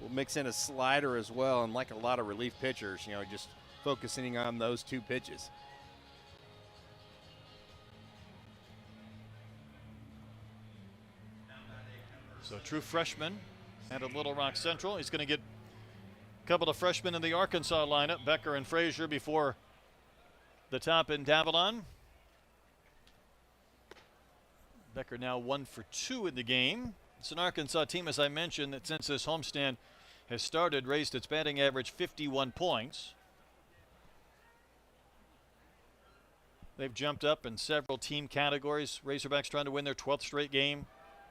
We'll mix in a slider as well, and like a lot of relief pitchers, just focusing on those 2 pitches. So true freshman at a Little Rock Central. He's going to get a couple of freshmen in the Arkansas lineup, Becker and Frazier, before the top in Davalon. Becker now 1 for 2 in the game. It's an Arkansas team, as I mentioned, that since this homestand has started, raised its batting average 51 points. They've jumped up in several team categories. Razorbacks trying to win their 12th straight game.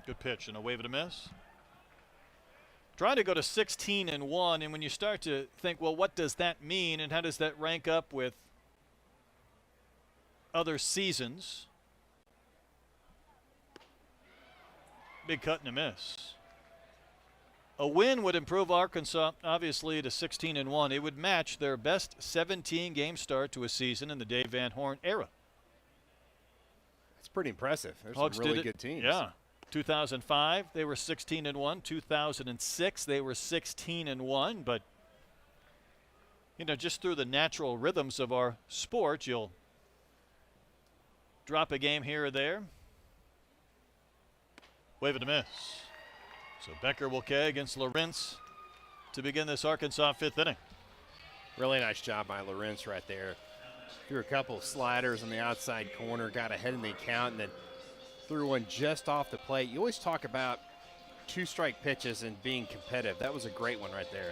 Good pitch and a wave and a miss. Trying to go to 16-1, and when you start to think, well, what does that mean and how does that rank up with other seasons? Big cut and a miss. A win would improve Arkansas, obviously, to 16-1. It would match their best 17-game start to a season in the Dave Van Horn era. That's pretty impressive. There's Hogs some really good teams. Yeah. 2005, they were 16-1. 2006, they were 16-1. But, just through the natural rhythms of our sport, you'll drop a game here or there. Wave and a miss. So Becker will K against Lawrence to begin this Arkansas 5th inning. Really nice job by Lawrence right there. Threw a couple of sliders on the outside corner, got ahead in the count, and then threw one just off the plate. You always talk about 2-strike pitches and being competitive. That was a great one right there.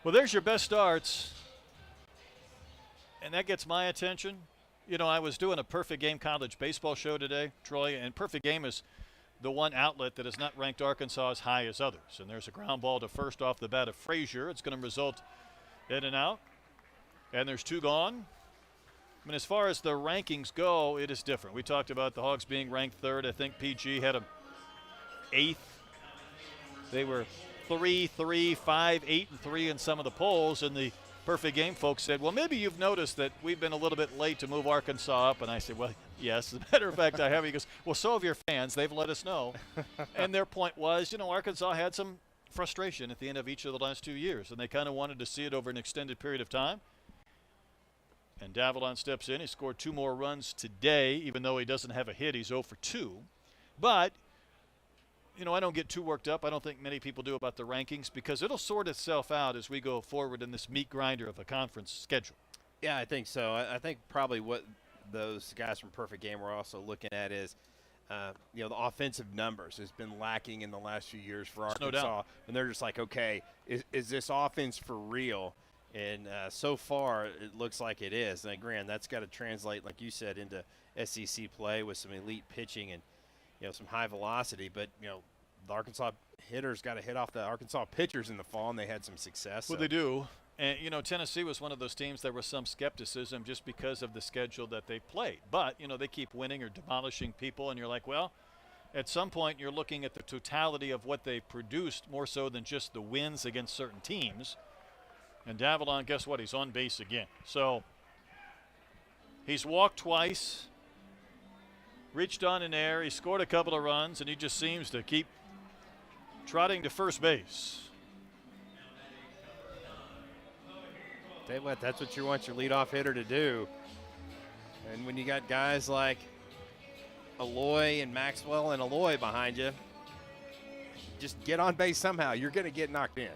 Well, there's your best starts, and that gets my attention. I was doing a Perfect Game college baseball show today, Troy, and Perfect Game is the one outlet that has not ranked Arkansas as high as others. And there's a ground ball to first off the bat of Frazier. It's going to result in and out. And there's 2 gone. I mean, as far as the rankings go, it is different. We talked about the Hogs being ranked 3rd. I think PG had them 8th. They were 3, 3, 5, 8, and 3 in some of the polls. And the Perfect Game folks said, well, maybe you've noticed that we've been a little bit late to move Arkansas up. And I said, well, yes. As a matter of fact, I have. He goes, well, so have your fans. They've let us know. And their point was, Arkansas had some frustration at the end of each of the last 2 years. And they kind of wanted to see it over an extended period of time. And Davalon steps in. He scored 2 more runs today, even though he doesn't have a hit. He's 0 for 2. But, I don't get too worked up. I don't think many people do about the rankings because it'll sort itself out as we go forward in this meat grinder of a conference schedule. Yeah, I think so. I think probably what those guys from Perfect Game were also looking at is, the offensive numbers has been lacking in the last few years for Arkansas. No doubt. And they're just like, okay, is this offense for real? And so far, it looks like it is. And again, that's got to translate, like you said, into SEC play with some elite pitching and some high velocity. But the Arkansas hitters got to hit off the Arkansas pitchers in the fall, and they had some success. Well, they do. And, you know, Tennessee was one of those teams there was some skepticism just because of the schedule that they played. But, you know, they keep winning or demolishing people, and you're like, well, at some point you're looking at the totality of what they produced more so than just the wins against certain teams. And Davalon, guess what? He's on base again. So he's walked twice, reached on in air, he scored a couple of runs, and he just seems to keep trotting to first base. Tell you what, that's what you want your leadoff hitter to do. And when you got guys like Aloy and Maxwell and Aloy behind you, just get on base somehow. You're going to get knocked in.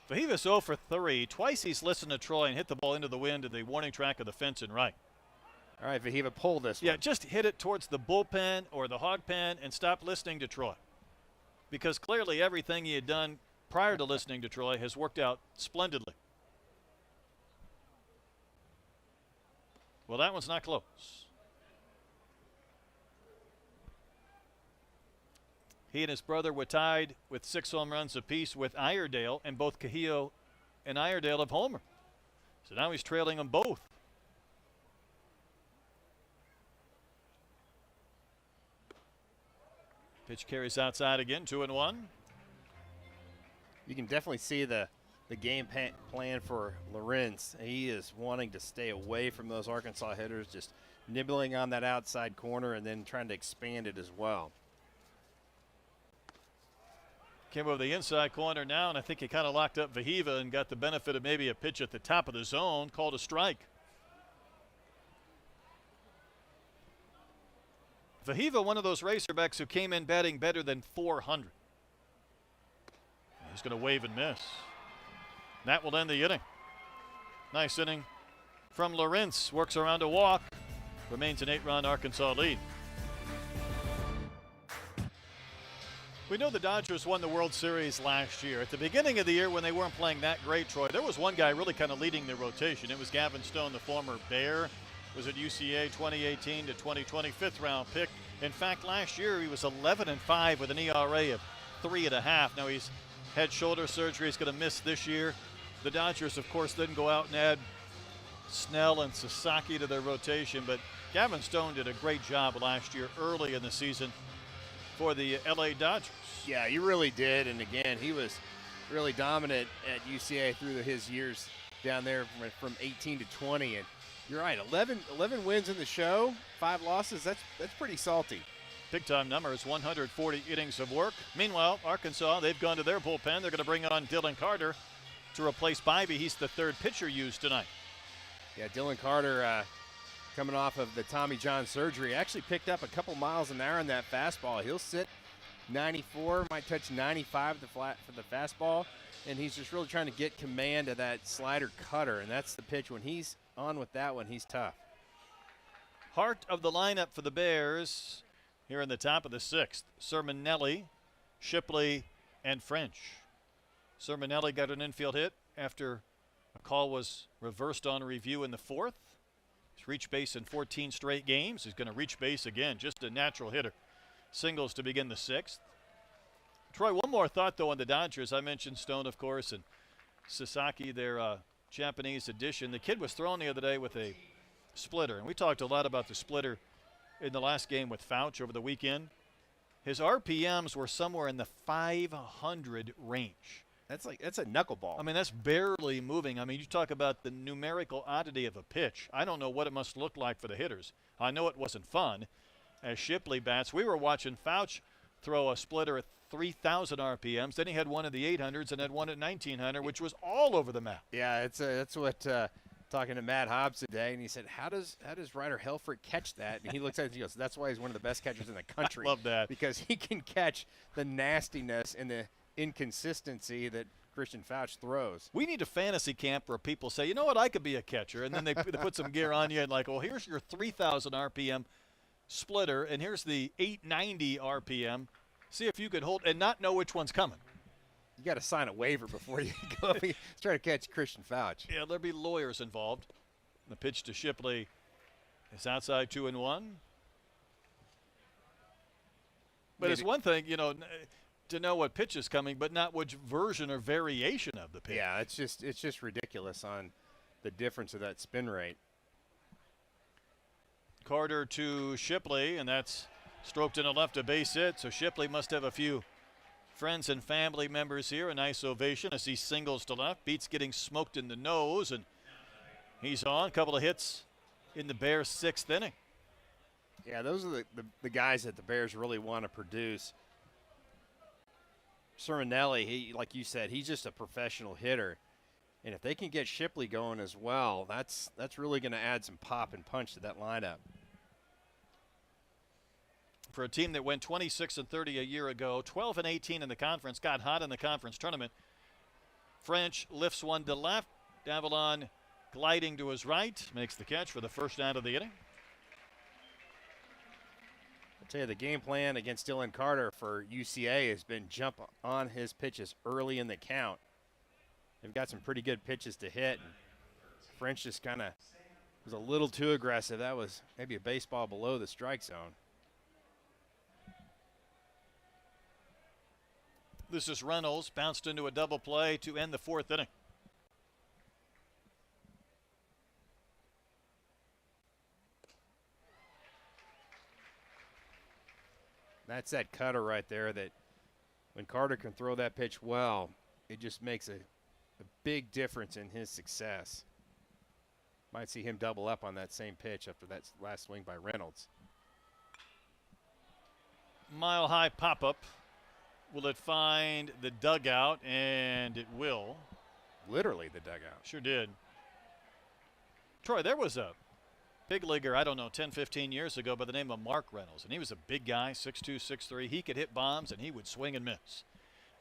Vahiva's 0 for 3. Twice he's listened to Troy and hit the ball into the wind at the warning track of the fence and right. All right, Vahiva, pull this one. Yeah, just hit it towards the bullpen or the hog pen and stop listening to Troy. Because clearly everything he had done prior to listening to Troy has worked out splendidly. Well, that one's not close. He and his brother were tied with 6 home runs apiece with Iredale, and both Cahillo and Iredale have homered. So now he's trailing them both. Pitch carries outside again, 2-1. You can definitely see the game plan for Lorenz. He is wanting to stay away from those Arkansas hitters, just nibbling on that outside corner and then trying to expand it as well. Came over the inside corner now, and I think he kind of locked up Vahiva and got the benefit of maybe a pitch at the top of the zone, called a strike. Vahiva, one of those Razorbacks who came in batting better than 400. He's going to wave and miss. That will end the inning. Nice inning from Lorenz. Works around a walk. Remains an 8-run Arkansas lead. We know the Dodgers won the World Series last year. At the beginning of the year when they weren't playing that great, Troy, there was one guy really kind of leading the rotation. It was Gavin Stone, the former Bear. Was at UCA 2018 to 2020, 5th-round pick. In fact, last year he was 11-5 with an ERA of 3.5. Now he's had shoulder surgery. He's going to miss this year. The Dodgers, of course, didn't go out and add Snell and Sasaki to their rotation, but Gavin Stone did a great job last year early in the season for the LA Dodgers. Yeah, he really did. And again, he was really dominant at UCA through his years down there from 18 to 20. And you're right, 11 wins in the show, 5 losses. That's pretty salty. Big-time numbers, 140 innings of work. Meanwhile, Arkansas, they've gone to their bullpen. They're going to bring on Dylan Carter to replace Bybee. He's the 3rd pitcher used tonight. Yeah, Dylan Carter coming off of the Tommy John surgery, actually picked up a couple miles an hour in that fastball. He'll sit 94, might touch 95 for the fastball, and he's just really trying to get command of that slider cutter, and that's the pitch. When he's on with that one, he's tough. Heart of the lineup for the Bears here in the top of the 6th. Sermonelli, Shipley, and French. Sermonelli got an infield hit after a call was reversed on review in the 4th. He's reached base in 14 straight games. He's going to reach base again, just a natural hitter. Singles to begin the 6th. Troy, one more thought, though, on the Dodgers. I mentioned Stone, of course, and Sasaki, their Japanese addition. The kid was thrown the other day with a splitter, and we talked a lot about the splitter in the last game with Fouch over the weekend. His RPMs were somewhere in the 500 range. That's a knuckleball. I mean, that's barely moving. I mean, you talk about the numerical oddity of a pitch. I don't know what it must look like for the hitters. I know it wasn't fun as Shipley bats. We were watching Fouch throw a splitter at 3,000 RPMs. Then he had one in the 800s and had one at 1,900, which was all over the map. Yeah, that's what talking to Matt Hobbs today, and he said, how does Ryder Helfrich catch that? And he looks at it and he goes, that's why he's one of the best catchers in the country. I love that. Because he can catch the nastiness and the inconsistency that Christian Fouch throws. We need a fantasy camp where people say, you know what, I could be a catcher. And then they put some gear on you and like, well, here's your 3,000 RPM splitter, and here's the 890 RPM. See if you could hold and not know which one's coming. You got to sign a waiver before you go try to catch Christian Fouch. Yeah, there'll be lawyers involved. The pitch to Shipley is outside 2-1. But it's one thing, you know, to know what pitch is coming, but not which version or variation of the pitch. Yeah, it's just ridiculous on the difference of that spin rate. Carter to Shipley, and that's stroked in a left, a base hit. So Shipley must have a few friends and family members here. A nice ovation as he singles to left. Beats getting smoked in the nose, and he's on. A couple of hits in the Bears' 6th inning. Yeah, those are the guys that the Bears really want to produce. Sermonelli, he, like you said, he's just a professional hitter. And if they can get Shipley going as well, that's really going to add some pop and punch to that lineup. For a team that went 26-30 a year ago, 12-18 in the conference, got hot in the conference tournament. French lifts one to left. Davalon gliding to his right, makes the catch for the first out of the inning. I'll tell you, the game plan against Dylan Carter for UCA has been jump on his pitches early in the count. They've got some pretty good pitches to hit. And French just kind of was a little too aggressive. That was maybe a baseball below the strike zone. This is Reynolds, bounced into a double play to end the 4th inning. That's that cutter right there that when Carter can throw that pitch well, it just makes a big difference in his success. Might see him double up on that same pitch after that last swing by Reynolds. Mile high pop-up. Will it find the dugout? And it will. Literally the dugout. Sure did. Troy, there was a big leaguer, I don't know, 10, 15 years ago by the name of Mark Reynolds. And he was a big guy, 6'2", 6'3". He could hit bombs and he would swing and miss.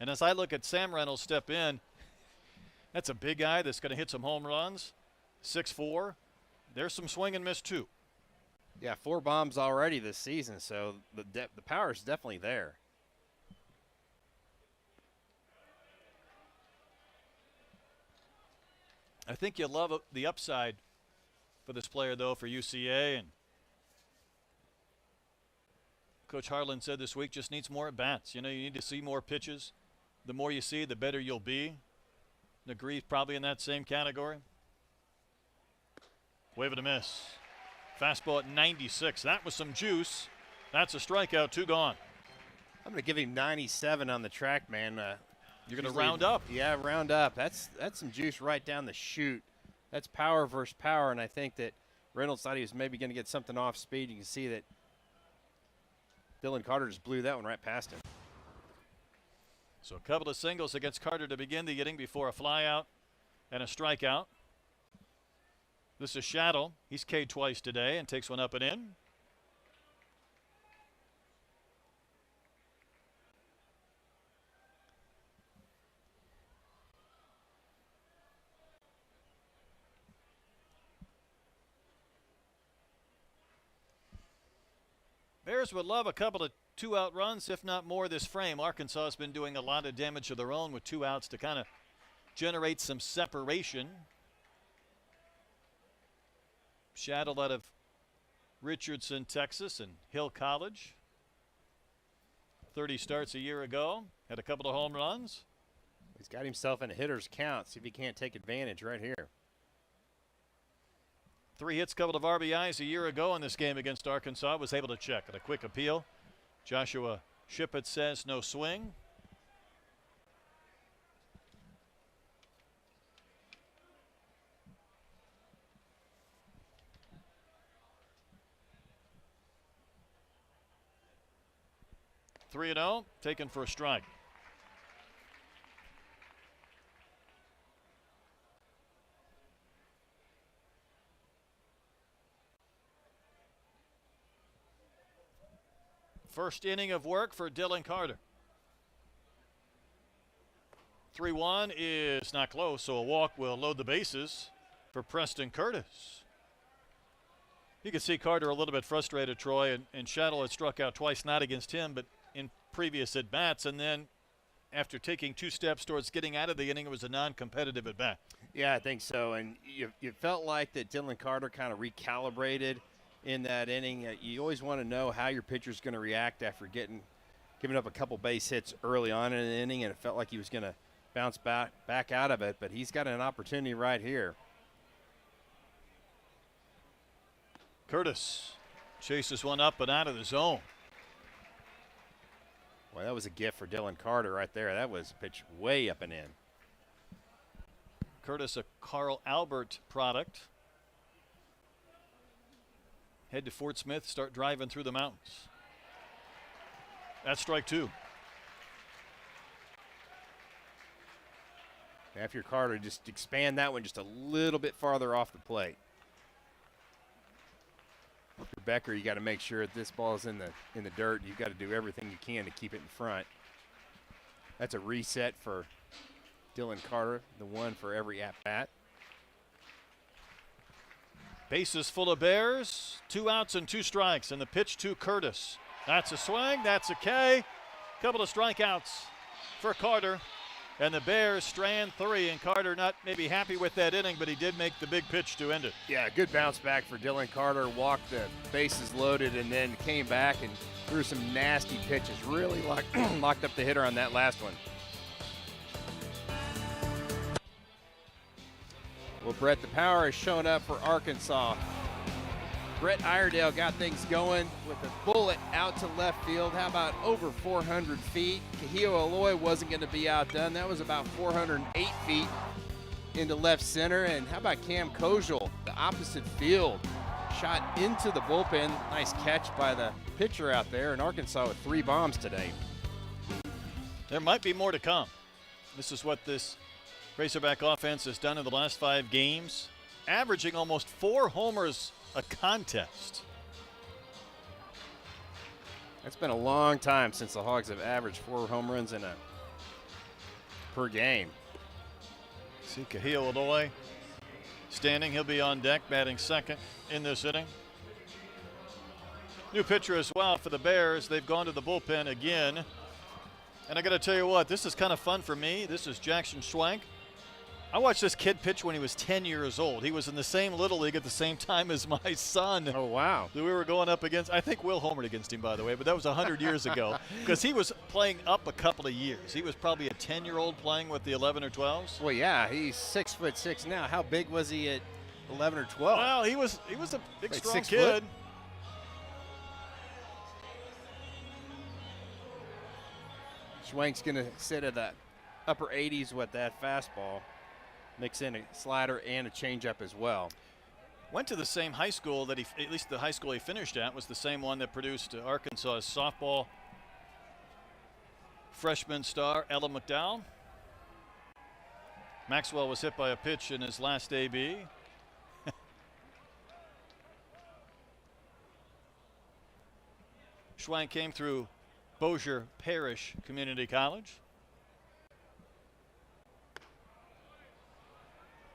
And as I look at Sam Reynolds step in, that's a big guy that's going to hit some home runs, 6'4". There's some swing and miss too. Yeah, 4 bombs already this season, so the power is definitely there. I think you love the upside for this player, though, for UCA. And Coach Harlan said this week just needs more at-bats. You know, you need to see more pitches. The more you see, the better you'll be. Negree's probably in that same category. Wave and a miss. Fastball at 96. That was some juice. That's a strikeout, 2 gone. I'm going to give him 97 on the track, man. You're going to round up. Yeah, round up. That's some juice right down the chute. That's power versus power, and I think that Reynolds thought he was maybe going to get something off speed. You can see that Dylan Carter just blew that one right past him. So a couple of singles against Carter to begin the inning before a flyout and a strikeout. This is Shaddle. He's K'd twice today and takes one up and in. Bears would love a couple of 2-out runs, if not more, this frame. Arkansas has been doing a lot of damage of their own with 2 outs to kind of generate some separation. Shaddle out of Richardson, Texas, and Hill College. 30 starts a year ago. Had a couple of home runs. He's got himself in a hitter's count. See if he can't take advantage right here. 3 hits, couple of RBIs a year ago in this game against Arkansas. Was able to check at a quick appeal. Joshua Shippett says no swing. Three and 0, taken for a strike. First inning of work for Dylan Carter. 3-1 is not close, so a walk will load the bases for Preston Curtis. You can see Carter a little bit frustrated, Troy, and Shaddle had struck out twice, not against him, but in previous at-bats, and then after taking 2 steps towards getting out of the inning, it was a non-competitive at-bat. Yeah, I think so, and you felt like that Dylan Carter kind of recalibrated in that inning. You always want to know how your pitcher's going to react after getting giving up a couple base hits early on in the inning, and it felt like he was going to bounce back out of it, but he's got an opportunity right here. Curtis chases one up and out of the zone. Well, that was a gift for Dylan Carter right there. That was a pitch way up and in. Curtis, a Carl Albert product. Head to Fort Smith, start driving through the mountains. That's strike 2. After your Carter, just expand that one just a little bit farther off the plate. For Becker, you got to make sure that this ball is in the dirt. You've got to do everything you can to keep it in front. That's a reset for Dylan Carter, the one for every at-bat. Bases full of Bears, 2 outs and 2 strikes, and the pitch to Curtis. That's a swing, that's a K. Couple of strikeouts for Carter. And the Bears strand 3, and Carter not maybe happy with that inning, but he did make the big pitch to end it. Yeah, good bounce back for Dylan Carter. Walked the bases loaded and then came back and threw some nasty pitches. Really locked up the hitter on that last one. Well, Brett, the power has shown up for Arkansas. Brett Iredale got things going with a bullet out to left field. How about over 400 feet? Kahio Aloy wasn't going to be outdone. That was about 408 feet into left center. And how about Cam Kojal, the opposite field? Shot into the bullpen. Nice catch by the pitcher out there. And Arkansas with 3 bombs today. There might be more to come. This is what this Razorback offense has done in the last 5 games, averaging almost 4 homers a contest. It's been a long time since the Hogs have averaged 4 home runs per game. See Kahio Aloy standing. He'll be on deck batting second in this inning. New pitcher as well for the Bears. They've gone to the bullpen again. And I got to tell you what, this is kind of fun for me. This is Jackson Schwank. I watched this kid pitch when he was 10 years old. He was in the same Little League at the same time as my son. Oh, wow. That we were going up against. I think Will homered against him, by the way, but that was 100 years ago because he was playing up a couple of years. He was probably a 10-year-old playing with the 11 or 12s. Well, yeah, he's 6'6" now. How big was he at 11 or 12? Well, he was a big, Like strong 6 kid. foot? Schwank's going to sit at the upper 80s with that fastball. Mix in a slider and a changeup as well. Went to the same high school that at least the high school he finished at was the same one that produced Arkansas's softball freshman star, Ella McDowell. Maxwell was hit by a pitch in his last AB. Schwank came through Bossier Parish Community College.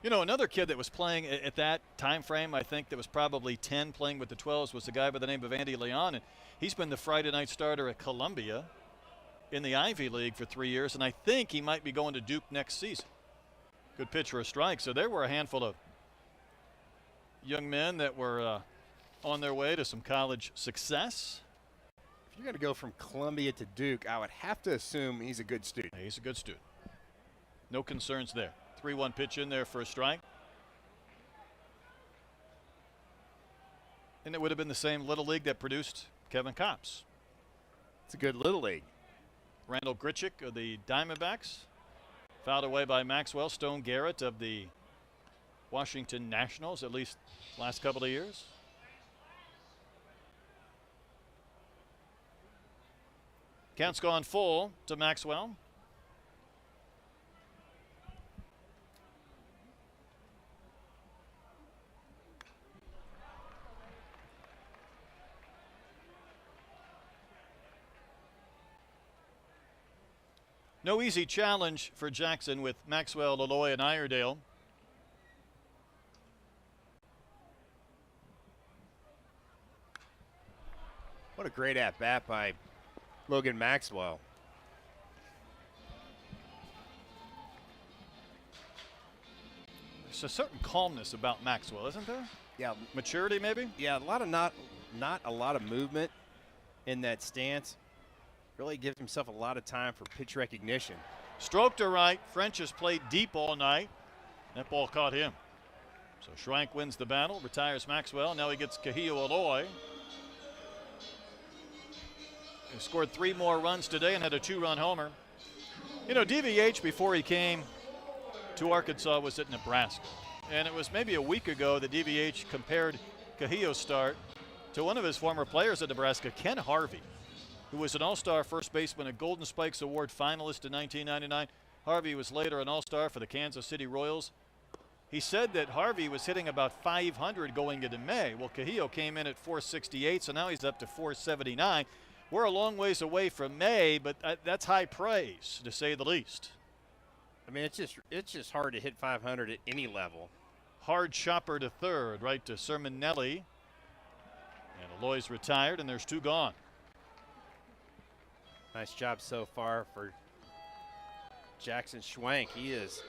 You know, another kid that was playing at that time frame, I think that was probably 10 playing with the 12s, was a guy by the name of Andy Leon. And he's been the Friday night starter at Columbia in the Ivy League for 3 years. And I think he might be going to Duke next season. Good pitch for a strike. So there were a handful of young men that were on their way to some college success. If you're going to go from Columbia to Duke, I would have to assume he's a good student. He's a good student. No concerns there. 3-1 pitch in there for a strike. And it would have been the same Little League that produced Kevin Kopps. It's a good Little League. Randall Gritchick of the Diamondbacks. Fouled away by Maxwell. Stone Garrett of the Washington Nationals, at least last couple of years. Count's gone full to Maxwell. No easy challenge for Jackson with Maxwell, Aloy, and Iredale. What a great at-bat by Logan Maxwell. There's a certain calmness about Maxwell, isn't there? Yeah. Maturity, maybe? Yeah, a lot of not a lot of movement in that stance. really gives himself a lot of time for pitch recognition. Stroke to right. French has played deep all night. That ball caught him. So Schrank wins the battle, retires Maxwell. Now he gets Kahio Aloy. He scored 3 more runs today and had a 2-run homer. You know, DVH before he came to Arkansas was at Nebraska. And it was maybe a week ago that DVH compared Kahio's start to one of his former players at Nebraska, Ken Harvey, who was an all-star first baseman, a Golden Spikes Award finalist in 1999. Harvey was later an all-star for the Kansas City Royals. He said that Harvey was hitting about 500 going into May. Well, Kahio came in at 468, so now he's up to 479. We're a long ways away from May, but that's high praise, to say the least. I mean, it's just hard to hit 500 at any level. Hard chopper to third, right to Sermonelli. And Aloy's retired, and there's 2 gone. Nice job so far for Jackson Schwank. He has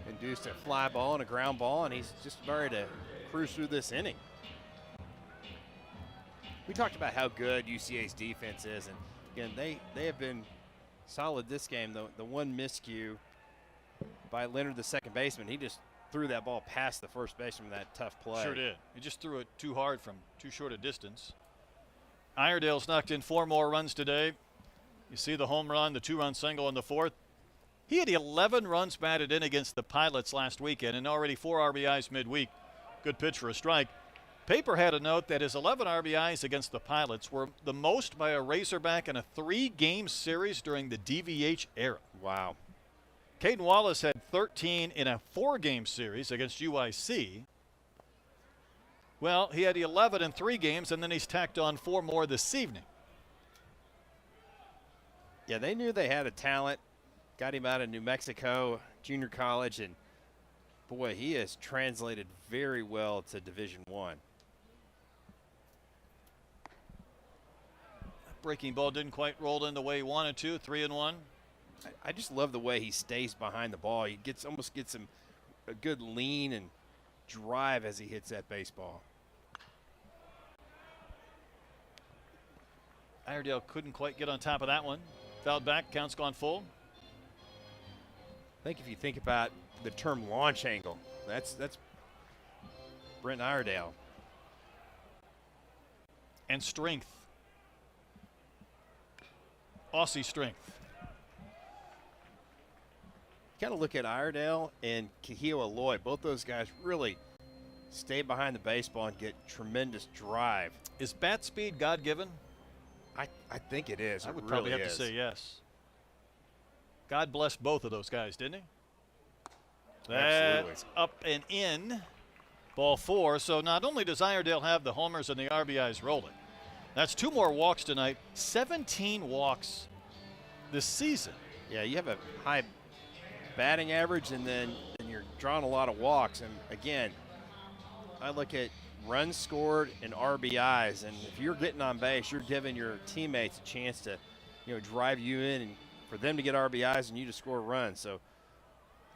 induced a fly ball and a ground ball, and he's just ready to cruise through this inning. We talked about how good UCA's defense is, and again, they have been solid this game. The one miscue by Leonard, the second baseman, he just threw that ball past the first baseman with that tough play. Sure did. He just threw it too hard from too short a distance. Iredale's knocked in 4 more runs today. You see the home run, the 2-run single in the 4th. He had 11 runs batted in against the Pilots last weekend and already 4 RBIs midweek. Good pitch for a strike. Paper had a note that his 11 RBIs against the Pilots were the most by a Razorback in a 3-game series during the DVH era. Wow. Caden Wallace had 13 in a 4-game series against UIC. Well, he had 11 in 3 games, and then he's tacked on 4 more this evening. Yeah, they knew they had a talent. Got him out of New Mexico junior college, and boy, he has translated very well to Division I. Breaking ball didn't quite roll in the way he wanted to. 3-1. I just love the way he stays behind the ball. He almost gets him a good lean and drive as he hits that baseball. Iredale couldn't quite get on top of that one. Fouled back, count's gone full. I think if you think about the term launch angle, that's Brent Iredale. And strength. Aussie strength. You got to look at Iredale and Kahio Aloy. Both those guys really stay behind the baseball and get tremendous drive. Is bat speed God-given? I think it is. I would probably have to say yes. God bless both of those guys, didn't he? Absolutely. That's up and in. Ball 4. So not only does Iredale have the homers and the RBIs rolling, that's 2 more walks tonight. 17 walks this season. Yeah, you have a high batting average, and then you're drawing a lot of walks. And again, I look at runs scored and RBIs, and if you're getting on base, you're giving your teammates a chance to, drive you in and for them to get RBIs and you to score runs. So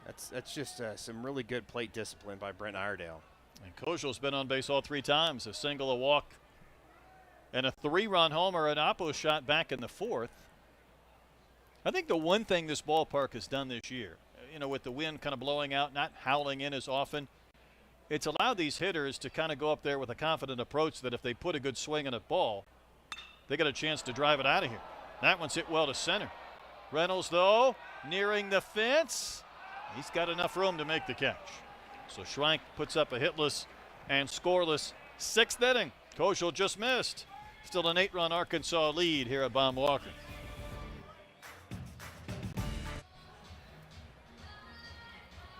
that's just some really good plate discipline by Brent Iredale. And Kojal's been on base all 3 times, a single, a walk, and a 3-run homer, an oppo shot back in the 4th. I think the one thing this ballpark has done this year, with the wind kind of blowing out, not howling in as often, it's allowed these hitters to kind of go up there with a confident approach that if they put a good swing on a ball, they got a chance to drive it out of here. That one's hit well to center. Reynolds, though, nearing the fence. He's got enough room to make the catch. So Schrank puts up a hitless and scoreless 6th inning. Kojal just missed. Still an 8-run Arkansas lead here at Baum Walker.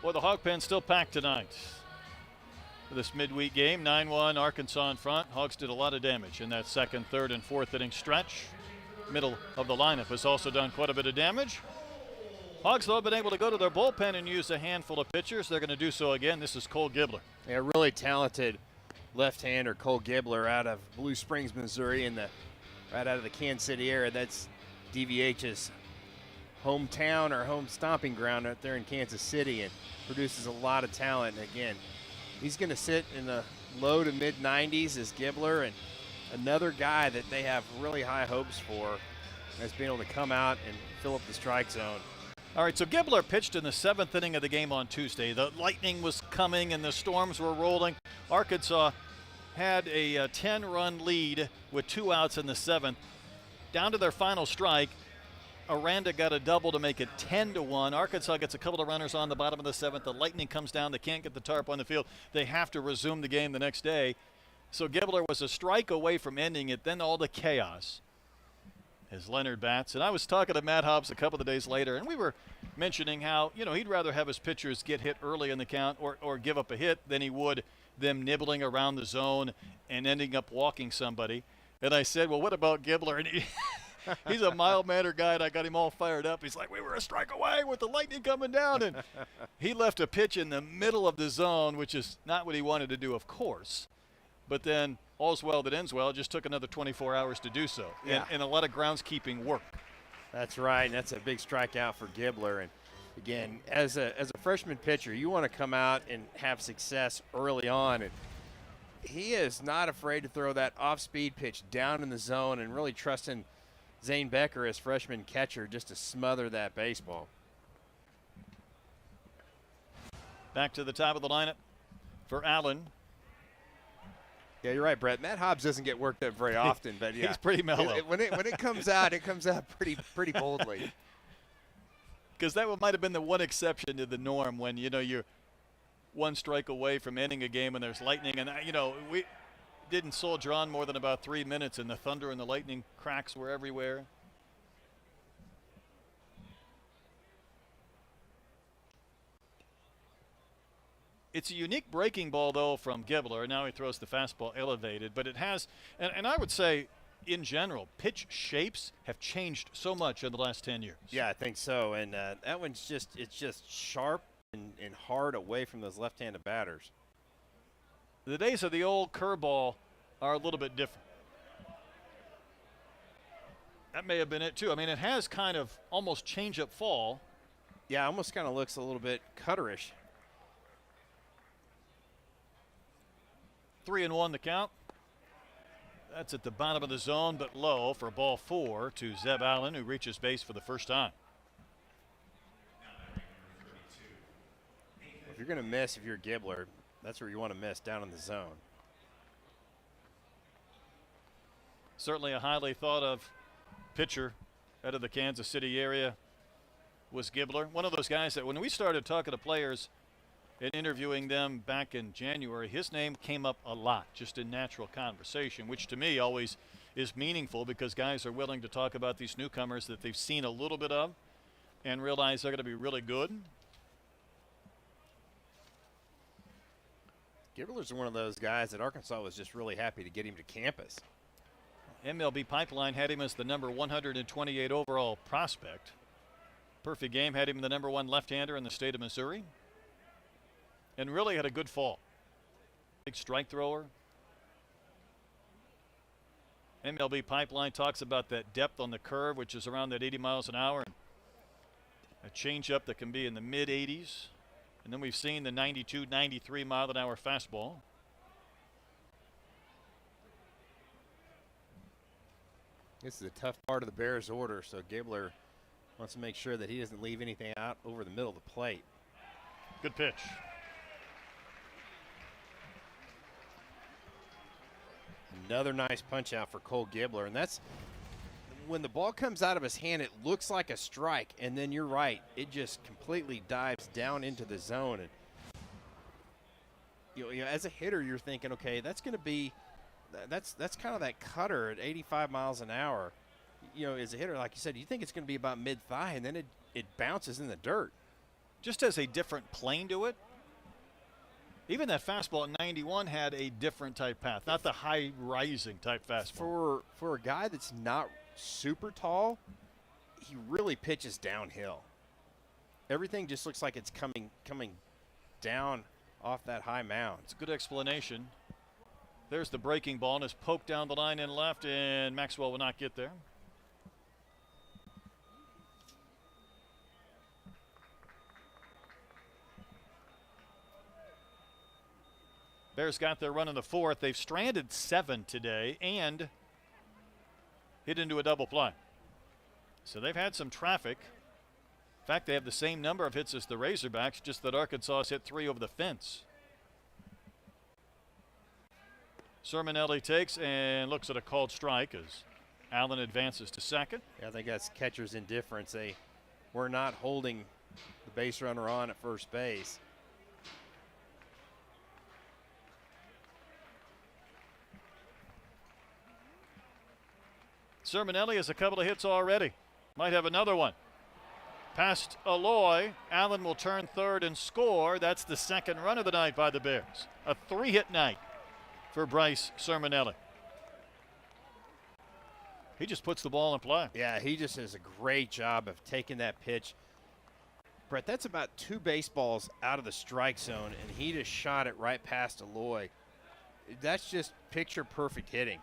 Boy, the Hog Pen's still packed tonight. For this midweek game, 9-1 Arkansas in front. Hogs did a lot of damage in that 2nd, 3rd, and 4th inning stretch. Middle of the lineup has also done quite a bit of damage. Hogs, though, have been able to go to their bullpen and use a handful of pitchers. They're going to do so again. This is Cole Gibbler. Yeah, really talented left-hander Cole Gibbler out of Blue Springs, Missouri, right out of the Kansas City area. That's DVH's hometown or home stomping ground out there in Kansas City, and produces a lot of talent. And again, he's going to sit in the low to mid 90s as Gibbler, and another guy that they have really high hopes for has been able to come out and fill up the strike zone. All right, so Gibbler pitched in the 7th inning of the game on Tuesday. The lightning was coming and the storms were rolling. Arkansas had a 10-run lead with 2 outs in the 7th. Down to their final strike, Aranda got a double to make it 10-1. Arkansas gets a couple of runners on the bottom of the 7th. The lightning comes down. They can't get the tarp on the field. They have to resume the game the next day. So Gibbler was a strike away from ending it. Then all the chaos as Leonard bats. And I was talking to Matt Hobbs a couple of days later, and we were mentioning how, he'd rather have his pitchers get hit early in the count or give up a hit than he would them nibbling around the zone and ending up walking somebody. And I said, well, what about Gibbler? And he's a mild-mannered guy, and I got him all fired up. He's like, we were a strike away with the lightning coming down. And he left a pitch in the middle of the zone, which is not what he wanted to do, of course. But then all's well that ends well. It just took another 24 hours to do so. Yeah. And a lot of groundskeeping work. That's right, and that's a big strikeout for Gibbler. And again, as a freshman pitcher, you want to come out and have success early on. And he is not afraid to throw that off-speed pitch down in the zone and really trusting Zane Becker as freshman catcher just to smother that baseball. Back to the top of the lineup for Allen. Yeah, you're right, Brett. Matt Hobbs doesn't get worked up very often, but yeah, he's pretty mellow. When it comes out, it comes out pretty boldly. Because that might have been the one exception to the norm when you're one strike away from ending a game and there's lightning, and we didn't soldier on more than about 3 minutes, and the thunder and the lightning cracks were everywhere. It's a unique breaking ball, though, from Gibbler. Now he throws the fastball elevated, but it has, and I would say, in general, pitch shapes have changed so much in the last 10 years. Yeah, I think so, and that one's just sharp and hard away from those left-handed batters. The days of the old curveball are a little bit different. That may have been it, too. I mean, it has kind of almost change-up fall. Yeah, almost kind of looks a little bit cutterish. 3-1 the count. That's at the bottom of the zone, but low for ball 4 to Zeb Allen, who reaches base for the first time. If you're going to miss, if you're Gibbler, that's where you want to miss, down in the zone. Certainly a highly thought of pitcher out of the Kansas City area was Gibbler. One of those guys that when we started talking to players and interviewing them back in January, his name came up a lot just in natural conversation, which to me always is meaningful because guys are willing to talk about these newcomers that they've seen a little bit of and realize they're going to be really good. Gibbler's one of those guys that Arkansas was just really happy to get him to campus. MLB Pipeline had him as the number 128 overall prospect. Perfect Game had him the number 1 left-hander in the state of Missouri. And really had a good fall. Big strike thrower. MLB Pipeline talks about that depth on the curve, which is around that 80 miles an hour. And a changeup that can be in the mid-80s. And then we've seen the 92, 93 mile an hour fastball. This is a tough part of the Bears' order, so Gibbler wants to make sure that he doesn't leave anything out over the middle of the plate. Good pitch. Another nice punch out for Cole Gibbler, and that's when the ball comes out of his hand, it looks like a strike, and then you're right, it just completely dives down into the zone. And you know, as a hitter, you're thinking, okay, that's going to be that's kind of that cutter at 85 miles an hour. You know, as a hitter, like you said, you think it's going to be about mid-thigh, and then it bounces in the dirt. Just has a different plane to it. Even that fastball at 91 had a different type path, not the high rising type fastball. For a guy that's not super tall, he really pitches downhill. Everything just looks like it's coming down off that high mound. It's a good explanation. There's the breaking ball, and it's poked down the line in left, and Maxwell will not get there. Bears got their run in the fourth. They've stranded 7 today and hit into a double play. So they've had some traffic. In fact, they have the same number of hits as the Razorbacks, just that Arkansas has hit 3 over the fence. Sermonelli takes and looks at a called strike as Allen advances to second. Yeah, I think that's catcher's indifference. They were not holding the base runner on at first base. Sermonelli has a couple of hits already. Might have another one. Past Aloy, Allen will turn third and score. That's the second run of the night by the Bears. A 3-hit night for Bryce Sermonelli. He just puts the ball in play. Yeah, he just does a great job of taking that pitch. Brett, that's about 2 baseballs out of the strike zone, and he just shot it right past Aloy. That's just picture perfect hitting.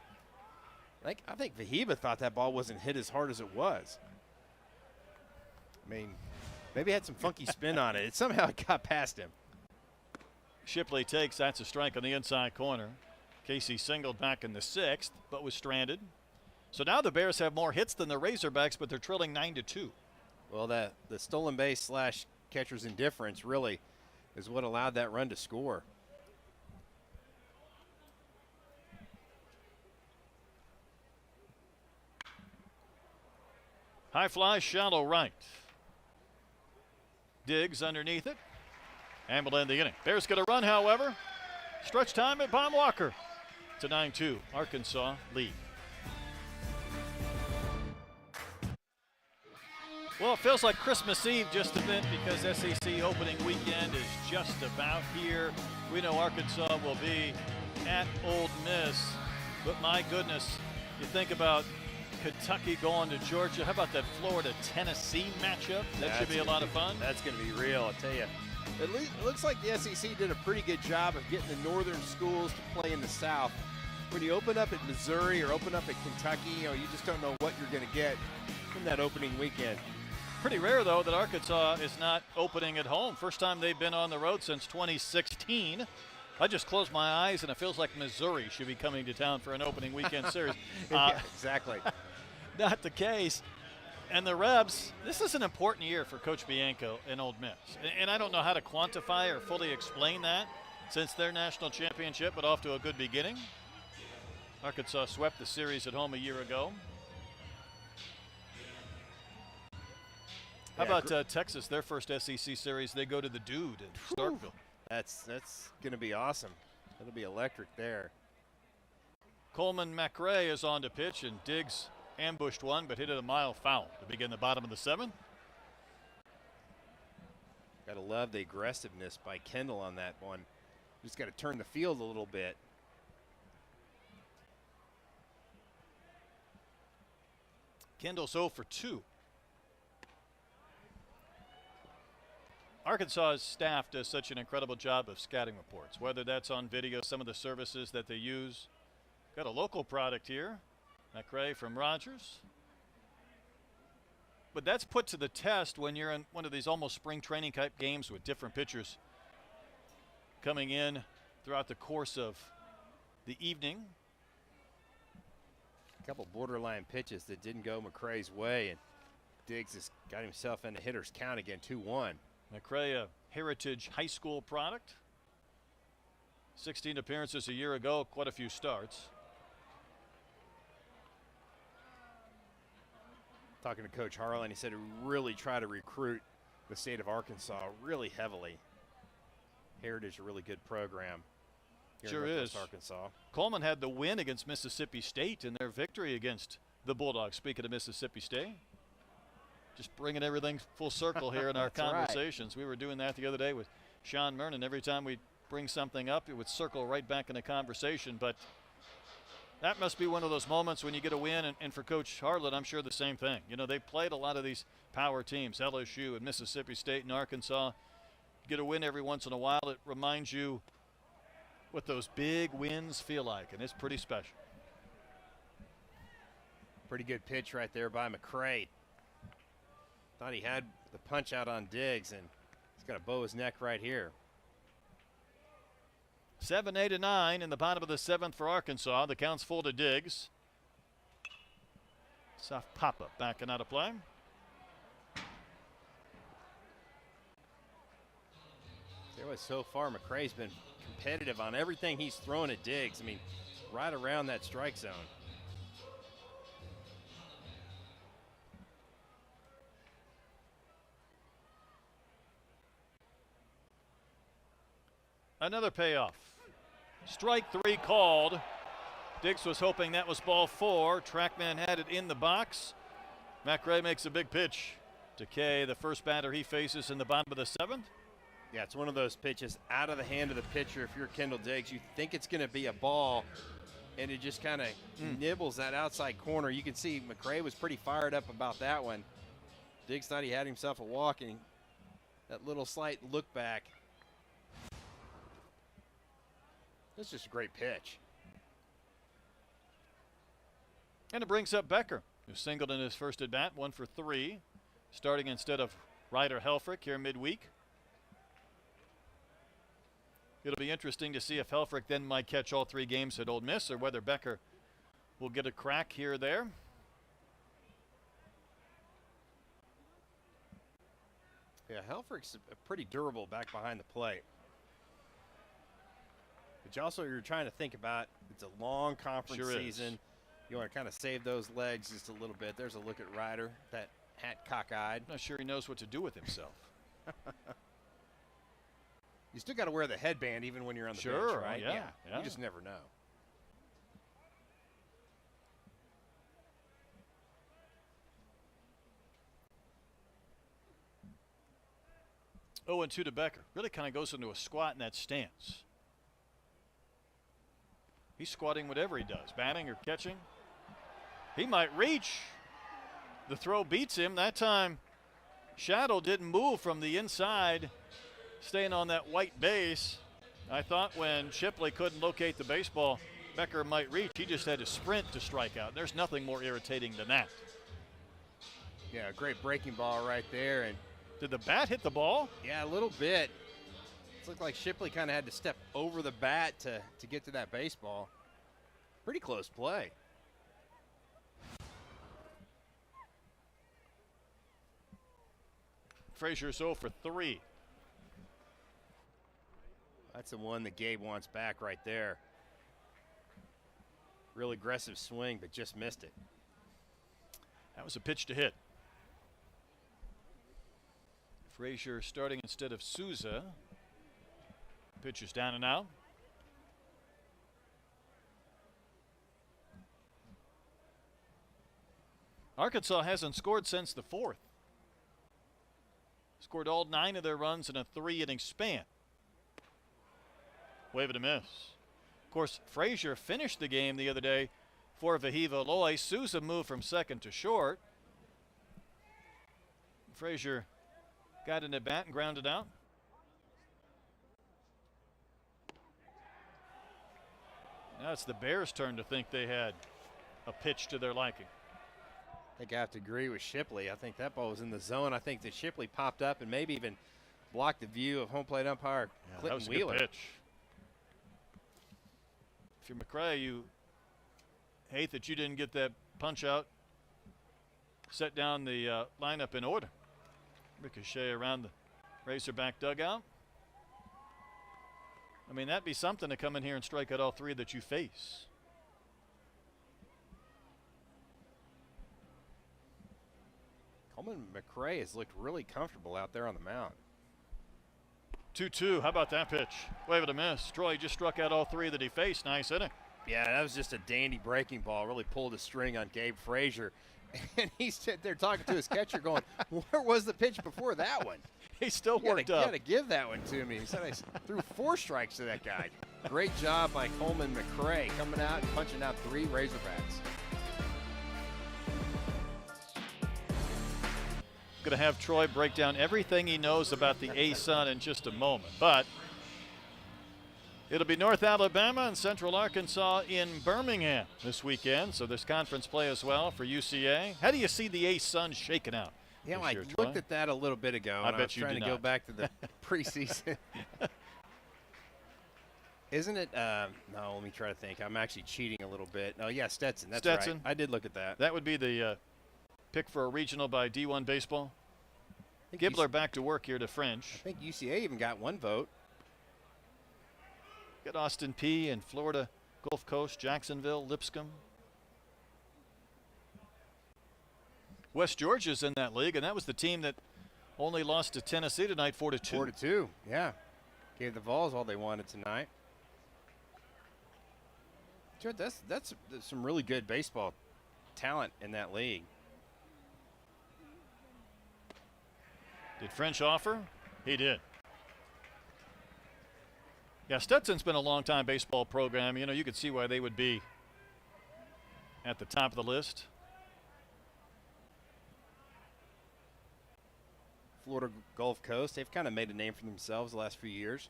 I think Vahiba thought that ball wasn't hit as hard as it was. I mean, maybe it had some funky spin on it. It somehow got past him. Shipley takes, that's a strike on the inside corner. Casey singled back in the 6th, but was stranded. So now the Bears have more hits than the Razorbacks, but they're trailing 9-2. Well, the stolen base / catcher's indifference really is what allowed that run to score. High fly, shallow right. Diggs underneath it. And will end the inning. Bears get a run, however. Stretch time at Bob Walker. It's a 9-2 Arkansas lead. Well, it feels like Christmas Eve just a bit because SEC opening weekend is just about here. We know Arkansas will be at Ole Miss, but my goodness, you think about Kentucky going to Georgia. How about that Florida-Tennessee matchup? That should be a lot of fun. That's going to be real, I'll tell you. It looks like the SEC did a pretty good job of getting the northern schools to play in the South. When you open up at Missouri or open up at Kentucky, you just don't know what you're going to get in that opening weekend. Pretty rare, though, that Arkansas is not opening at home. First time they've been on the road since 2016. I just closed my eyes, and it feels like Missouri should be coming to town for an opening weekend series. Yeah, exactly. Not the case. And the Rebs, this is an important year for Coach Bianco and Ole Miss. And I don't know how to quantify or fully explain that since their national championship, but off to a good beginning. Arkansas swept the series at home a year ago. How about Texas, their first SEC series? They go to the Dude in Starkville. That's going to be awesome. It'll be electric there. Coleman McRae is on to pitch, and Diggs ambushed one, but hit it a mile foul to begin the bottom of the 7th. Got to love the aggressiveness by Kendall on that one. Just got to turn the field a little bit. Kendall's 0 for 2. Arkansas's staff does such an incredible job of scouting reports, whether that's on video, some of the services that they use. Got a local product here, McRae from Rogers. But that's put to the test when you're in one of these almost spring training type games with different pitchers coming in throughout the course of the evening. A couple borderline pitches that didn't go McRae's way, and Diggs has got himself in the hitter's count again, 2-1. McRae, a Heritage High School product. 16 appearances a year ago, quite a few starts. Talking to Coach Harlan, he said he really try to recruit the state of Arkansas really heavily. Heritage, a really good program. Sure is. Arkansas. Coleman had the win against Mississippi State in their victory against the Bulldogs. Speaking of Mississippi State, just bringing everything full circle here in our conversations. Right. We were doing that the other day with Sean Mernon. Every time we bring something up, it would circle right back in the conversation. But that must be one of those moments when you get a win. And for Coach Harlan, I'm sure the same thing. You know, they played a lot of these power teams, LSU and Mississippi State and Arkansas. Get a win every once in a while. It reminds you what those big wins feel like, and it's pretty special. Pretty good pitch right there by McRae. Thought he had the punch out on Diggs, and he's got to bow his neck right here. 7, 8, and 9 in the bottom of the 7th for Arkansas. The count's full to Diggs. Soft pop-up backing out of play. Boy, so far McCrae's been competitive on everything he's thrown at Diggs. I mean, right around that strike zone. Another payoff. Strike 3 called. Diggs was hoping that was ball 4. Trackman had it in the box. McCrae makes a big pitch to Kay, the first batter he faces in the bottom of the 7th. Yeah, it's one of those pitches out of the hand of the pitcher. If you're Kendall Diggs, you think it's going to be a ball, and it just kind of nibbles that outside corner. You can see McCrae was pretty fired up about that one. Diggs thought he had himself a walk, and that little slight look back. That's just a great pitch. And it brings up Becker, who singled in his first at bat, 1 for 3, starting instead of Ryder Helfrich here midweek. It'll be interesting to see if Helfrich then might catch all 3 games at Ole Miss, or whether Becker will get a crack here or there. Yeah, Helfrich's pretty durable back behind the plate. But you're trying to think about, it's a long conference season. You want to kind of save those legs just a little bit. There's a look at Ryder, that hat cockeyed. Not sure he knows what to do with himself. You still got to wear the headband even when you're on the bench, right? Yeah. You just never know. Oh, and 2 to Becker. Really kind of goes into a squat in that stance. He's squatting whatever he does, batting or catching. He might reach. The throw beats him. That time, Shadow didn't move from the inside, staying on that white base. I thought when Shipley couldn't locate the baseball, Becker might reach. He just had to sprint to strike out. There's nothing more irritating than that. Yeah, a great breaking ball right there. And did the bat hit the ball? Yeah, a little bit. It looked like Shipley kind of had to step over the bat to get to that baseball. Pretty close play. Frazier's 0 for 3. That's the one that Gabe wants back right there. Real aggressive swing, but just missed it. That was a pitch to hit. Frazier starting instead of Souza. Pitch is down and out. Arkansas hasn't scored since the 4th. Scored all 9 of their runs in a 3-inning span. Wave and a miss. Of course, Frazier finished the game the other day for Vahiva Loy. Souza moved from second to short. Frazier got an at bat and grounded out. Now it's the Bears' turn to think they had a pitch to their liking. I think I have to agree with Shipley. I think that ball was in the zone. I think that Shipley popped up and maybe even blocked the view of home plate umpire Clinton that was a Wheeler. good pitch. If you're McCrae, you hate that you didn't get that punch out, set down the lineup in order. Ricochet around the Razorback dugout. I mean, that'd be something to come in here and strike out all 3 that you face. Coleman McCrae has looked really comfortable out there on the mound. 2-2. How about that pitch? Wave and a miss. Troy just struck out all 3 that he faced. Nice inning. Yeah, that was just a dandy breaking ball. Really pulled a string on Gabe Frazier. And he's sitting there talking to his catcher going, where was the pitch before that one? He's still worked up. You got to give that one to me. He said I threw 4 strikes to that guy. Great job by Coleman McCrae coming out and punching out 3 Razorbacks. Going to have Troy break down everything he knows about the A-Sun in just a moment. But it'll be North Alabama and Central Arkansas in Birmingham this weekend. So there's conference play as well for UCA. How do you see the A-Sun shaking out? Yeah, I looked at that a little bit ago. I and bet was you trying did to go not. back to the preseason. Isn't it? No, let me try to think. I'm actually cheating a little bit. Oh, yeah, Stetson. That's Stetson. right. I did look at that. That would be the pick for a regional by D1 Baseball. I think Gibbler back to work here to French. I think UCA even got 1 vote. Got Austin P and Florida Gulf Coast, Jacksonville, Lipscomb. West Georgia's in that league, and that was the team that only lost to Tennessee tonight 4-2. 4-2, yeah. Gave the Vols all they wanted tonight. Dude, that's some really good baseball talent in that league. Did French offer? He did. Yeah, Stetson's been a long-time baseball program. You know, you could see why they would be at the top of the list. Florida Gulf Coast, they've kind of made a name for themselves the last few years.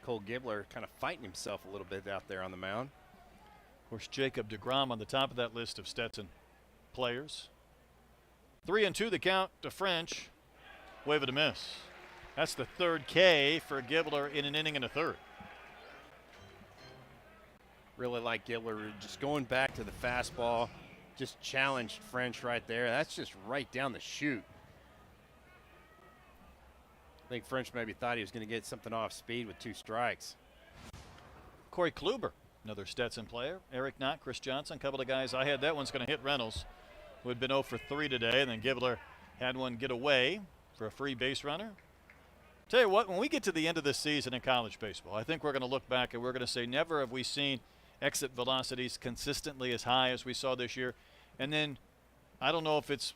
Cole Gibbler kind of fighting himself a little bit out there on the mound. Of course, Jacob deGrom on the top of that list of Stetson players. 3-2 the count to French. Wave it a miss. That's the third K for Gibbler in an inning and a third. Really like Gibbler just going back to the fastball. Just challenged French right there. That's just right down the chute. I think French maybe thought he was going to get something off speed with 2 strikes. Corey Kluber, another Stetson player. Eric Knott, Chris Johnson, a couple of guys. I had that one's going to hit Reynolds, who had been 0 for 3 today. And then Gibbler had one get away for a free base runner. Tell you what, when we get to the end of this season in college baseball, I think we're going to look back and we're going to say never have we seen exit velocities consistently as high as we saw this year. And then I don't know if it's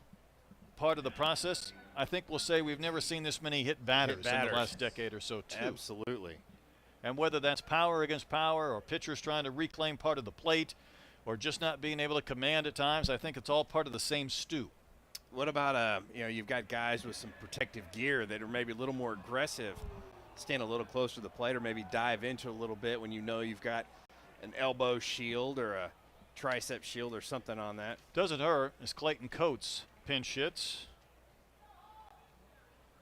part of the process. I think we'll say we've never seen this many hit batters in the last decade or so, too. Absolutely. And whether that's power against power or pitchers trying to reclaim part of the plate or just not being able to command at times, I think it's all part of the same stew. What about, you've got guys with some protective gear that are maybe a little more aggressive, stand a little closer to the plate or maybe dive into a little bit when you know you've got an elbow shield or a tricep shield or something on that. Doesn't hurt as Clayton Coates pinch hits.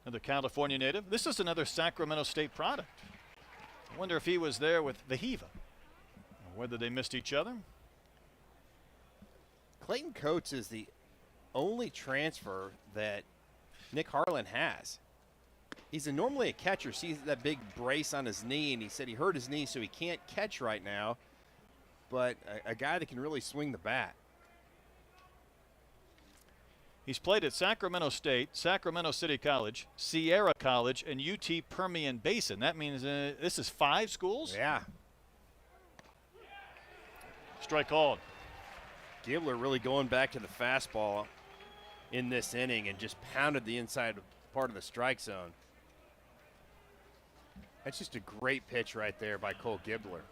Another California native. This is another Sacramento State product. I wonder if he was there with Vahiva or whether they missed each other. Clayton Coates is the only transfer that Nick Harlan has. He's normally a catcher. Sees that big brace on his knee, and he said he hurt his knee, so he can't catch right now. But a guy that can really swing the bat. He's played at Sacramento State, Sacramento City College, Sierra College, and UT Permian Basin. That means this is 5 schools? Yeah. Strike called. Gibbler really going back to the fastball in this inning and just pounded the inside part of the strike zone. That's just a great pitch right there by Cole Gibbler.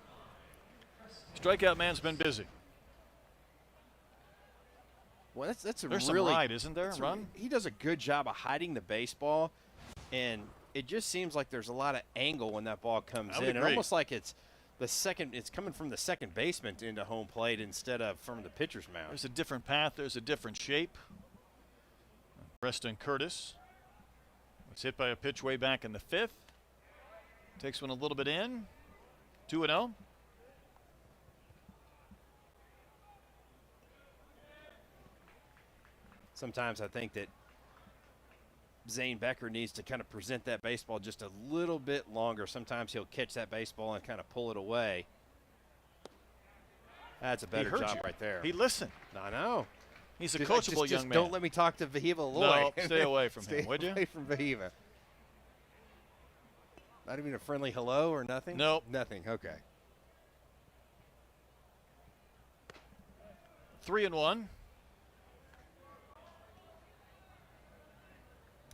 Strikeout man's been busy. Well, that's a There's really some ride, isn't there? Run. He does a good job of hiding the baseball, and it just seems like there's a lot of angle when that ball comes in. And almost like it's coming from the second baseman into home plate instead of from the pitcher's mound. There's a different path. There's a different shape. Preston Curtis was hit by a pitch way back in the 5th. Takes one a little bit in. 2-0. Sometimes I think that Zane Becker needs to kind of present that baseball just a little bit longer. Sometimes he'll catch that baseball and kind of pull it away. That's a better job right there. He listened. I know. He's a coachable young man. Don't let me talk to Vahiva Lloyd. No, stay away from him, would you? Stay away from Vahiva. Not even a friendly hello or nothing? Nope. Nothing, okay. 3-1.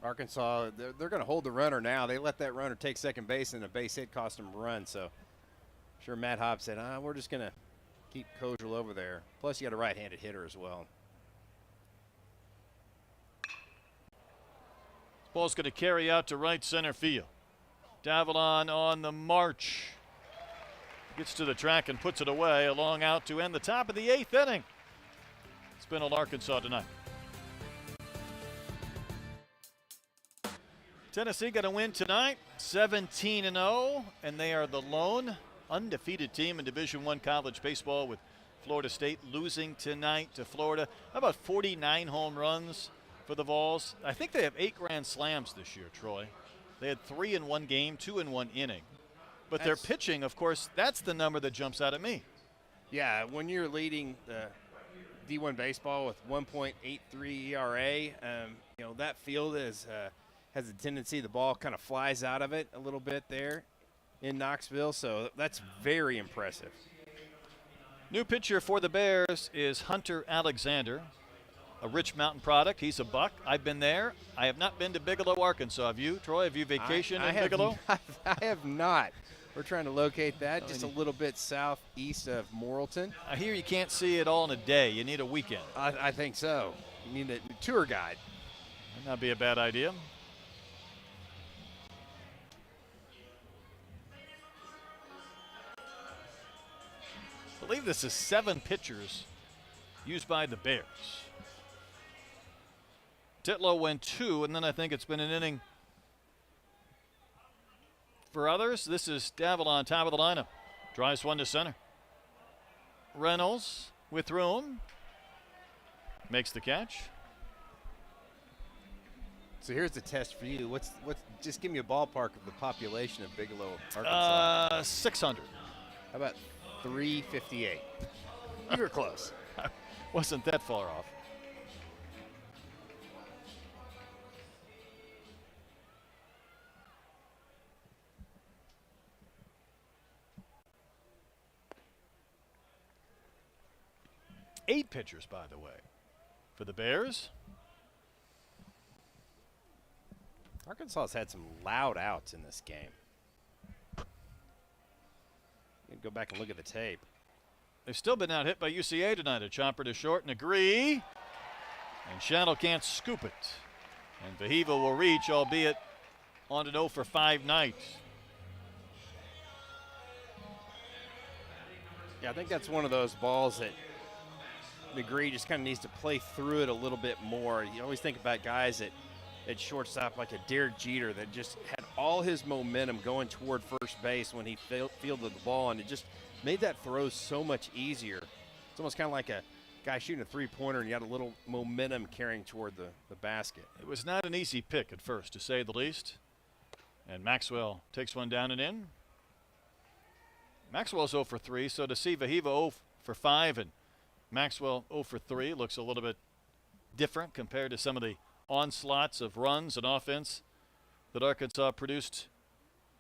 Arkansas, they're going to hold the runner now. They let that runner take second base, and a base hit cost them a run. So, I'm sure Matt Hobbs said, we're just going to keep Kojal over there. Plus, you got a right-handed hitter as well. This ball's going to carry out to right center field. Davalon on the march. Gets to the track and puts it away. A long out to end the top of the 8th inning. It's been all Arkansas tonight. Tennessee got a win tonight, 17-0, and they are the lone undefeated team in Division I college baseball, with Florida State losing tonight to Florida. How about 49 home runs for the Vols? I think they have 8 grand slams this year, Troy. They had 3 in one game, 2 in one inning. But their pitching, of course, that's the number that jumps out at me. Yeah, when you're leading D1 baseball with 1.83 ERA, that field has a tendency, the ball kind of flies out of it a little bit there in Knoxville, so that's very impressive. New pitcher for the Bears is Hunter Alexander, a Rich Mountain product. He's a Buck. I've been there. I have not been to Bigelow, Arkansas. Have you, Troy? Have you vacationed in Bigelow? I have not. We're trying to locate that just a little bit southeast of Morrilton. I hear you can't see it all in a day. You need a weekend. I think so. You need a tour guide. Might not be a bad idea. I believe this is 7 pitchers used by the Bears. Titlow went 2, and then I think it's been an inning for others. This is Davalon, top of the lineup. Drives one to center. Reynolds with room. Makes the catch. So here's the test for you. What's just give me a ballpark of the population of Bigelow, Arkansas. 600. How about 358? You were close. Wasn't that far off. Eight pitchers, by the way, for the Bears. Arkansas has had some loud outs in this game. You can go back and look at the tape. They've still been out hit by UCA tonight. A chopper to short and agree. And Shadow can't scoop it. And Vahiva will reach, albeit on an 0 for 5 night. Yeah, I think that's one of those balls that McGree just kind of needs to play through it a little bit more. You always think about guys at shortstop like a Derek Jeter that just had all his momentum going toward first base when he fielded the ball, and it just made that throw so much easier. It's almost kind of like a guy shooting a three-pointer and you had a little momentum carrying toward the basket. It was not an easy pick at first, to say the least. And Maxwell takes one down and in. Maxwell's 0 for 3, so to see Vahiva 0 for 5 and Maxwell 0 for 3 looks a little bit different compared to some of the onslaughts of runs and offense that Arkansas produced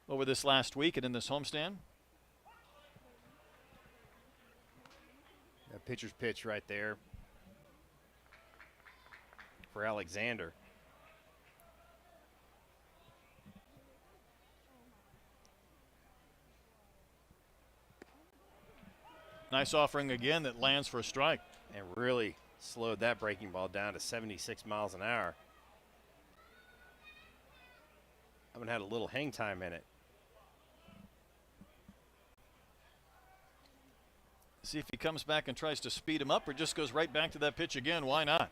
over this last week and in this homestand. A pitcher's pitch right there for Alexander. Nice offering again that lands for a strike. And really slowed that breaking ball down to 76 miles an hour. Haven't had a little hang time in it. See if he comes back and tries to speed him up or just goes right back to that pitch again. Why not?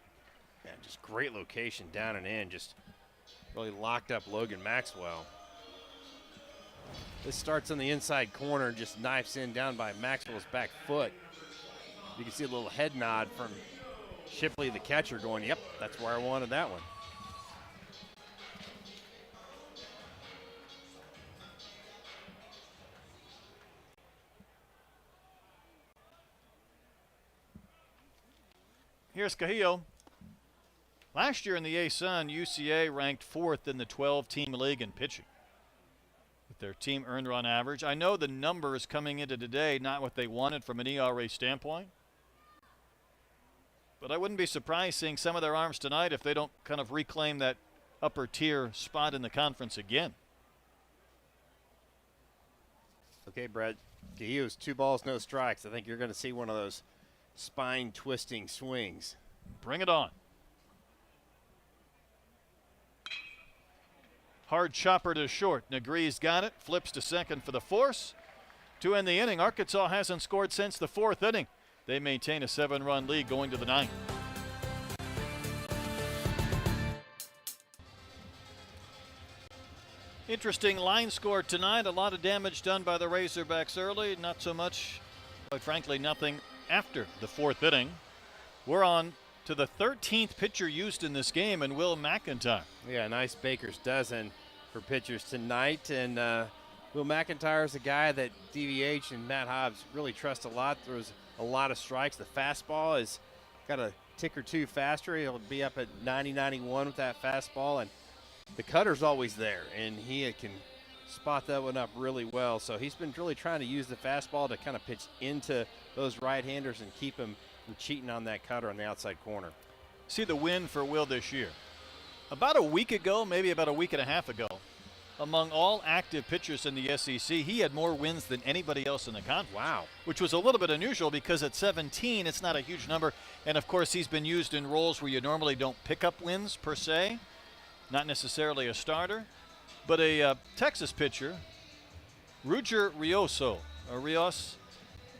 Yeah, just great location down and in. Just really locked up Logan Maxwell. This starts on the inside corner, just knifes in down by Maxwell's back foot. You can see a little head nod from Shipley, the catcher, going, yep, that's where I wanted that one. Here's Cahillo. Last year in the A-Sun, UCA ranked 4th in the 12-team league in pitching with their team earned run average. I know the numbers coming into today, not what they wanted from an ERA standpoint, but I wouldn't be surprised seeing some of their arms tonight if they don't kind of reclaim that upper tier spot in the conference again. Okay, Brett, Cahillo's 2 balls, no strikes. I think you're going to see one of those spine-twisting swings. Bring it on. Hard chopper to short. Negree's got it. Flips to second for the force. To end the inning, Arkansas hasn't scored since the 4th inning. They maintain a 7-run lead going to the 9th. Interesting line score tonight. A lot of damage done by the Razorbacks early. Not so much, quite frankly, nothing after the 4th inning. We're on to the 13th pitcher used in this game, and Will McIntyre. Yeah, nice baker's dozen for pitchers tonight. And Will McIntyre is a guy that DVH and Matt Hobbs really trust a lot. Throws a lot of strikes. The fastball has got a tick or two faster. He'll be up at 90-91 with that fastball. And the cutter's always there, and he can spot that one up really well. So he's been really trying to use the fastball to kind of pitch into those right-handers and keep him from cheating on that cutter on the outside corner. See the win for Will this year. About a week ago, maybe about a week and a half ago, among all active pitchers in the SEC, he had more wins than anybody else in the conference. Wow. Which was a little bit unusual because at 17, it's not a huge number. And, of course, he's been used in roles where you normally don't pick up wins per se, not necessarily a starter. But a Texas pitcher, Ruger Rioso, or Rios,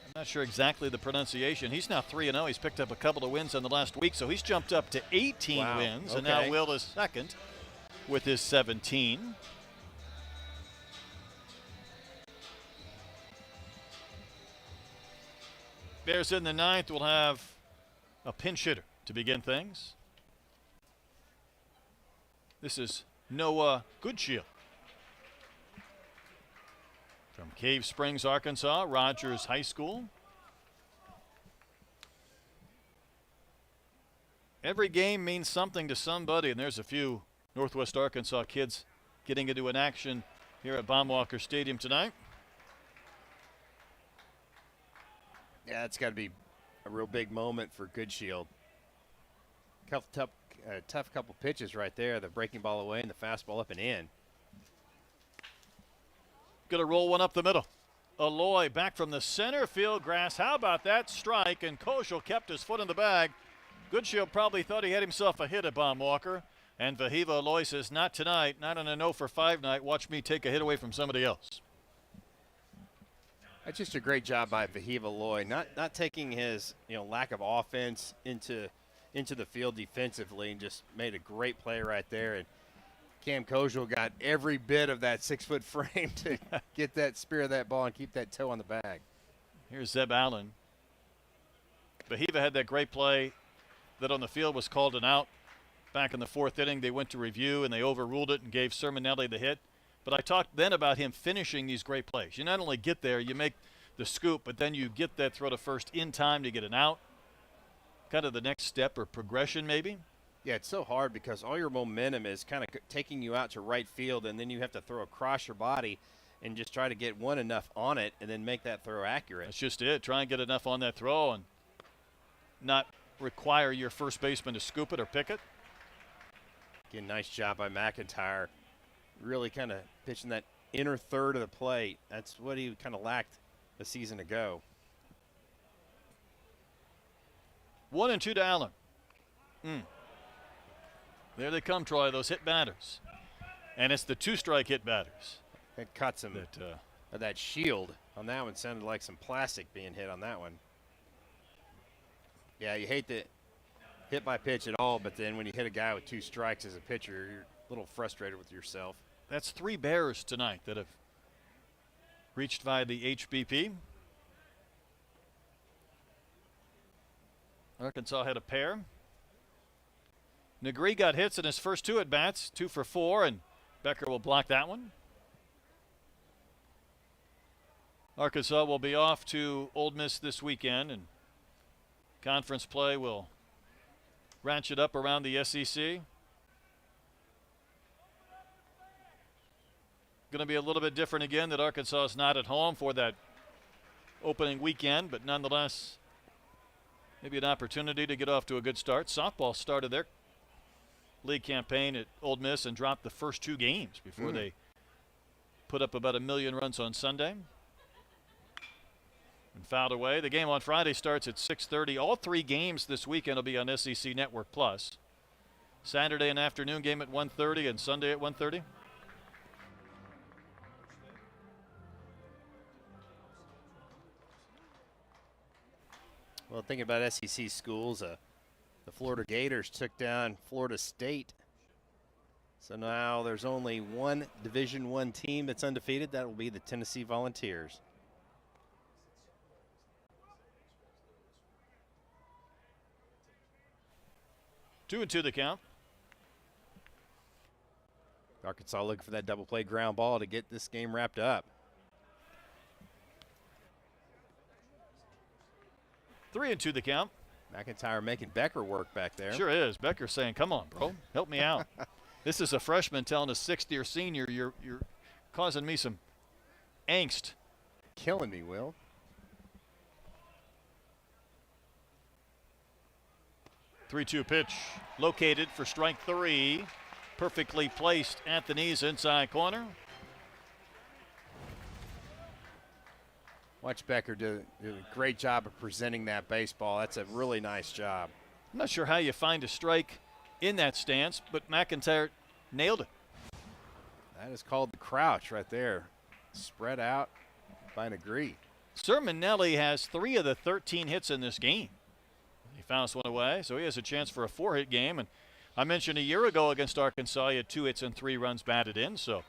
I'm not sure exactly the pronunciation. He's now 3-0. He's picked up a couple of wins in the last week, so he's jumped up to 18 wins. Okay. And now Will is second with his 17. Bears in the ninth will have a pinch hitter to begin things. This is Noah Goodshield from Cave Springs, Arkansas, Rogers High School. Every game means something to somebody, and there's a few Northwest Arkansas kids getting into an action here at Baumwalker Stadium tonight. Yeah, it's got to be a real big moment for Goodshield. Tough couple pitches right there. The breaking ball away and the fastball up and in. Going to roll one up the middle. Aloy back from the center field grass. How about that strike? And Koschel kept his foot in the bag. Goodshield probably thought he had himself a hit at Baumwalker. And Vahiva Aloy says, not tonight, not on a 0-for-5 night. Watch me take a hit away from somebody else. That's just a great job by Vahiva Aloy, not taking his lack of offense into the field defensively, and just made a great play right there. And Cam Koschel got every bit of that 6-foot frame to get that spear of that ball and keep that toe on the bag. Here's Zeb Allen. Vahiva had that great play that on the field was called an out. Back in the fourth inning, they went to review and they overruled it and gave Sermonelli the hit. But I talked then about him finishing these great plays. You not only get there, you make the scoop, but then you get that throw to first in time to get an out. Kind of the next step or progression maybe. Yeah, it's so hard because all your momentum is kind of taking you out to right field, and then you have to throw across your body and just try to get enough on it and then make that throw accurate. That's just it. Try and get enough on that throw and not require your first baseman to scoop it or pick it. Again, nice job by McIntyre. Really kind of pitching that inner third of the plate. That's what he kind of lacked a season ago. 1-2 to Allen. There they come, Troy, those hit batters. And it's the two-strike hit batters. It cuts him. That shield on that one sounded like some plastic being hit on that one. Yeah, you hate the hit by pitch at all, but then when you hit a guy with two strikes as a pitcher, you're a little frustrated with yourself. That's 3 Bears tonight that have reached via the HBP. Arkansas had a pair. Negri got hits in his first 2 at-bats, 2 for 4, and Becker will block that one. Arkansas will be off to Ole Miss this weekend, and conference play will ratchet up around the SEC. Going to be a little bit different again that Arkansas is not at home for that opening weekend, but nonetheless, maybe an opportunity to get off to a good start. Softball started their league campaign at Ole Miss and dropped the first 2 games before they put up about 1 million runs on Sunday. And fouled away. The game on Friday starts at 6:30. All 3 games this weekend will be on SEC Network Plus. Saturday an afternoon game at 1:30 and Sunday at 1:30. Well, thinking about SEC schools, the Florida Gators took down Florida State. So now there's only one Division I team that's undefeated. That will be the Tennessee Volunteers. 2-2 the count. Arkansas looking for that double play ground ball to get this game wrapped up. 3-2 the count. McIntyre making Becker work back there. Sure is. Becker saying, come on, bro, help me out. This is a freshman telling a sixth-year senior, you're causing me some angst. Killing me, Will. Three-two pitch located for strike 3. Perfectly placed at the knees inside corner. Watch Becker do a great job of presenting that baseball. That's a really nice job. I'm not sure how you find a strike in that stance, but McIntyre nailed it. That is called the crouch right there. Spread out by Negri. Sermonelli has 3 of the 13 hits in this game. He fouls one away, so he has a chance for a 4-hit game. And I mentioned a year ago against Arkansas, he had 2 hits and 3 runs batted in. So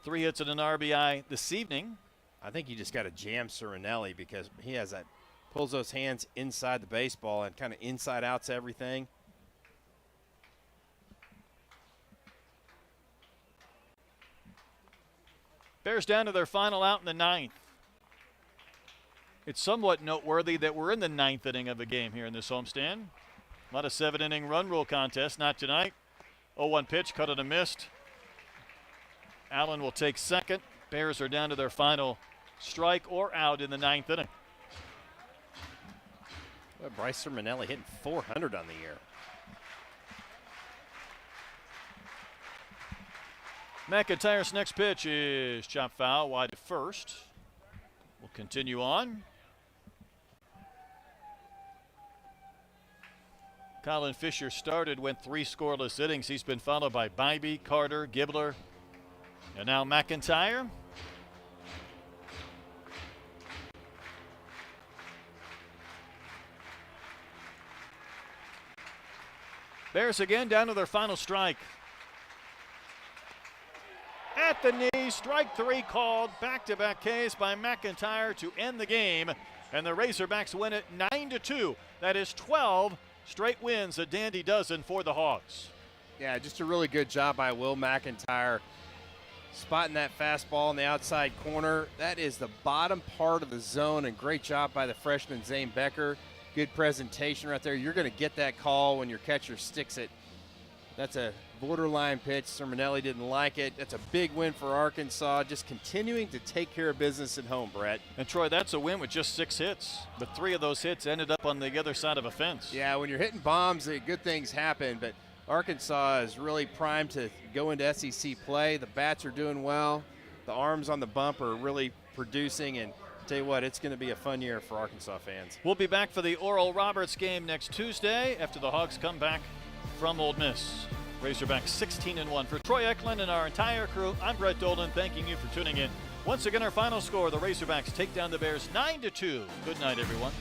3 hits and an RBI this evening. I think you just got to jam Sermonelli because he has that, pulls those hands inside the baseball and kind of inside outs everything. Bears down to their final out in the 9th. It's somewhat noteworthy that we're in the 9th inning of a game here in this homestand. A lot of 7-inning run rule contests, not tonight. 0-1 pitch, cut it and missed. Allen will take second. Bears are down to their final strike or out in the 9th inning. Well, Bryce Sermonelli hitting 400 on the year. McIntyre's next pitch is chop foul wide at first. We'll continue on. Colin Fisher started, went 3 scoreless innings. He's been followed by Bybee, Carter, Gibbler, and now McIntyre. Bears again down to their final strike. At the knee, strike 3 called. Back-to-back Ks by McIntyre to end the game. And the Razorbacks win it 9-2. That is 12 straight wins, a dandy dozen for the Hogs. Yeah, just a really good job by Will McIntyre. Spotting that fastball in the outside corner. That is the bottom part of the zone, and great job by the freshman Zane Becker. Good presentation right there. You're going to get that call when your catcher sticks it. That's a borderline pitch. Sermonelli didn't like it. That's a big win for Arkansas. Just continuing to take care of business at home, Brett. And Troy, that's a win with just 6 hits. But 3 of those hits ended up on the other side of a fence. Yeah, when you're hitting bombs, good things happen. But Arkansas is really primed to go into SEC play. The bats are doing well. The arms on the bump are really producing. And I'll tell you what, it's going to be a fun year for Arkansas fans. We'll be back for the Oral Roberts game next Tuesday after the Hogs come back from Ole Miss. Razorbacks 16-1. For Troy Eklund and our entire crew, I'm Brett Dolan, thanking you for tuning in. Once again, our final score, the Razorbacks take down the Bears 9-2. Good night, everyone.